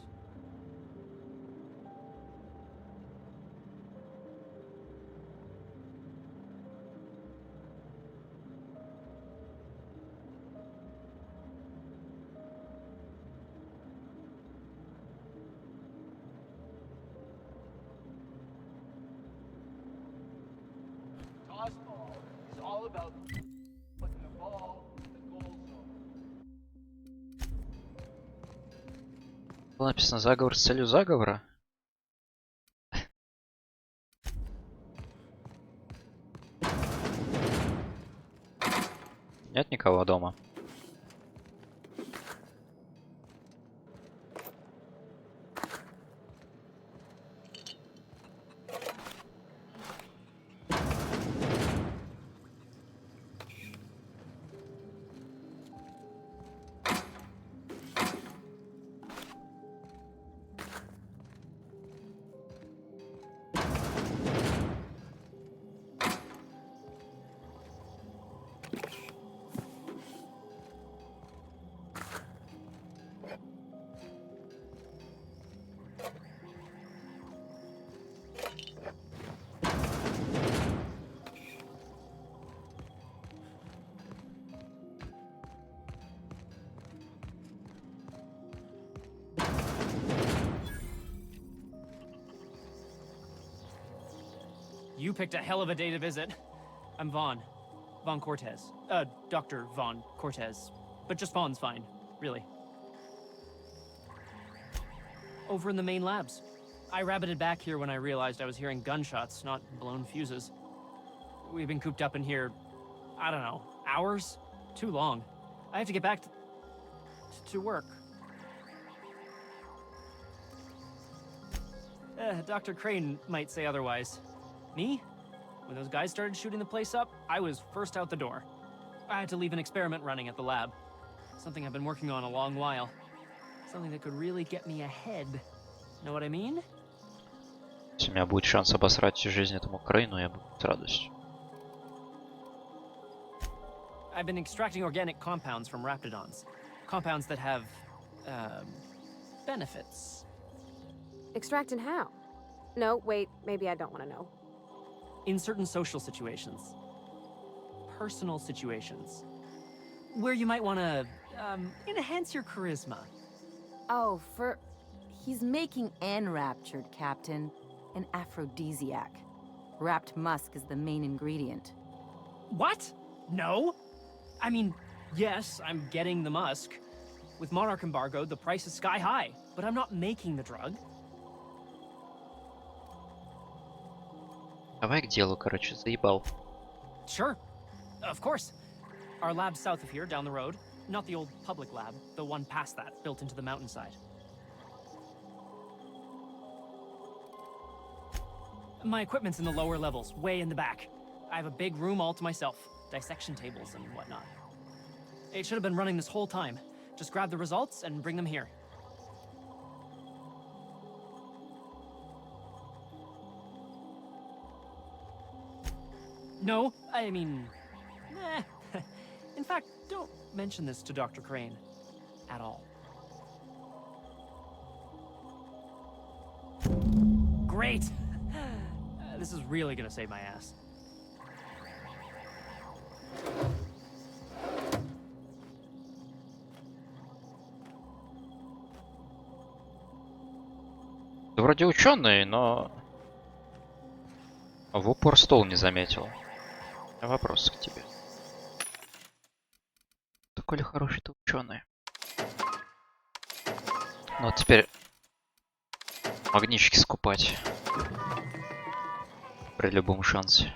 Toss ball is all about putting the ball in the goal zone. Было написано заговор с целью заговора. Нет никого дома. You picked a hell of a day to visit. I'm Vaughn. Vaughn Cortez. Dr. Vaughn Cortez. But just Vaughn's fine, really. Over in the main labs. I rabbited back here when I realized I was hearing gunshots, not blown fuses. We've been cooped up in here, I don't know, hours? Too long. I have to get back to work. Dr. Crane might say otherwise. Me? When those guys started shooting the place up, I was first out the door. I had to leave an experiment running at the lab. Something I've been working on a long while. Something that could really get me ahead. Know what I mean? Если у меня будет шанс обосрать всю жизнь этому Крейну, я буду с радостью. I've been extracting organic compounds from raptidons. Compounds that have, benefits. Extracting how? No, wait, maybe I don't want to know. In certain social situations. Personal situations. Where you might want to, enhance your charisma. Oh, he's making enraptured, Captain. An aphrodisiac. Wrapped musk is the main ingredient. What? No? I mean, yes, I'm getting the musk. With Monarch embargo, the price is sky high, but I'm not making the drug. Давай к делу, короче, заебал. Sure. Of course. Our lab's south of here, down the road. Not the old public lab, the one past that, built into the mountainside. My equipment's in the lower levels, way in the back. I have a big room all to myself, dissection tables and whatnot. It should have been running this whole time. Just grab the results and bring them here. No, I mean... In fact, don't mention this to Dr. Crane. At all. Great! This is really gonna save my ass. Ты вроде ученый, но в упор стол не заметил. Вопрос к тебе. Такой ли хороший ты ученый? Ну, а теперь магнитчики скупать при любом шансе.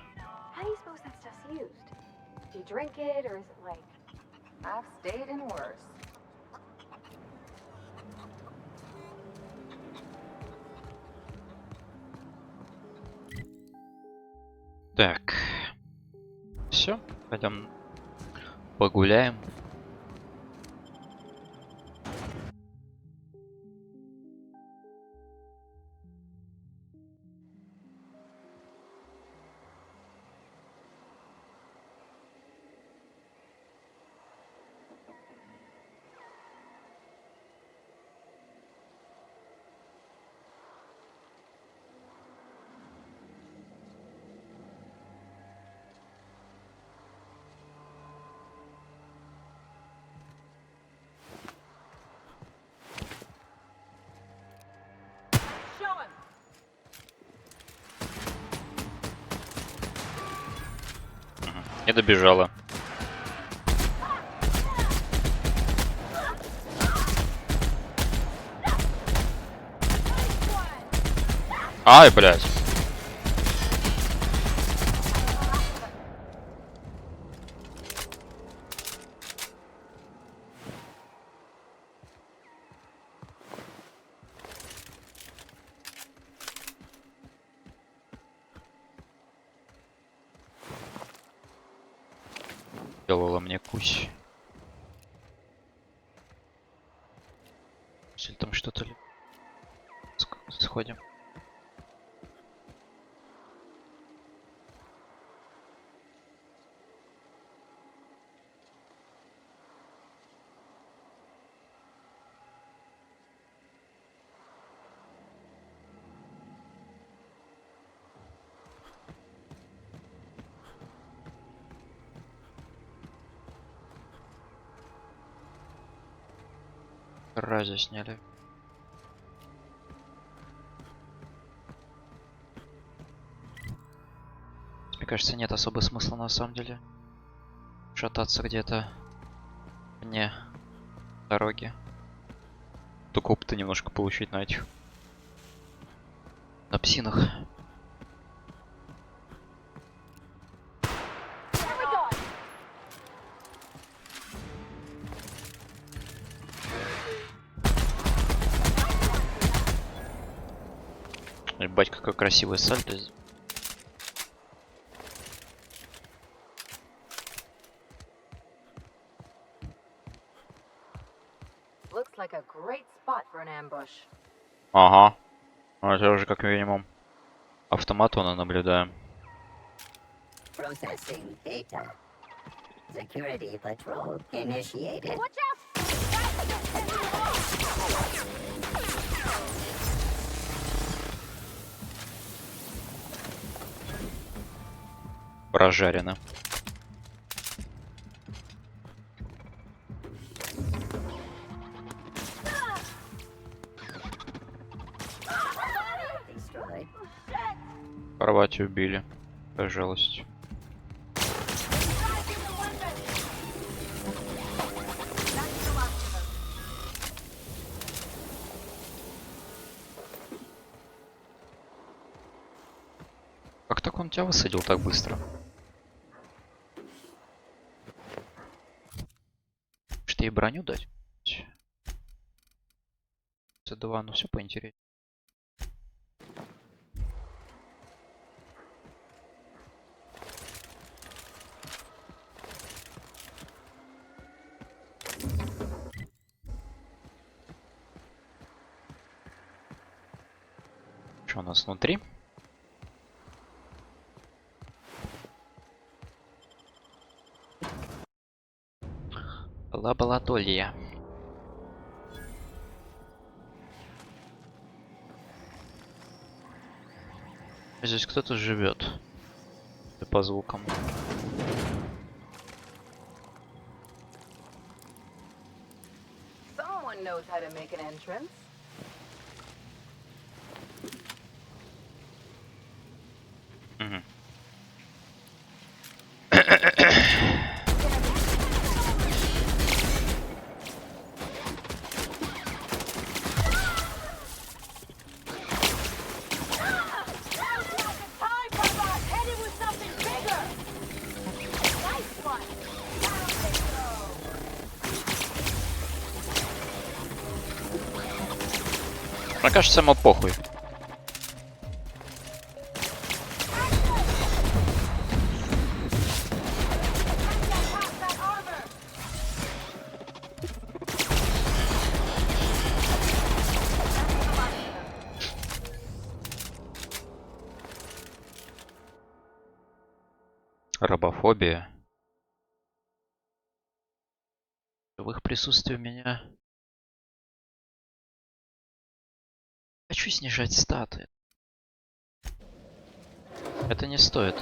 How do you suppose that stuff's used? Do you drink it, or is it like... I've stayed in worse. Так. Все, пойдем погуляем. Не добежала. Ай, блядь. Делала мне кусь. Если там что-то ли... Сходим. Рази сняли. Мне кажется, нет особого смысла на самом деле шататься где-то вне дороги. Только опыта немножко получить на этих, на псинах. Ебать, какое красивое сальто. Looks like a great spot for an ambush. Ага. Это уже как минимум автоматона наблюдаем. Processing data. Security patrol initiated. Watch out! Прожарено. Кровать убили. Пожалуйста. Как так он тебя высадил так быстро? Что ей броню дать? С2, ну все поинтереснее. Что у нас внутри? Лаборатория. Здесь кто-то живет. По звукам. Someone knows how to make an entrance. Угу. Мне кажется, ему похуй. Рабофобия. В их присутствии меня... Хочу снижать статы. Это не стоит.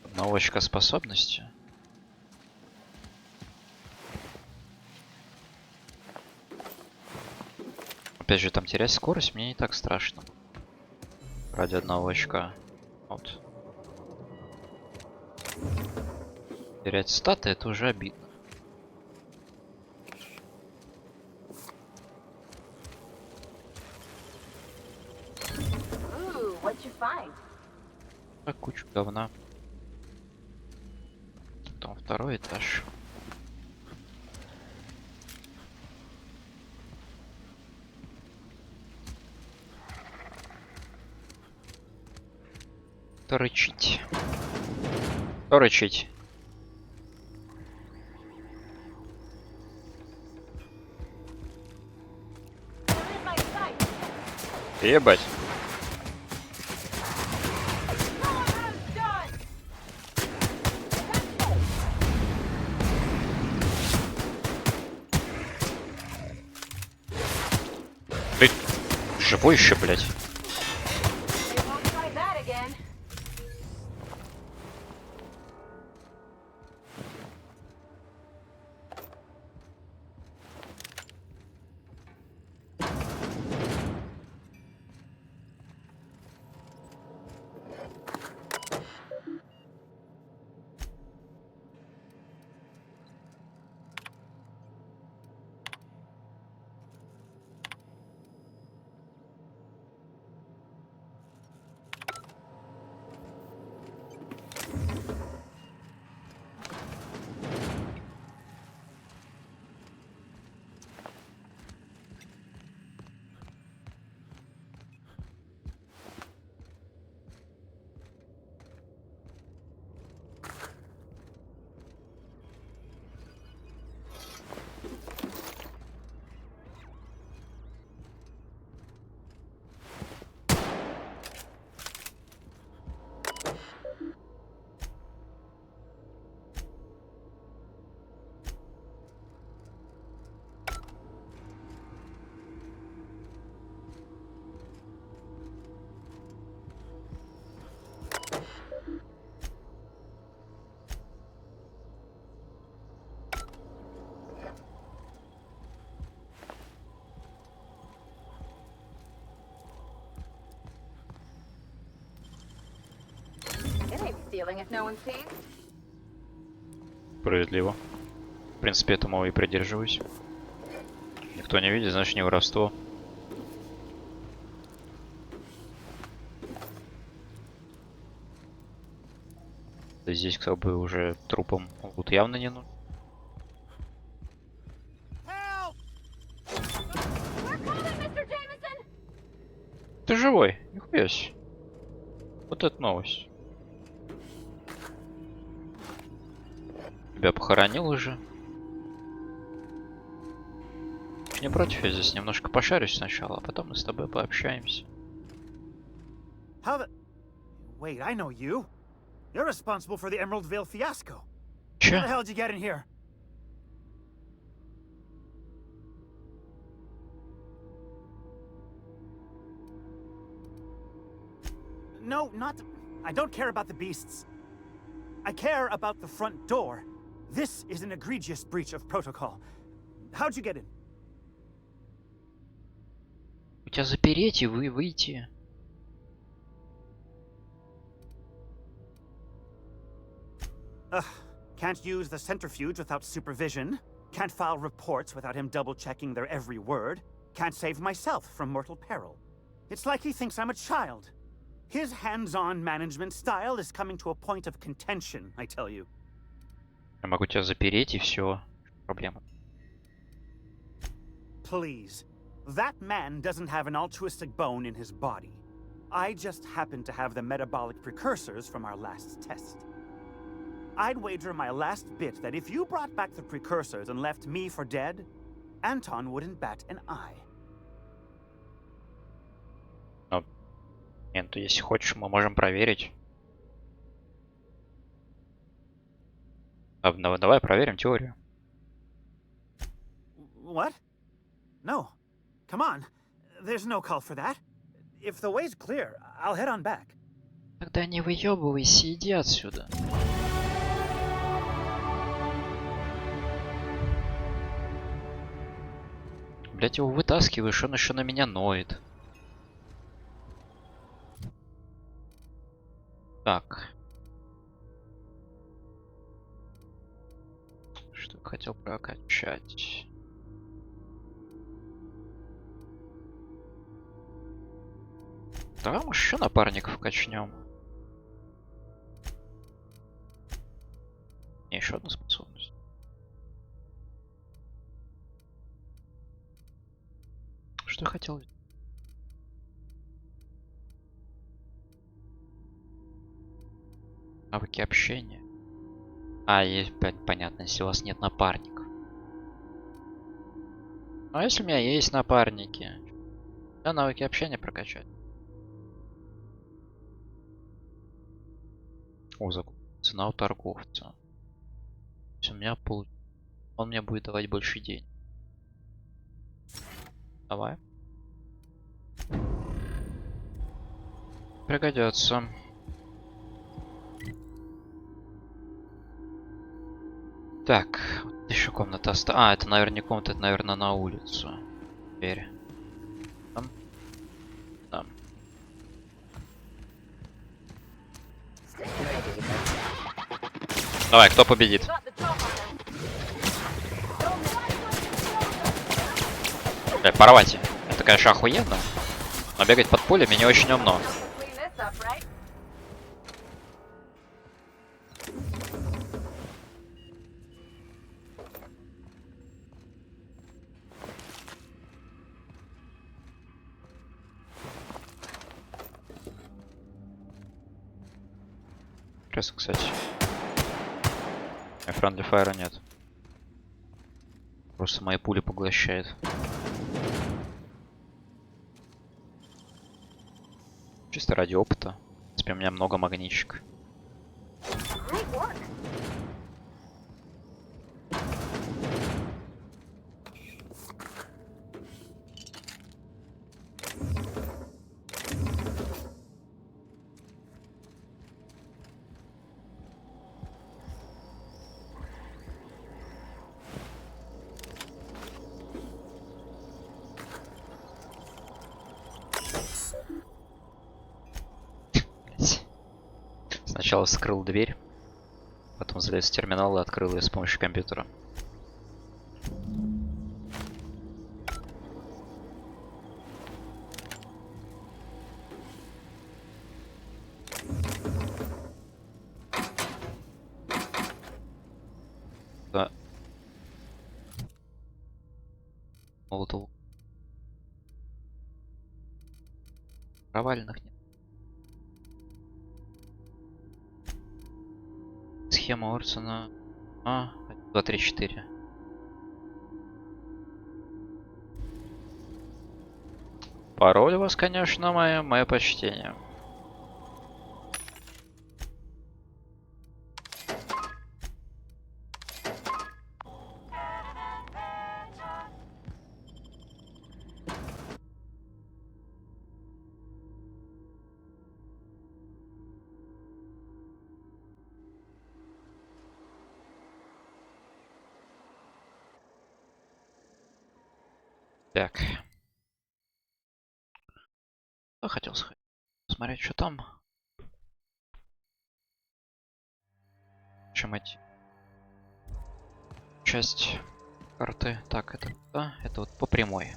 Одного очка способности. Опять же, там терять скорость мне не так страшно. Ради одного очка. Вот. Терять статы — это уже обидно. Так, кучу говна. Там второй этаж. Кто рычить? Кто рычить? Ебать. Ты живой еще, блядь? ceiling if no one sees. Справедливо. В принципе, этому и придерживаюсь. Никто не видит, значит, не воровство. Да здесь как бы уже трупом лут явно не нужен. Ты живой? Нихуя себе. Вот это новость. Тебя похоронил уже. Не против, я здесь немножко пошарюсь сначала, а потом мы с тобой пообщаемся. How the... Wait, I know you. You're responsible for the Emerald Vale fiasco. How the hell did you get in here? No, not... I don't care about the beasts. I care about the front door. This is an egregious breach of protocol. How'd you get in? У тебя запереть и выйти. Can't use the centrifuge without supervision. Can't file reports without him double-checking their every word. Can't save myself from mortal peril. It's like he thinks I'm a child. His hands-on management style is coming to a point of contention, I tell you. Я могу тебя запереть и все. Проблема. Please. That man doesn't have an altruistic bone in his body. I just happen to have the metabolic precursors from our last test. I'd wager my last bit that if you brought back the precursors and left me for dead, Anton wouldn't bat an eye. Нет, если хочешь, мы можем проверить. Давай проверим теорию. What? No. Come on. There's no call for that. If the way's clear, I'll head on back. Тогда не выебывайся, иди отсюда. Блять, его вытаскиваешь, он еще на меня ноет. Так. Что я хотел прокачать? Да, мы еще напарников качнем. Еще одна способность. Что я хотел? Навыки общения. Есть, понятно, если у вас нет напарников. А если у меня есть напарники? Да, навыки общения прокачать. Цена у торговца. То есть у меня он мне будет давать больше денег. Давай. Пригодятся. Так, вот еще комната осталась. Это, наверное, не комната, это, наверное, на улицу. Теперь. Там. Там. Давай, кто победит? Порвать. Это, конечно, охуенно. Но бегать под пулями не очень умно. Интересно, кстати. Friendly Fire нет. Просто мои пули поглощает. Чисто ради опыта. В принципе, у меня много магнитчик. Сначала вскрыл дверь, потом залез в терминал и открыл ее с помощью компьютера. Да. Молотов. Провальных нет. Схема Орсона. 2, 3, 4. Пароль у вас, конечно, мое почтение. Так. Я хотел сходить. Смотреть, что там. Чем эти. Часть карты. Так, это куда? Это вот по прямой.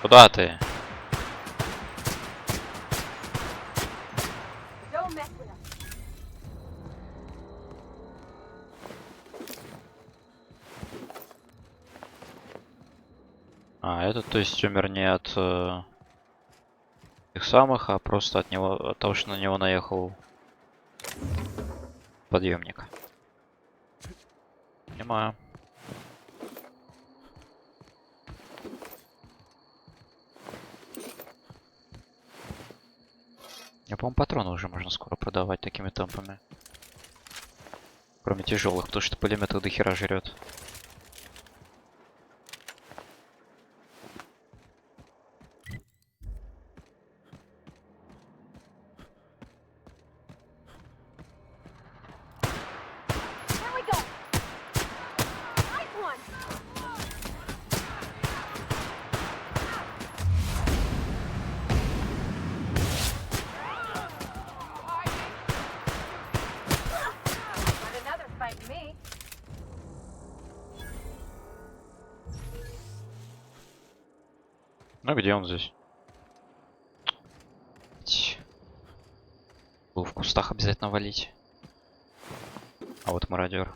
Куда ты? А, этот, то есть, умер не от тех самых, а просто от него, от того, что на него наехал подъемник. Понимаю. Я, по-моему, патроны уже можно скоро продавать такими темпами. Кроме тяжелых, потому что пулемет их до хера жрет. Ну где он здесь? Был в кустах обязательно валить. А вот мародер.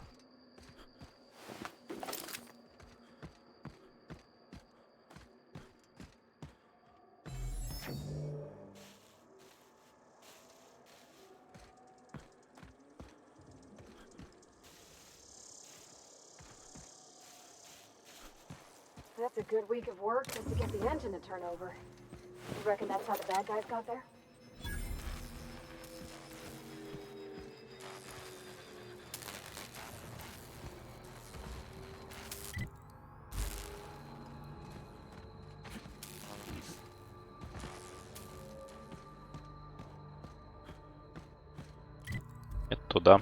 That's a good week of work just to get the engine to turn over. You reckon that's how the bad guys got there? Это туда.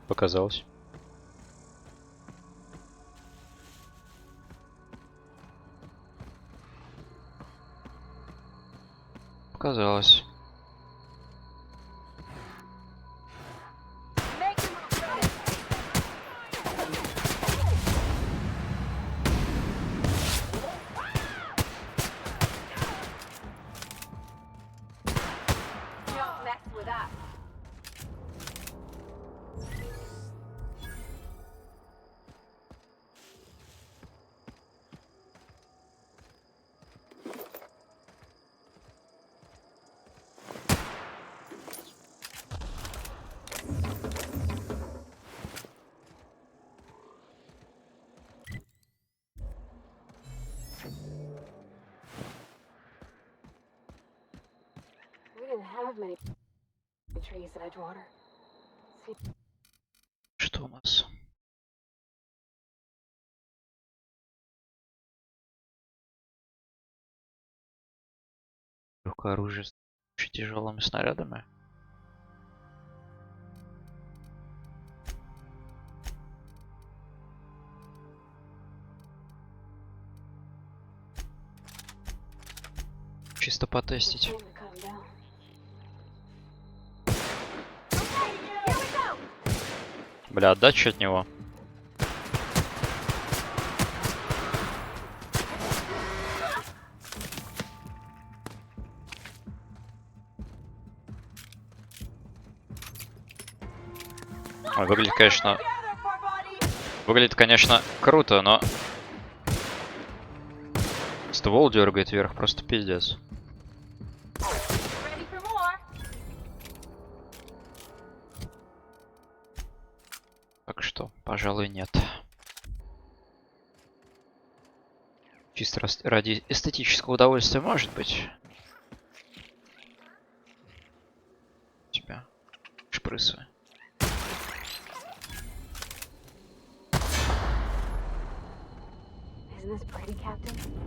Показалось. Показалось. Don't mess with us. We didn't have many Что у нас? Легкое оружие с очень тяжелыми снарядами. Чисто потестить. Бля, отдача от него. Ой, выглядит, конечно, круто, но ствол дергает вверх, просто пиздец. Так что, пожалуй, нет. Чисто ради эстетического удовольствия, может быть. У тебя шпрысы. Isn't this pretty, Captain?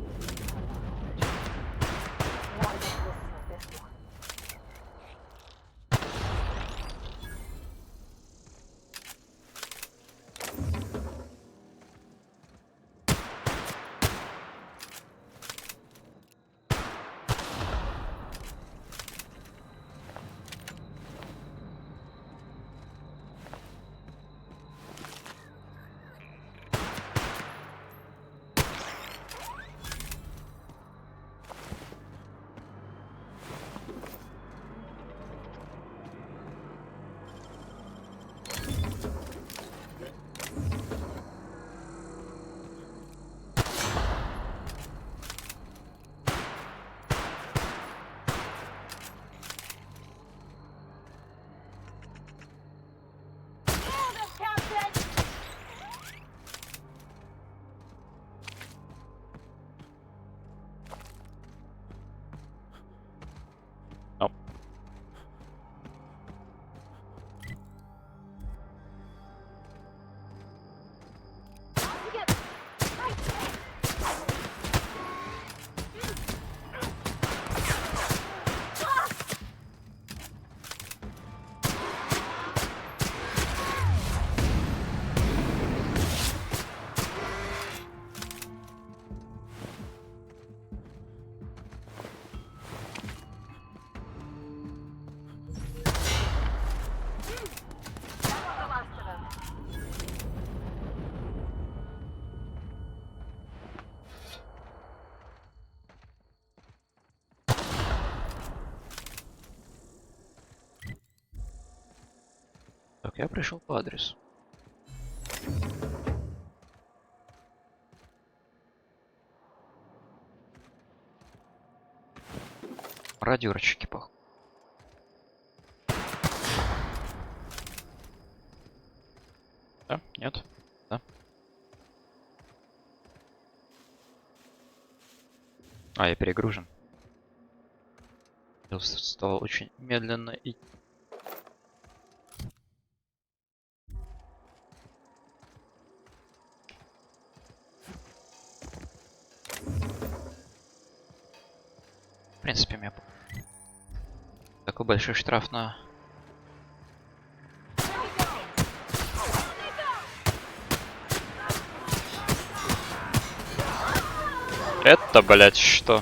Так, я пришел по адресу. Радиорчики, похуй. Да? Нет? Да? А, я перегружен. Стало очень медленно и... В принципе, мне такой большой штраф на... Это, блять, что?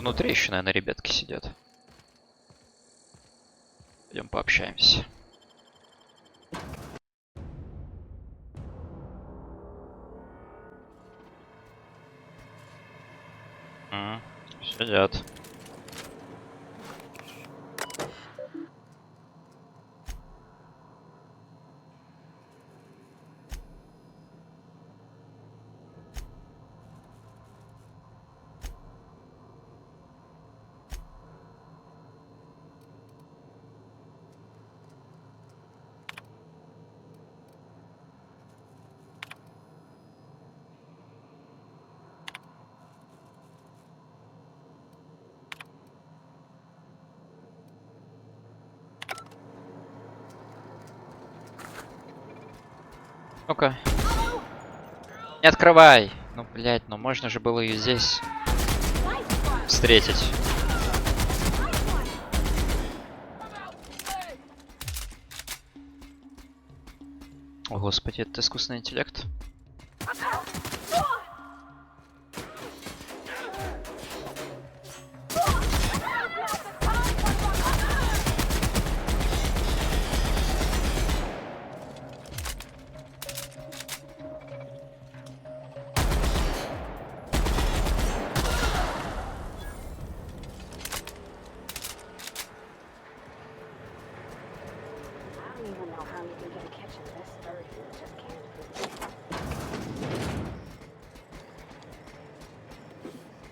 Внутри еще, наверное, ребятки сидят. Пойдем пообщаемся. Сидят. Ну-ка. Не открывай! Ну, блядь, ну можно же было ее здесь встретить. О, господи, это искусственный интеллект.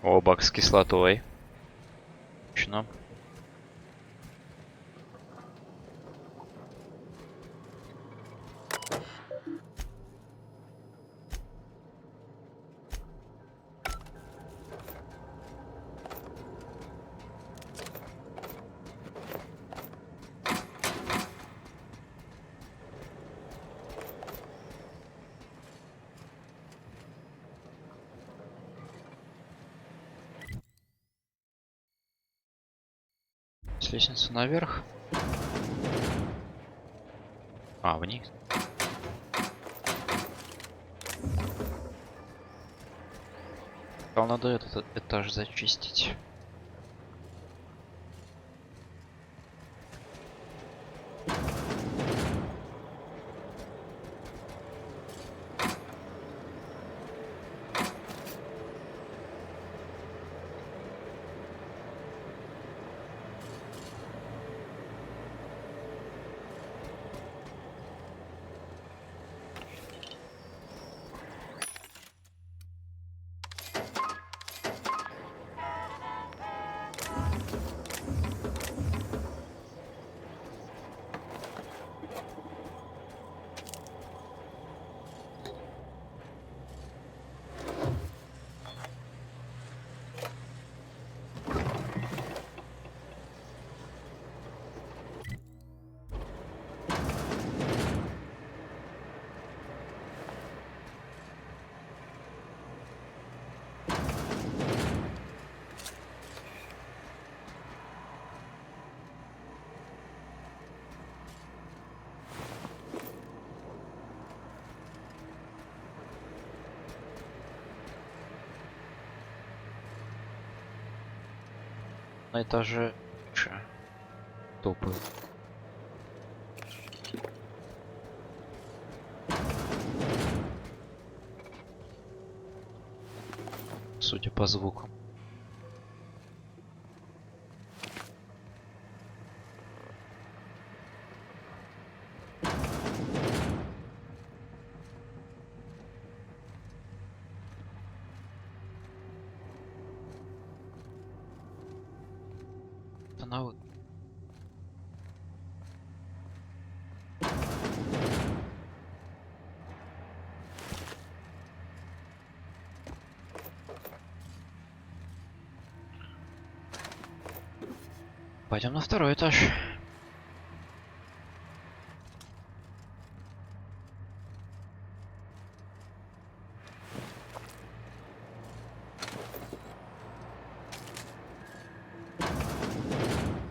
О, бак с кислотой. Точно. С лестницы наверх. А, вниз. Надо этот этаж зачистить. На этаже топаю. Судя по звукам. Вот. Пойдем на второй этаж.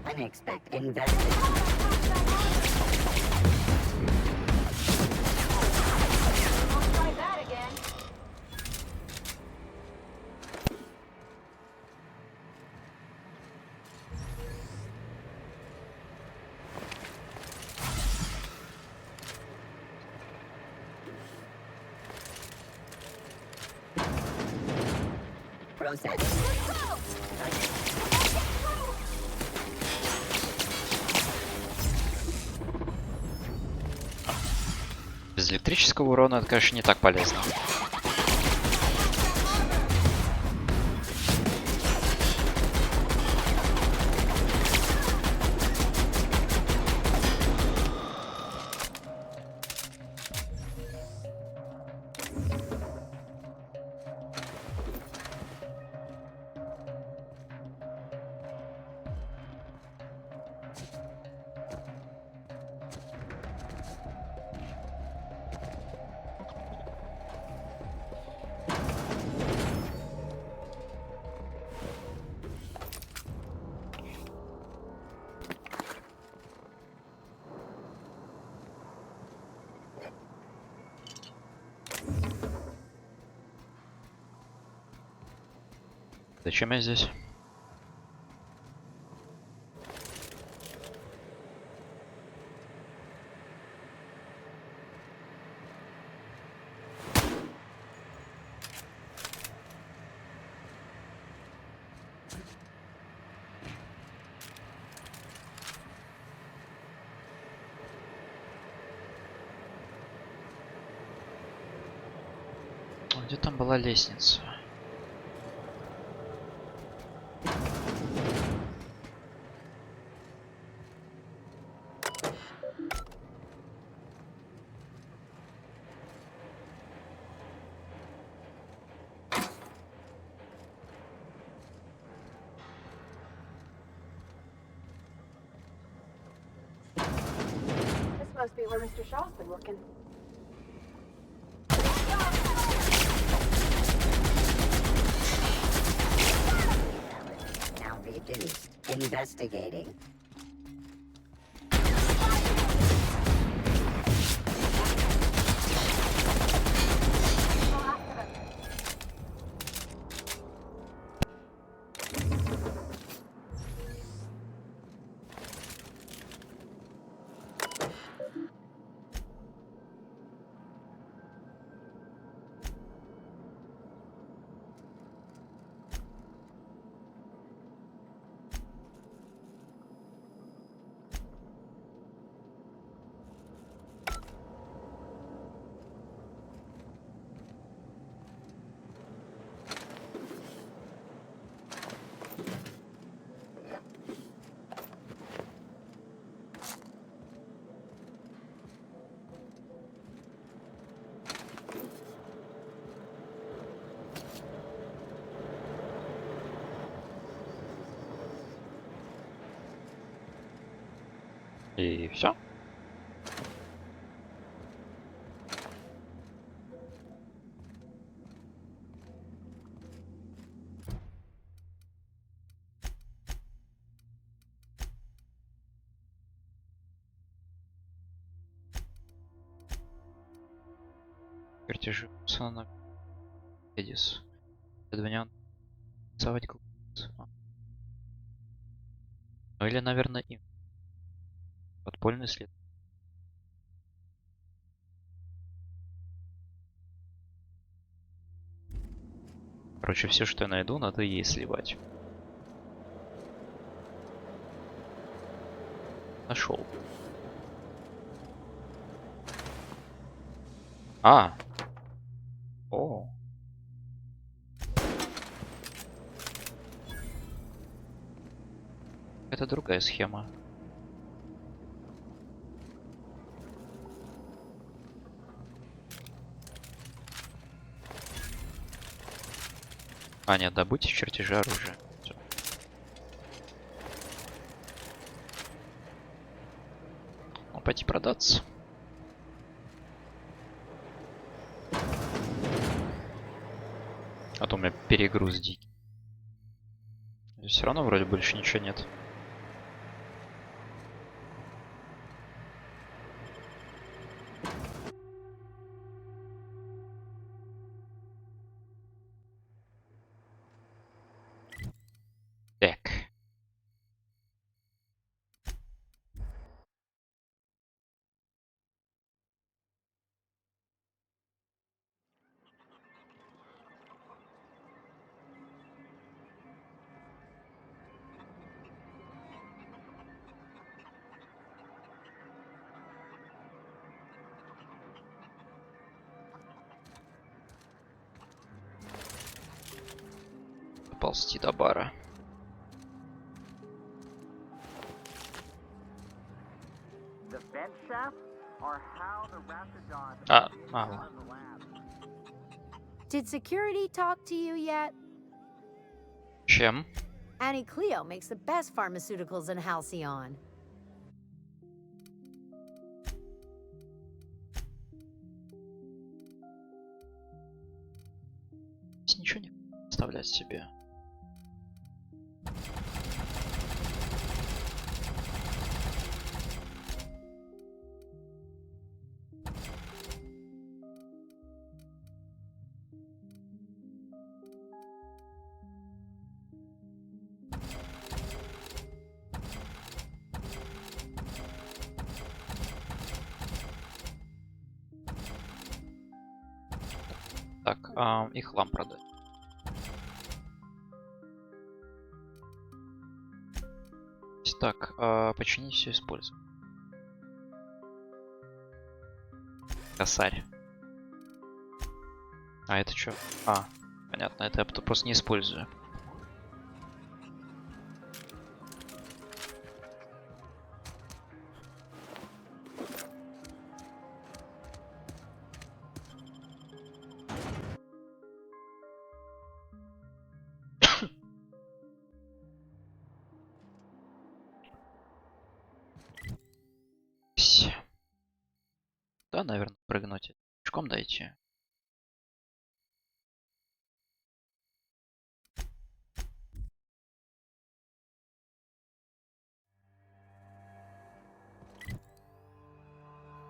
Unexpected investment. process. Без электрического урона это, конечно, не так полезно. Зачем я здесь? Где там была лестница? This must be where Mr. Shaw's been working. Now be finished investigating. И все. Чертежи Сана Эдис. Исследование рисовать ну или, наверное, им. Подпольный след. Короче, все, что я найду, надо ей сливать. Нашел. А. О. Это другая схема. А, нет, добудьте чертежи оружия. Всё. Ну, пойти продаться. А то у меня перегруз дикий. Все равно вроде больше ничего нет. Так. доползти до бара. The vent shafts are how the Raptidon Мало. Did security talk to you yet? Чем? Annie Cleo makes the best pharmaceuticals in Halcyon. Ничего не представлять себе. Так, и хлам продать. Так, починить все используем. Косарь. А это что? Понятно, это я просто не использую. Да, наверное, прыгнуть. Пешком дойти.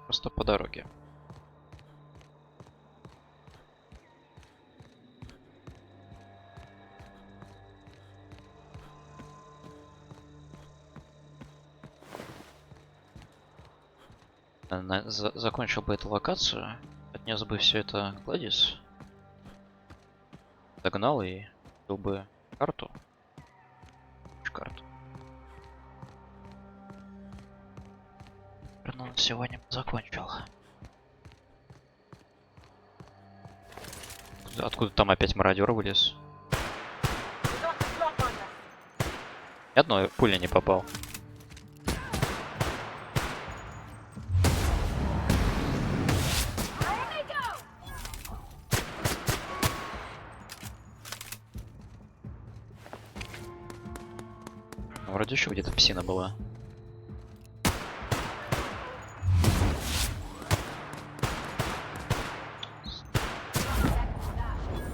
Просто по дороге. Закончил бы эту локацию, отнес бы все это к Гладис, догнал и дал бы карту. Карту. Ну, на сегодня закончил. Откуда там опять мародер вылез? Ни одной пули не попал. Вроде еще где-то псина была.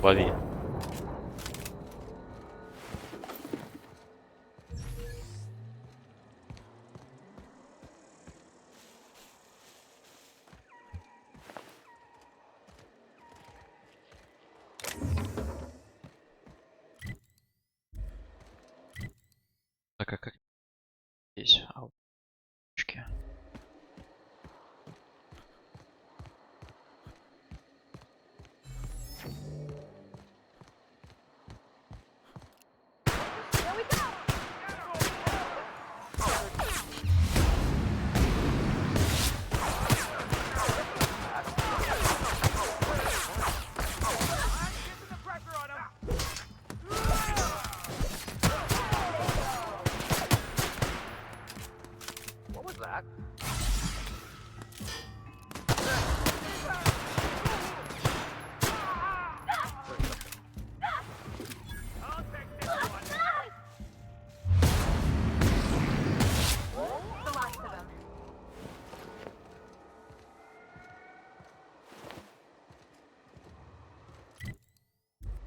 Лови. Так, как здесь ауточки.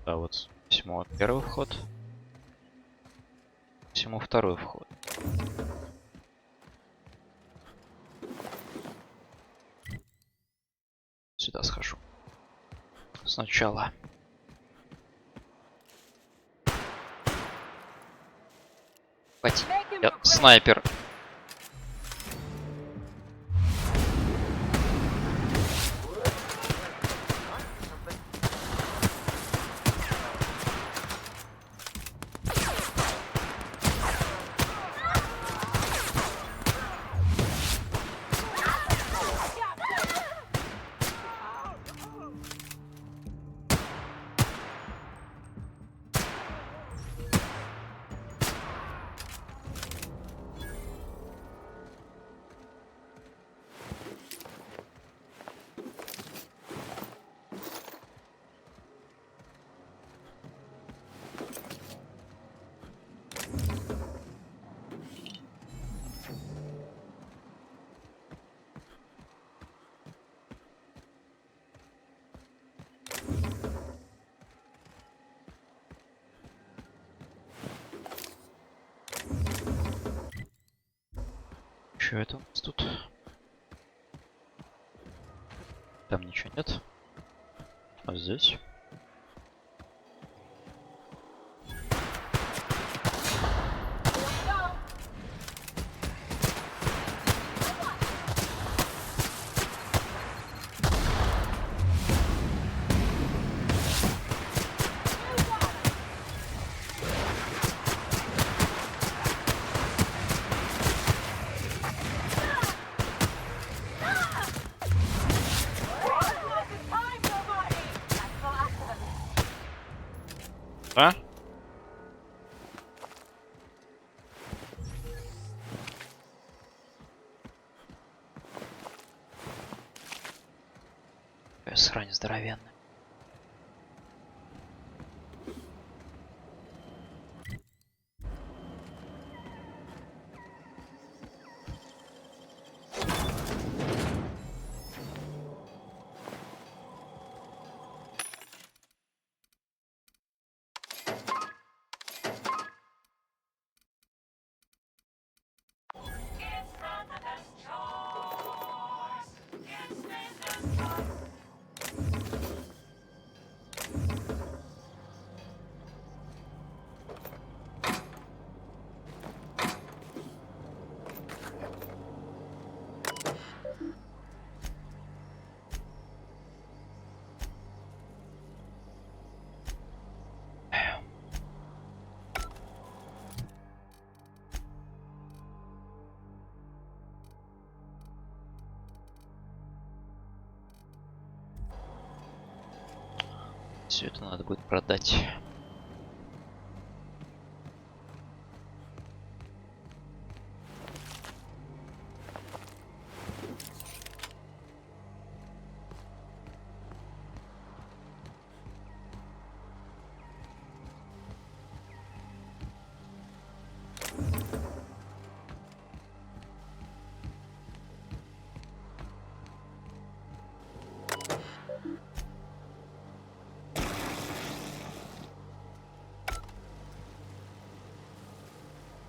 Да, вот всему первый вход, всему второй вход. Сюда схожу. Сначала. Хватит. Я снайпер. Чё это у нас тут? Там ничего нет. А здесь? А? Какая срань здоровенная. Все это надо будет продать.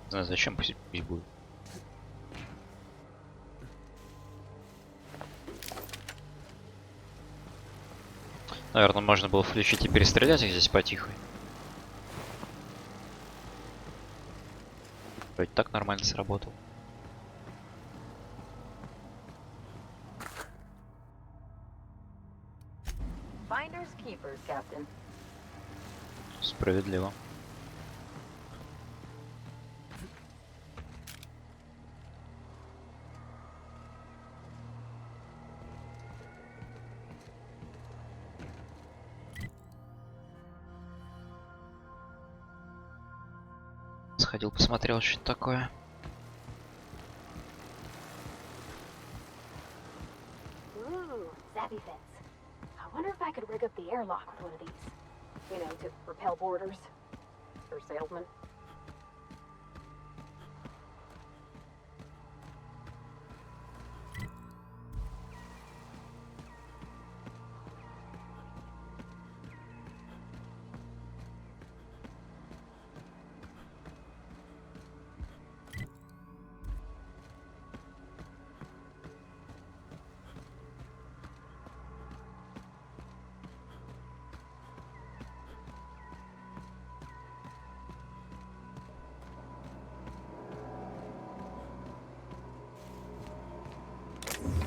Не знаю, зачем пусть будет. Наверное, можно было включить и перестрелять их здесь потихо. Вроде так нормально сработал. Finders keepers, Captain. Справедливо. Сходил, посмотрел, что это такое. Ooh, zappy fence. I wonder if I could rig up the airlock with one of these. You know, to repel boarders or salesmen.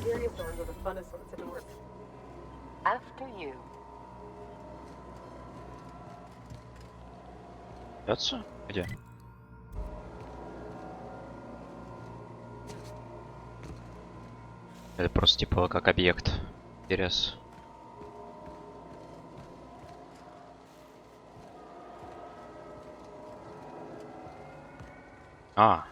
Serious doors are the funnest sorts of doors. After you. Отца? Где? Это просто типа как объект. Интерес. А.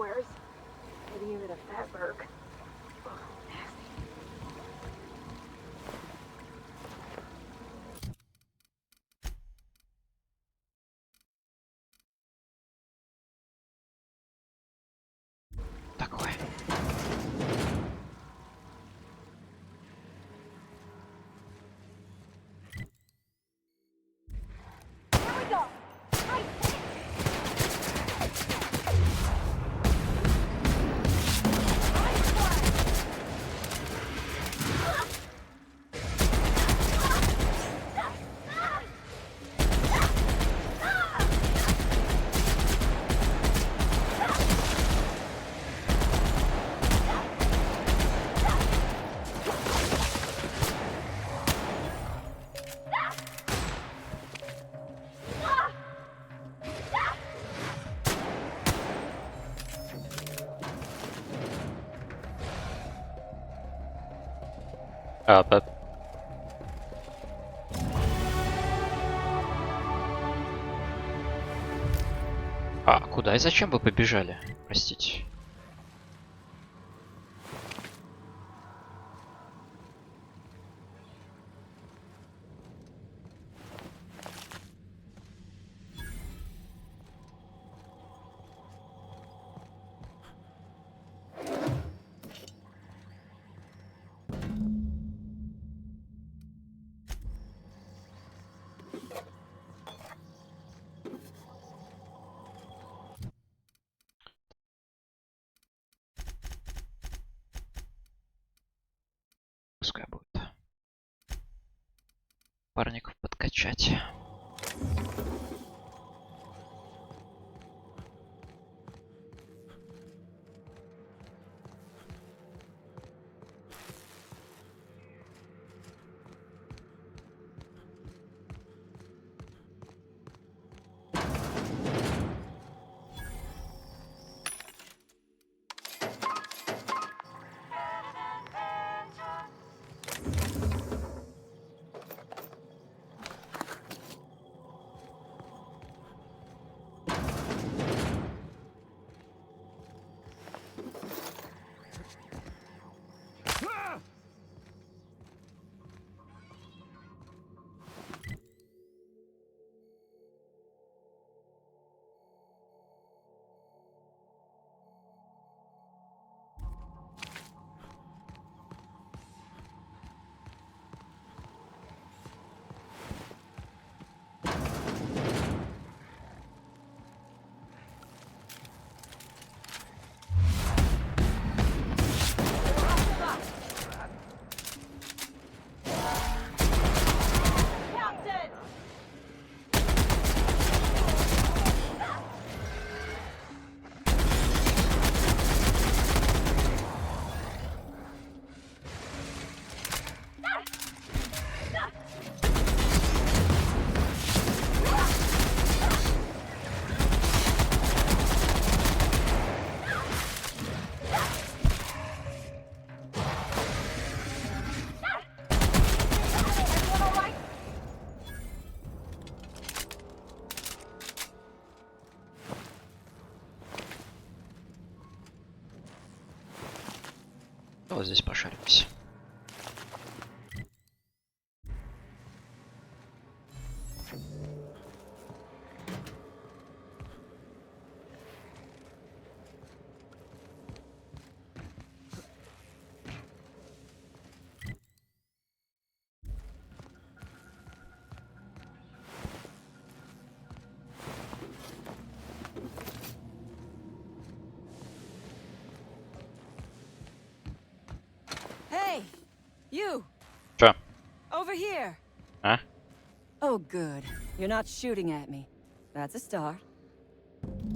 squares. Maybe even a fatberg. Ugh, nasty. Такое. But... А, куда и зачем вы побежали? Простите. Пускай будет. Парников подкачать. Вот здесь пошаримся. Hey, you. Чё? Over here. А? Oh, good. You're not shooting at me. That's a start.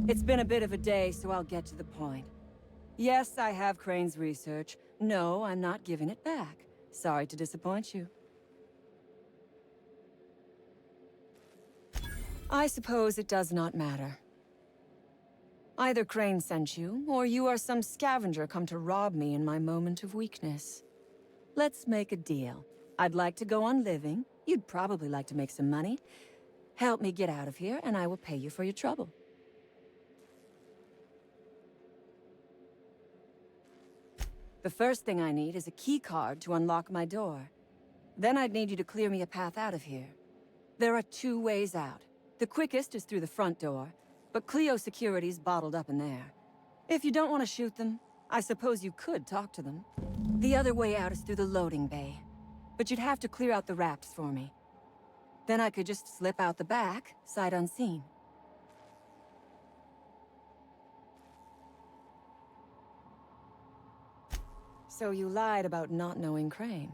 It's been a bit of a day, so I'll get to the point. Yes, I have Crane's research. No, I'm not giving it back. Sorry to disappoint you. I suppose it does not matter. Either Crane sent you, or you are some scavenger come to rob me in my moment of weakness. Let's make a deal. I'd like to go on living. You'd probably like to make some money. Help me get out of here, and I will pay you for your trouble. The first thing I need is a key card to unlock my door. Then I'd need you to clear me a path out of here. There are 2 ways out. The quickest is through the front door, but Cleo security's bottled up in there. If you don't want to shoot them, I suppose you could talk to them. The other way out is through the loading bay, but you'd have to clear out the rafts for me. Then I could just slip out the back, sight unseen. So you lied about not knowing Crane.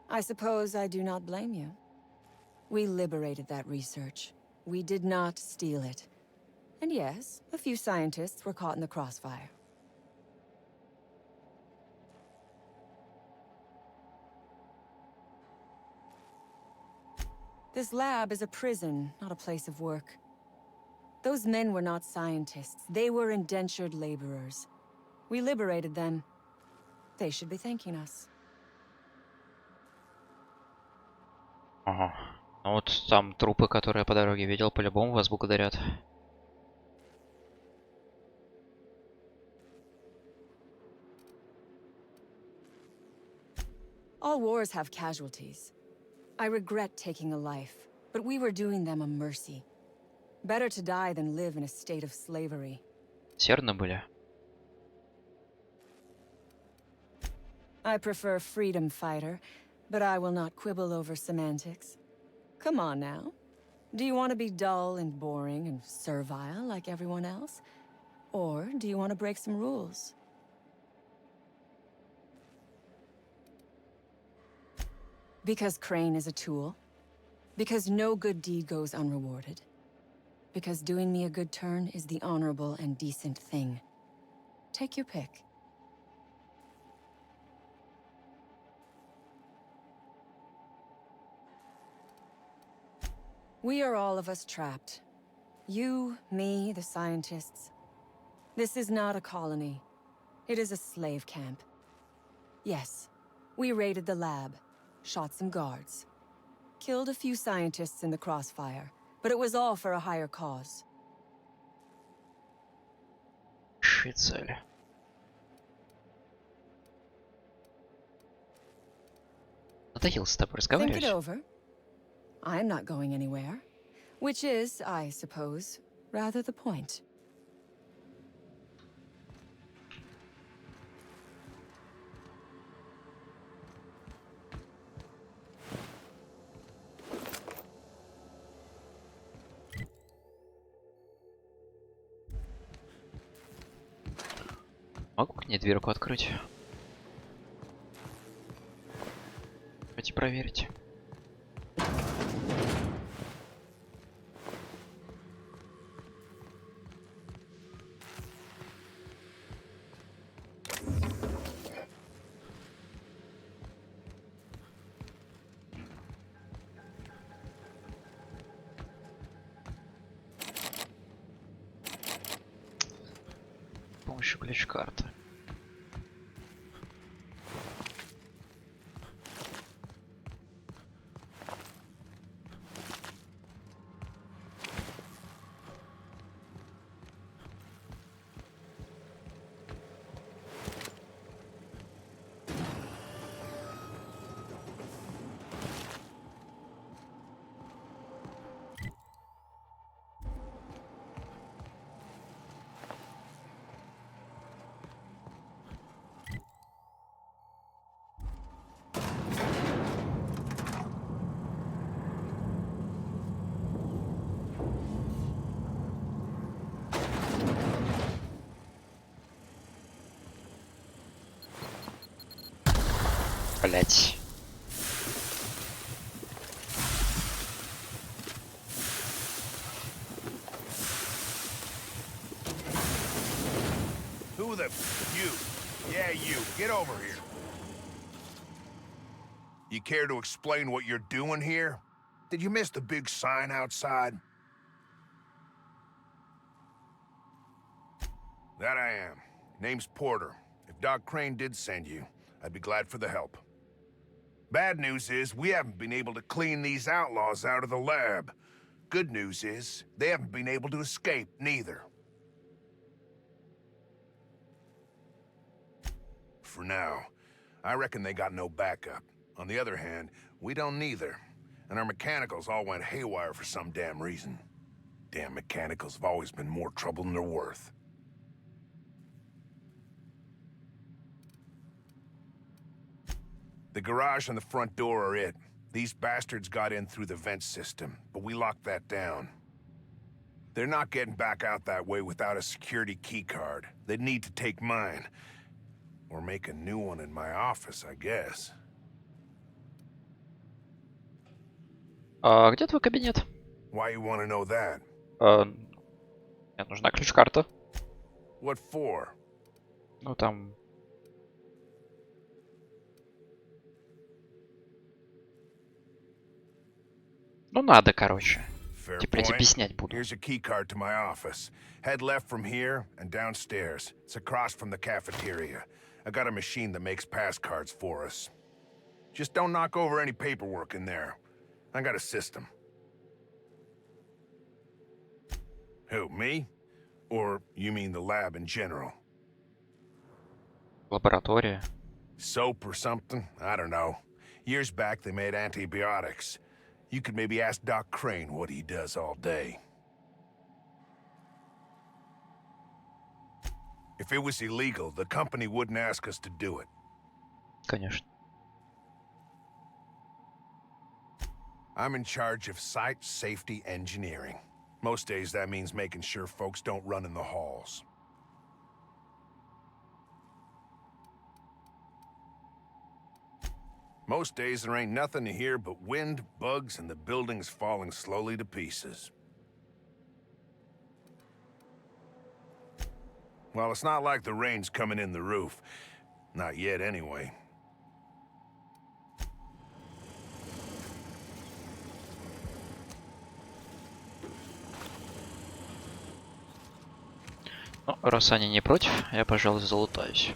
I suppose I do not blame you. We liberated that research. We did not steal it. And yes, a few scientists were caught in the crossfire. This lab is a prison, not a place of work. Those men were not scientists. They were indentured laborers. We liberated them. They should be thanking us. Ага. Ну вот там трупы, которые я по дороге видел, по-любому вас благодарят. All wars have casualties. I regret taking a life, but we were doing them a mercy. Better to die than live in a state of slavery. Серны были. I prefer freedom fighter, but I will not quibble over semantics. Come on now. Do you want to be dull and boring and servile like everyone else? Or do you want to break some rules? Because Crane is a tool. Because no good deed goes unrewarded. Because doing me a good turn is the honorable and decent thing. Take your pick. We are all of us trapped. You, me, the scientists. This is not a colony. It is a slave camp. Yes, we raided the lab, shot some guards, killed a few scientists in the crossfire, but it was all for a higher cause. Шицель. Надоело с тобой Think разговаривать. it over. I'm not going anywhere. Which is, I suppose, rather the point. Могу к ней дверку открыть? Давайте проверить. С помощью ключ-карты. Блять. Who the... You. Yeah, you. Get over here. You care to explain what you're doing here? Did you miss the big sign outside? That I am. Name's Porter. If Doc Crane did send you, I'd be glad for the help. Bad news is, we haven't been able to clean these outlaws out of the lab. Good news is, they haven't been able to escape, neither. for now. I reckon they got no backup. On the other hand, we don't neither. And our mechanicals all went haywire for some damn reason. Damn mechanicals have always been more trouble than they're worth. The garage and the front door are it. These bastards got in through the vent system, but we locked that down. They're not getting back out that way without a security keycard. They'd need to take mine. Or make a new one in my office, I guess. Где твой кабинет? Why you want to know that? Мне нужна ключ-карта. What for? Ну там... Ну надо, короче. Fair Теперь point. объяснять буду. Here's a key card to my office. Head left from here and downstairs. It's across from the cafeteria. I got a machine that makes pass cards for us. Just don't knock over any paperwork in there. I got a system. Who, me? Or you mean the lab in general? Лаборатория. Soap or something? I don't know. Years back they made antibiotics. You could maybe ask Doc Crane what he does all day. If it was illegal, the company wouldn't ask us to do it. Конечно. I'm in charge of site safety engineering. Most days that means making sure folks don't run in the halls. Most days there ain't nothing to hear but wind, bugs, and the buildings falling slowly to pieces. Well, it's not like the rain's coming in the roof. Not yet, anyway. Ну, раз они не против, я, пожалуй, залутаюсь.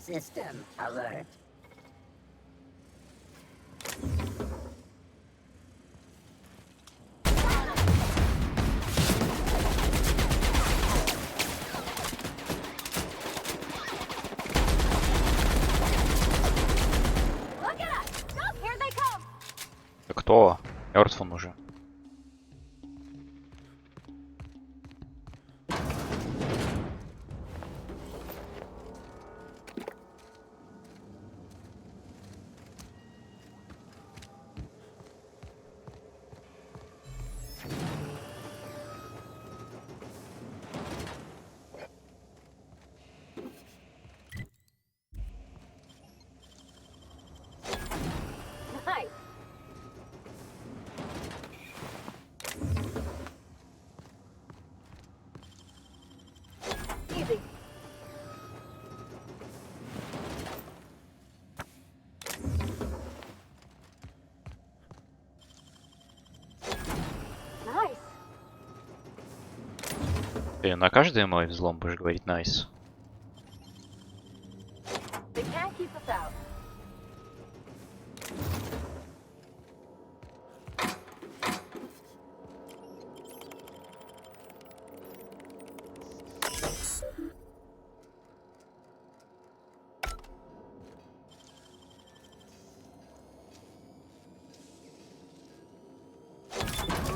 System alert. Кто? Мертв он уже. Ты на каждый мой взлом будешь говорить nice.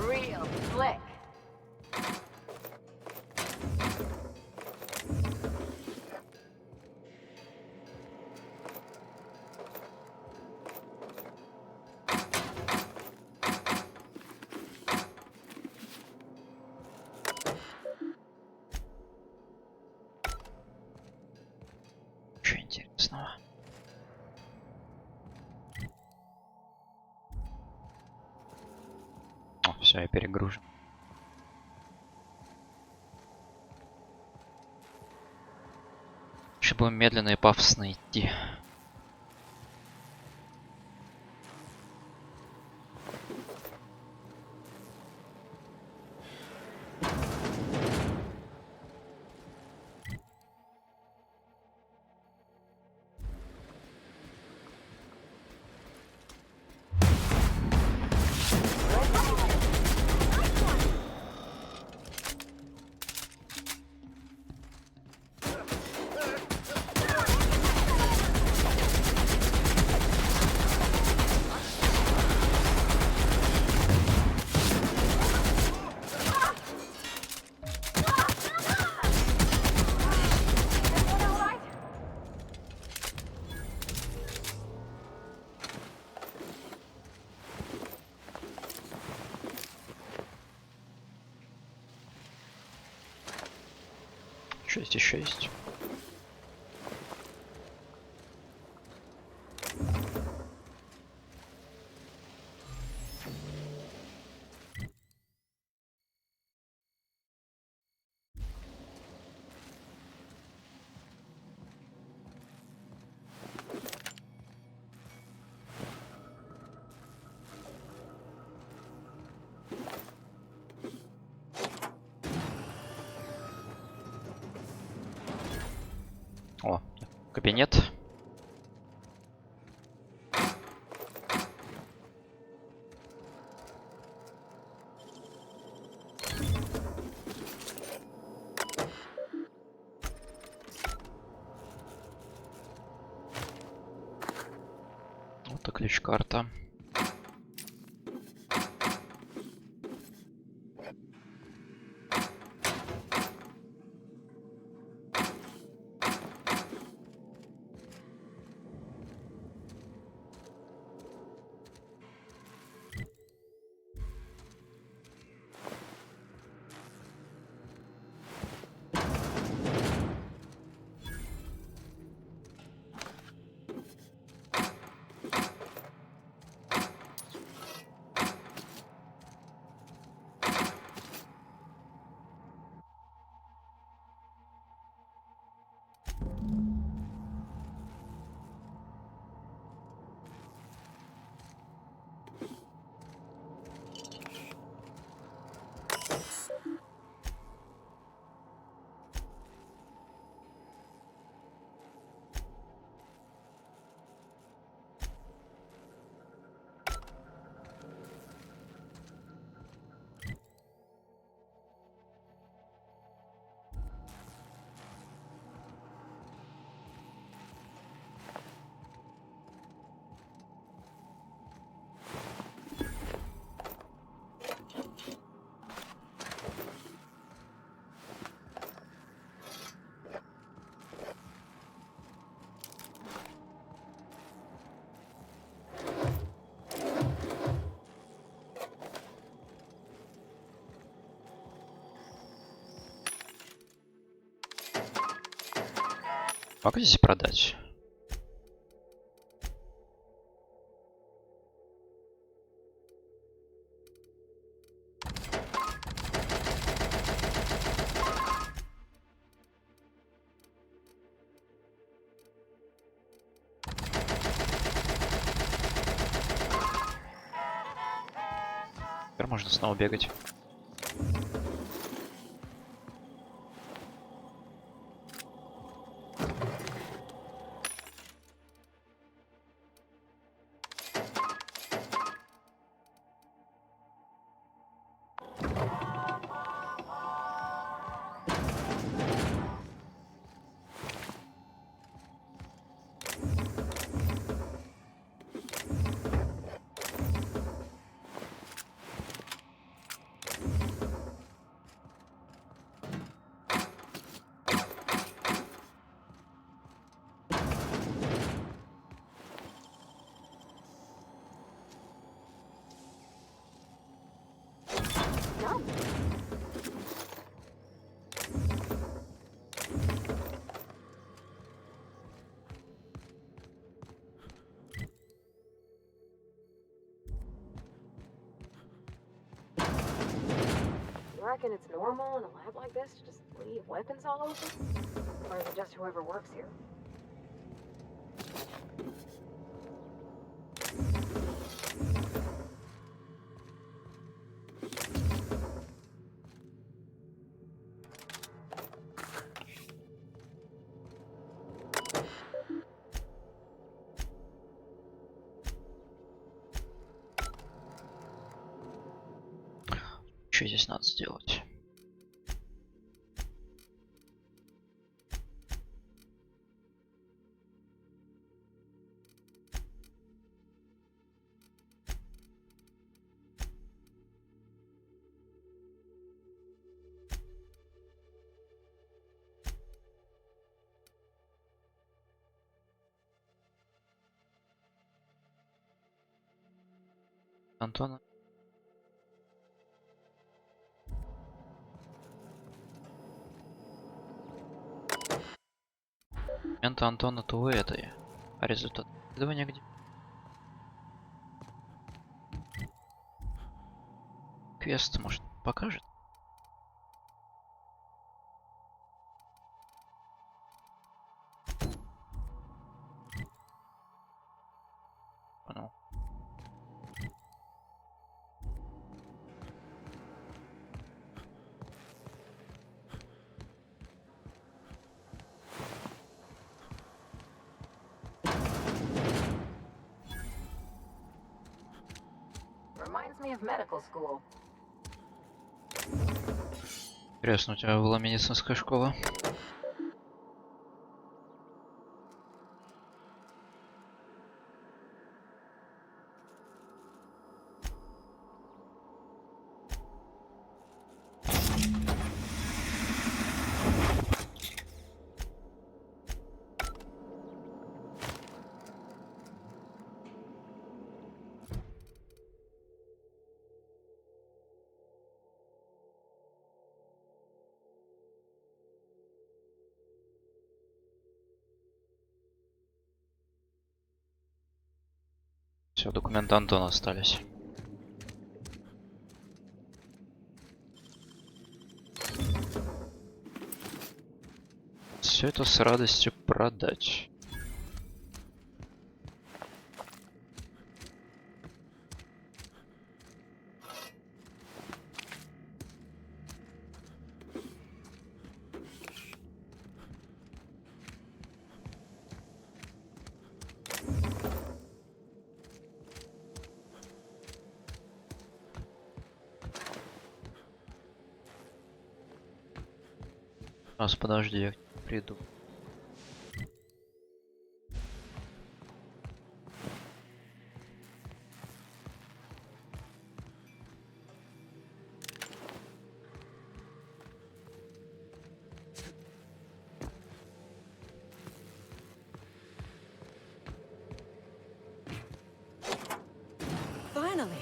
Real slick. Что интересного? О, все, я перегружен. Дальше будем медленно и пафосно идти. Еще есть. О, кабинет. Вот и ключ-карта. Могу здесь продать? Теперь можно снова бегать. reckon it's normal in a lab like this to just leave weapons all over? Or is it just whoever works here? Что здесь надо сделать? Антона. Мента Антона то это я. А результат исследования где? Квест, может, покажет? Понял. Reminds me of medical school. Интересно, у тебя была медицинская школа? Все, документы Антона остались. Все это с радостью продать. Раз, подожди, я приду. Finally.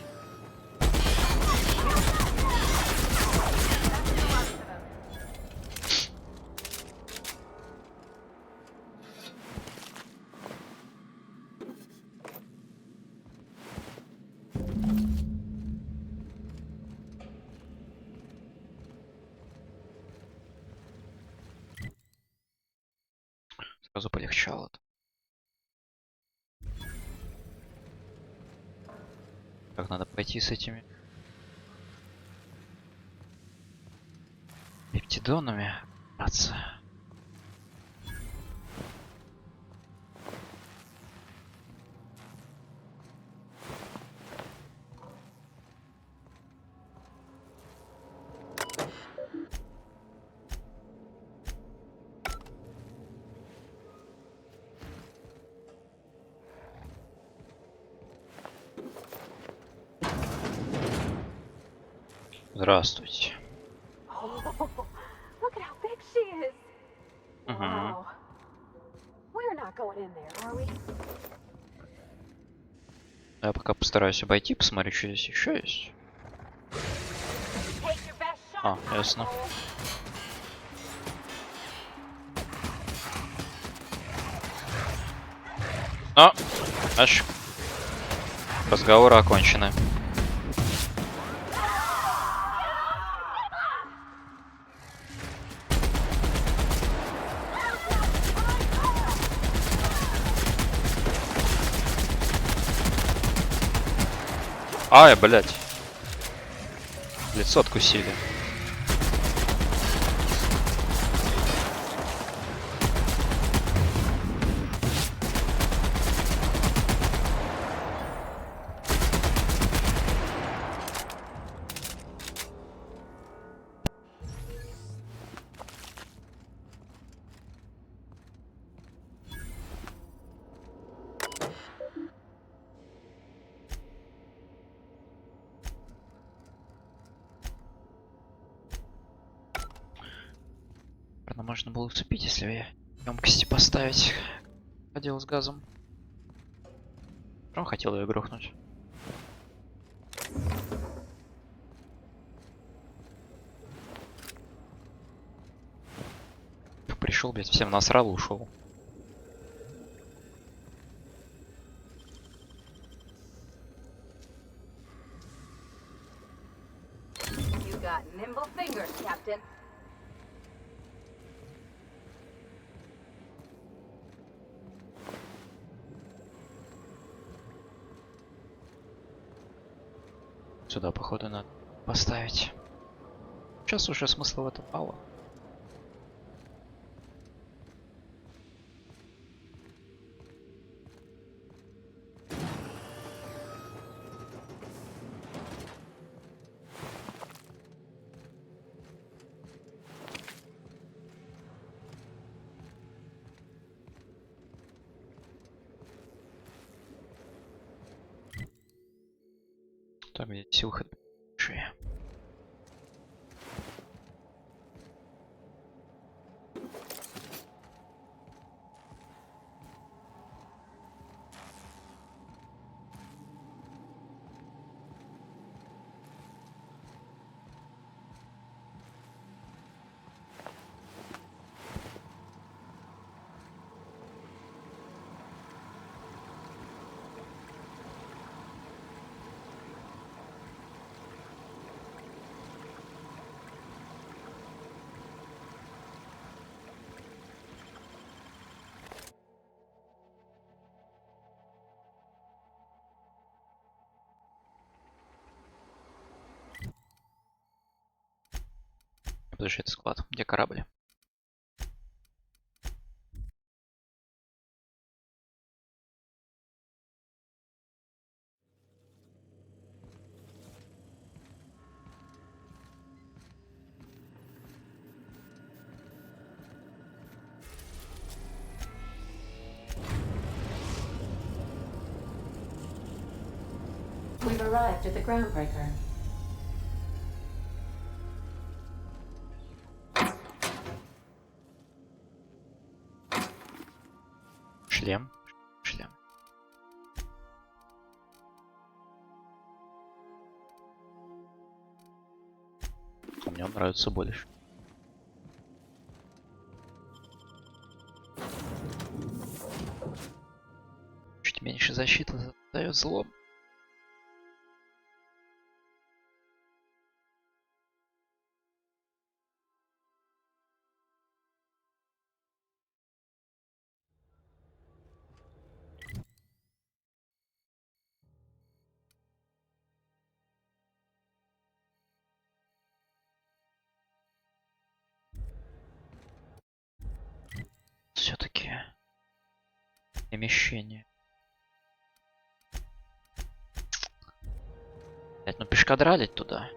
Сразу полегчало. Как надо пойти с этими пептидонами? Братцы. Здравствуйте. Oh, look at how big she is. Wow. We're not going in there, are we? Я пока постараюсь обойти, посмотрю, что здесь еще есть. А, ясно. А, аж разговоры окончены. Ай, блядь. Лицо откусили. Наверное, можно было уцепить, если я емкости поставить. Ходил с газом. Он хотел ее грохнуть. Пришел, блядь, всем насрал и ушел. You got nimble fingers, Captain. Сюда, походу, надо поставить. Сейчас уже смысла в этом мало. Там ведь все выходы большие. Подожди, это склад. Где корабль? We've arrived at the groundbreaker. Шлем. Шлем. Мне он нравится больше. Чуть меньше защиты дает зло. Все-таки перемещение. Блять, ну пешкадралить туда.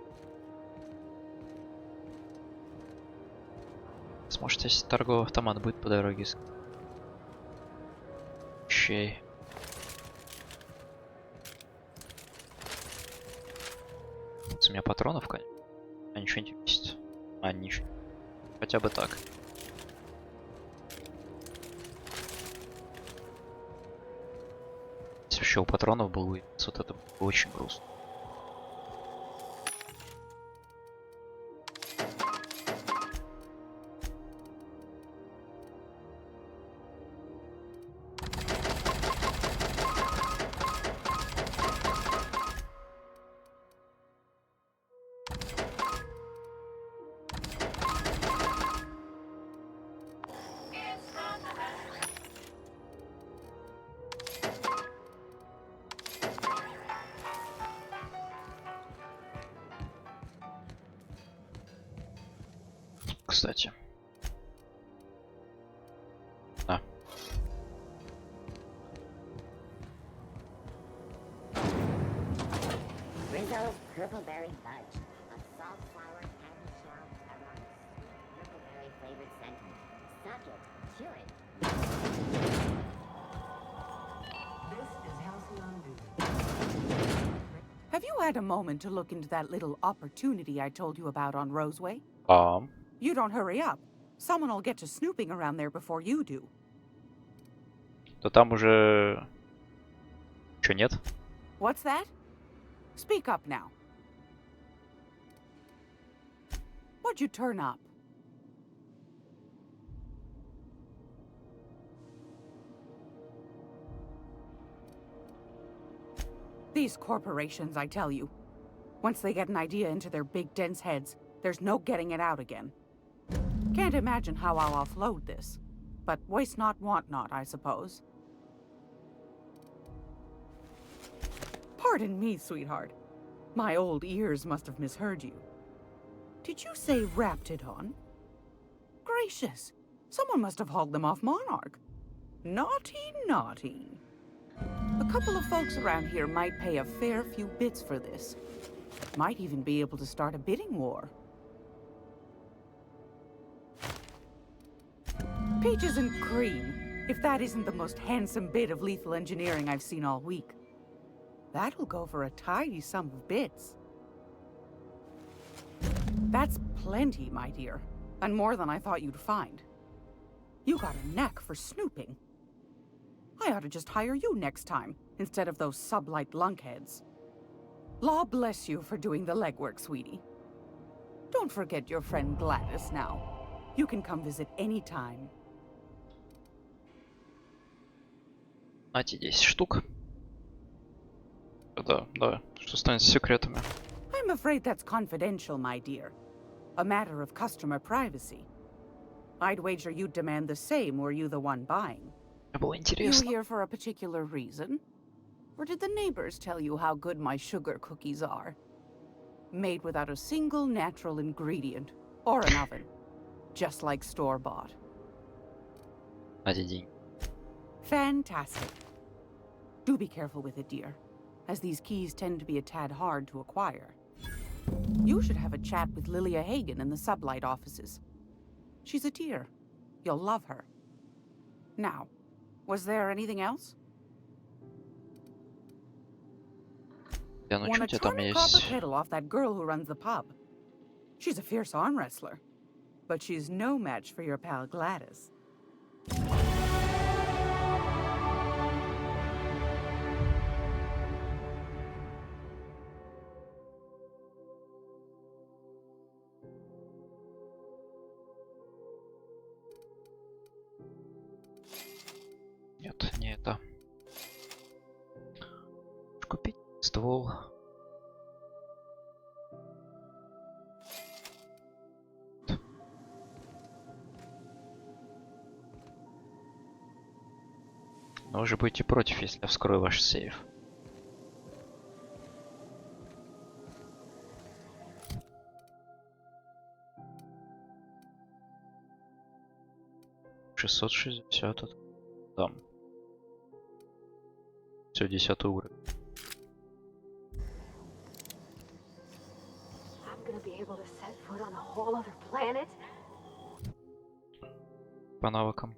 Сможете, если торговый автомат будет по дороге. Щей. У меня патронов, конечно. А ничего не есть. А, ничего. Хотя бы так. Если вообще у патронов был выпуск, вот это было очень грустно. кстати. На. Rizzo's purple-berry fudge. A salt-flour candy shell aromas. Purple-berry flavored sentiment. Suck it. Chew it. This is Halcyon News. Have you had a moment to look into that little opportunity I told you about on Roseway? You don't hurry up. Someone will get to snooping around there before you do. То там уже... Чё, нет? What's that? Speak up now. What'd you turn up? These corporations, I tell you. Once they get an idea into their big dense heads, there's no getting it out again. Can't imagine how I'll offload this. But waste not, want not, I suppose. Pardon me, sweetheart. My old ears must have misheard you. Did you say Raptidon? Gracious, someone must have hauled them off Monarch. Naughty, naughty. A couple of folks around here might pay a fair few bits for this. Might even be able to start a bidding war. Peaches and cream, if that isn't the most handsome bit of lethal engineering I've seen all week. That'll go for a tidy sum of bits. That's plenty, my dear, and more than I thought you'd find. You got a knack for snooping. I ought to just hire you next time, instead of those sublight lunkheads. Law bless you for doing the legwork, sweetie. Don't forget your friend Gladys now. You can come visit any time. Нате 10 штук. Да, что станет с секретами? I'm afraid that's confidential, my dear. A matter of customer privacy. I'd wager you'd demand the same were you the one buying. Было You интересно. here for a particular reason? Or did the neighbors tell you how good my sugar cookies are? Made without a single natural ingredient, or an oven. Just like store-bought. Нате день. Fantastic. Do be careful with it, dear, as these keys tend to be a tad hard to acquire. You should have a chat with Lilia Hagen in the sublight offices. She's a dear. You'll love her. Now, was there anything else? Я, ну Won что a у тебя там charming copper есть? kettle off that girl who runs the pub. She's a fierce arm wrestler, but she's no match for your pal Gladys. Нет, не это. Купить ствол. Но вы же будете против, если я вскрою ваш сейф. $660 там. Все, 10 уровень. I'm gonna be able to set foot on a whole other planet. По навыкам.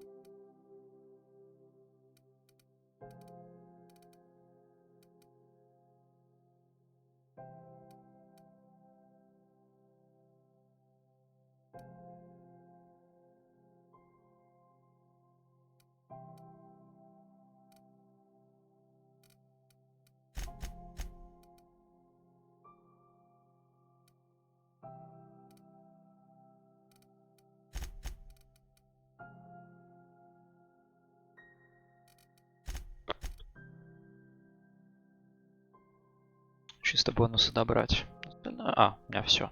Чисто бонусы добрать. Остальное... А, у меня все.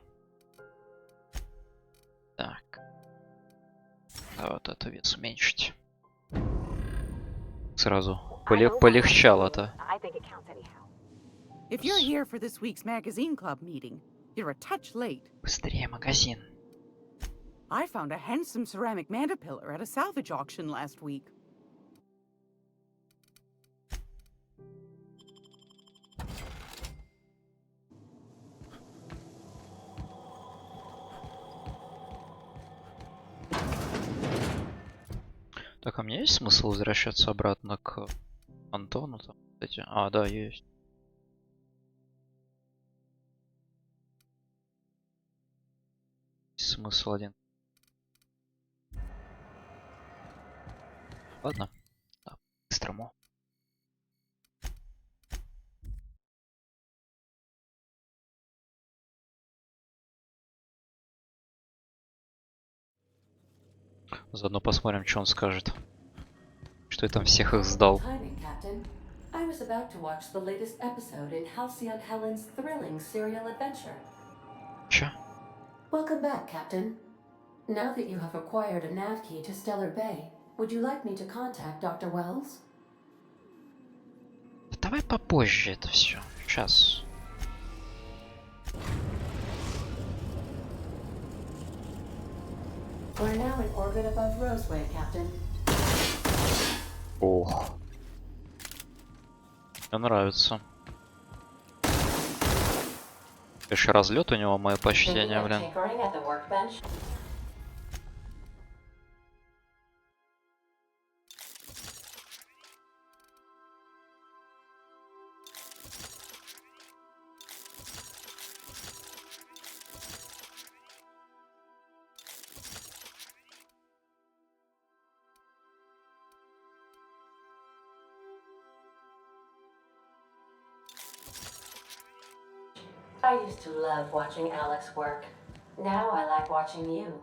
Так. А вот это вес уменьшить. Сразу полегчало-то. I think it counts anyhow. If you're here for this week's magazine club meeting, you're a touch late. Быстрее магазин. I found a handsome ceramic mandapillar at a salvage auction last week. Так, а мне есть смысл возвращаться обратно к Антону? Там, кстати? А, да, есть. Смысл один. Ладно. Да, быстрому. Заодно посмотрим, что он скажет. Что я там всех их сдал. Timing, Captain. I was about to watch the latest episode in Halcyon Helen's thrilling serial adventure. Чё? Welcome back, Captain. Now that you have acquired a nav key to Stellar Bay, would you like me to contact Dr. Wells? Давай попозже это все. Сейчас. We're now in orbit above Roseway, Captain. Ох. Мне нравится. Конечно, разлет у него, мое почтение, блин. Tinkering at the workbench? I used to love watching Alex work. Now I like watching you.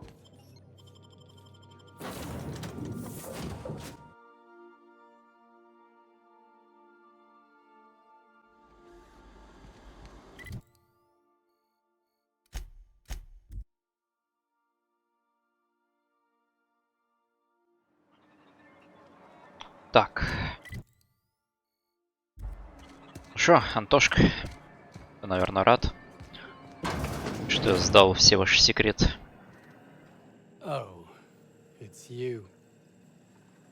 Так. Шо, Антошка? Ты, наверное, рад, что я сдал все ваши секреты. Oh, it's you.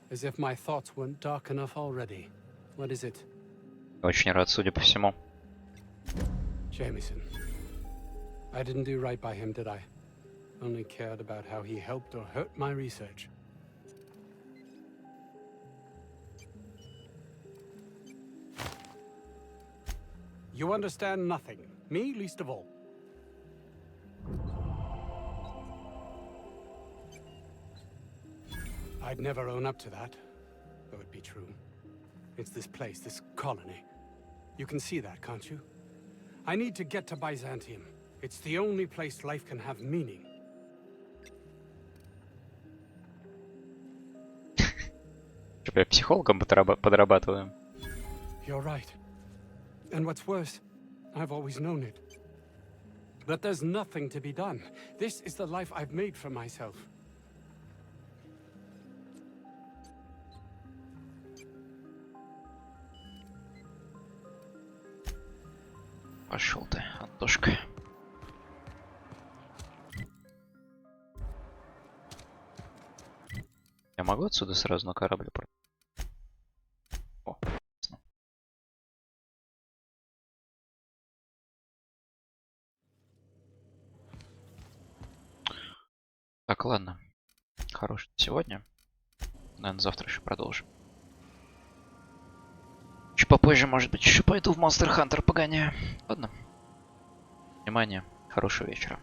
As if my thoughts weren't dark enough already. What is it? Очень рад, судя по всему. Jameson. I didn't do right by him, did I? Only cared about how he helped or hurt my research. You understand nothing. Me least of all. I'd never own up to that, though it be true. It's this place, this colony. You can see that, can't you? I need to get to Byzantium. It's the only place life can have meaning. Что, психологом подрабатываем? You're right. And what's worse, I've always known it. But there's nothing to be done. This is the life I've made for myself. Пошел ты, Антошка. Я могу отсюда сразу на корабль? О, ясно. Так, ладно. Хорош сегодня. Наверное, завтра еще продолжим. Чуть попозже, может быть, еще пойду в Monster Hunter погоняю. Ладно. Внимание. Хорошего вечера.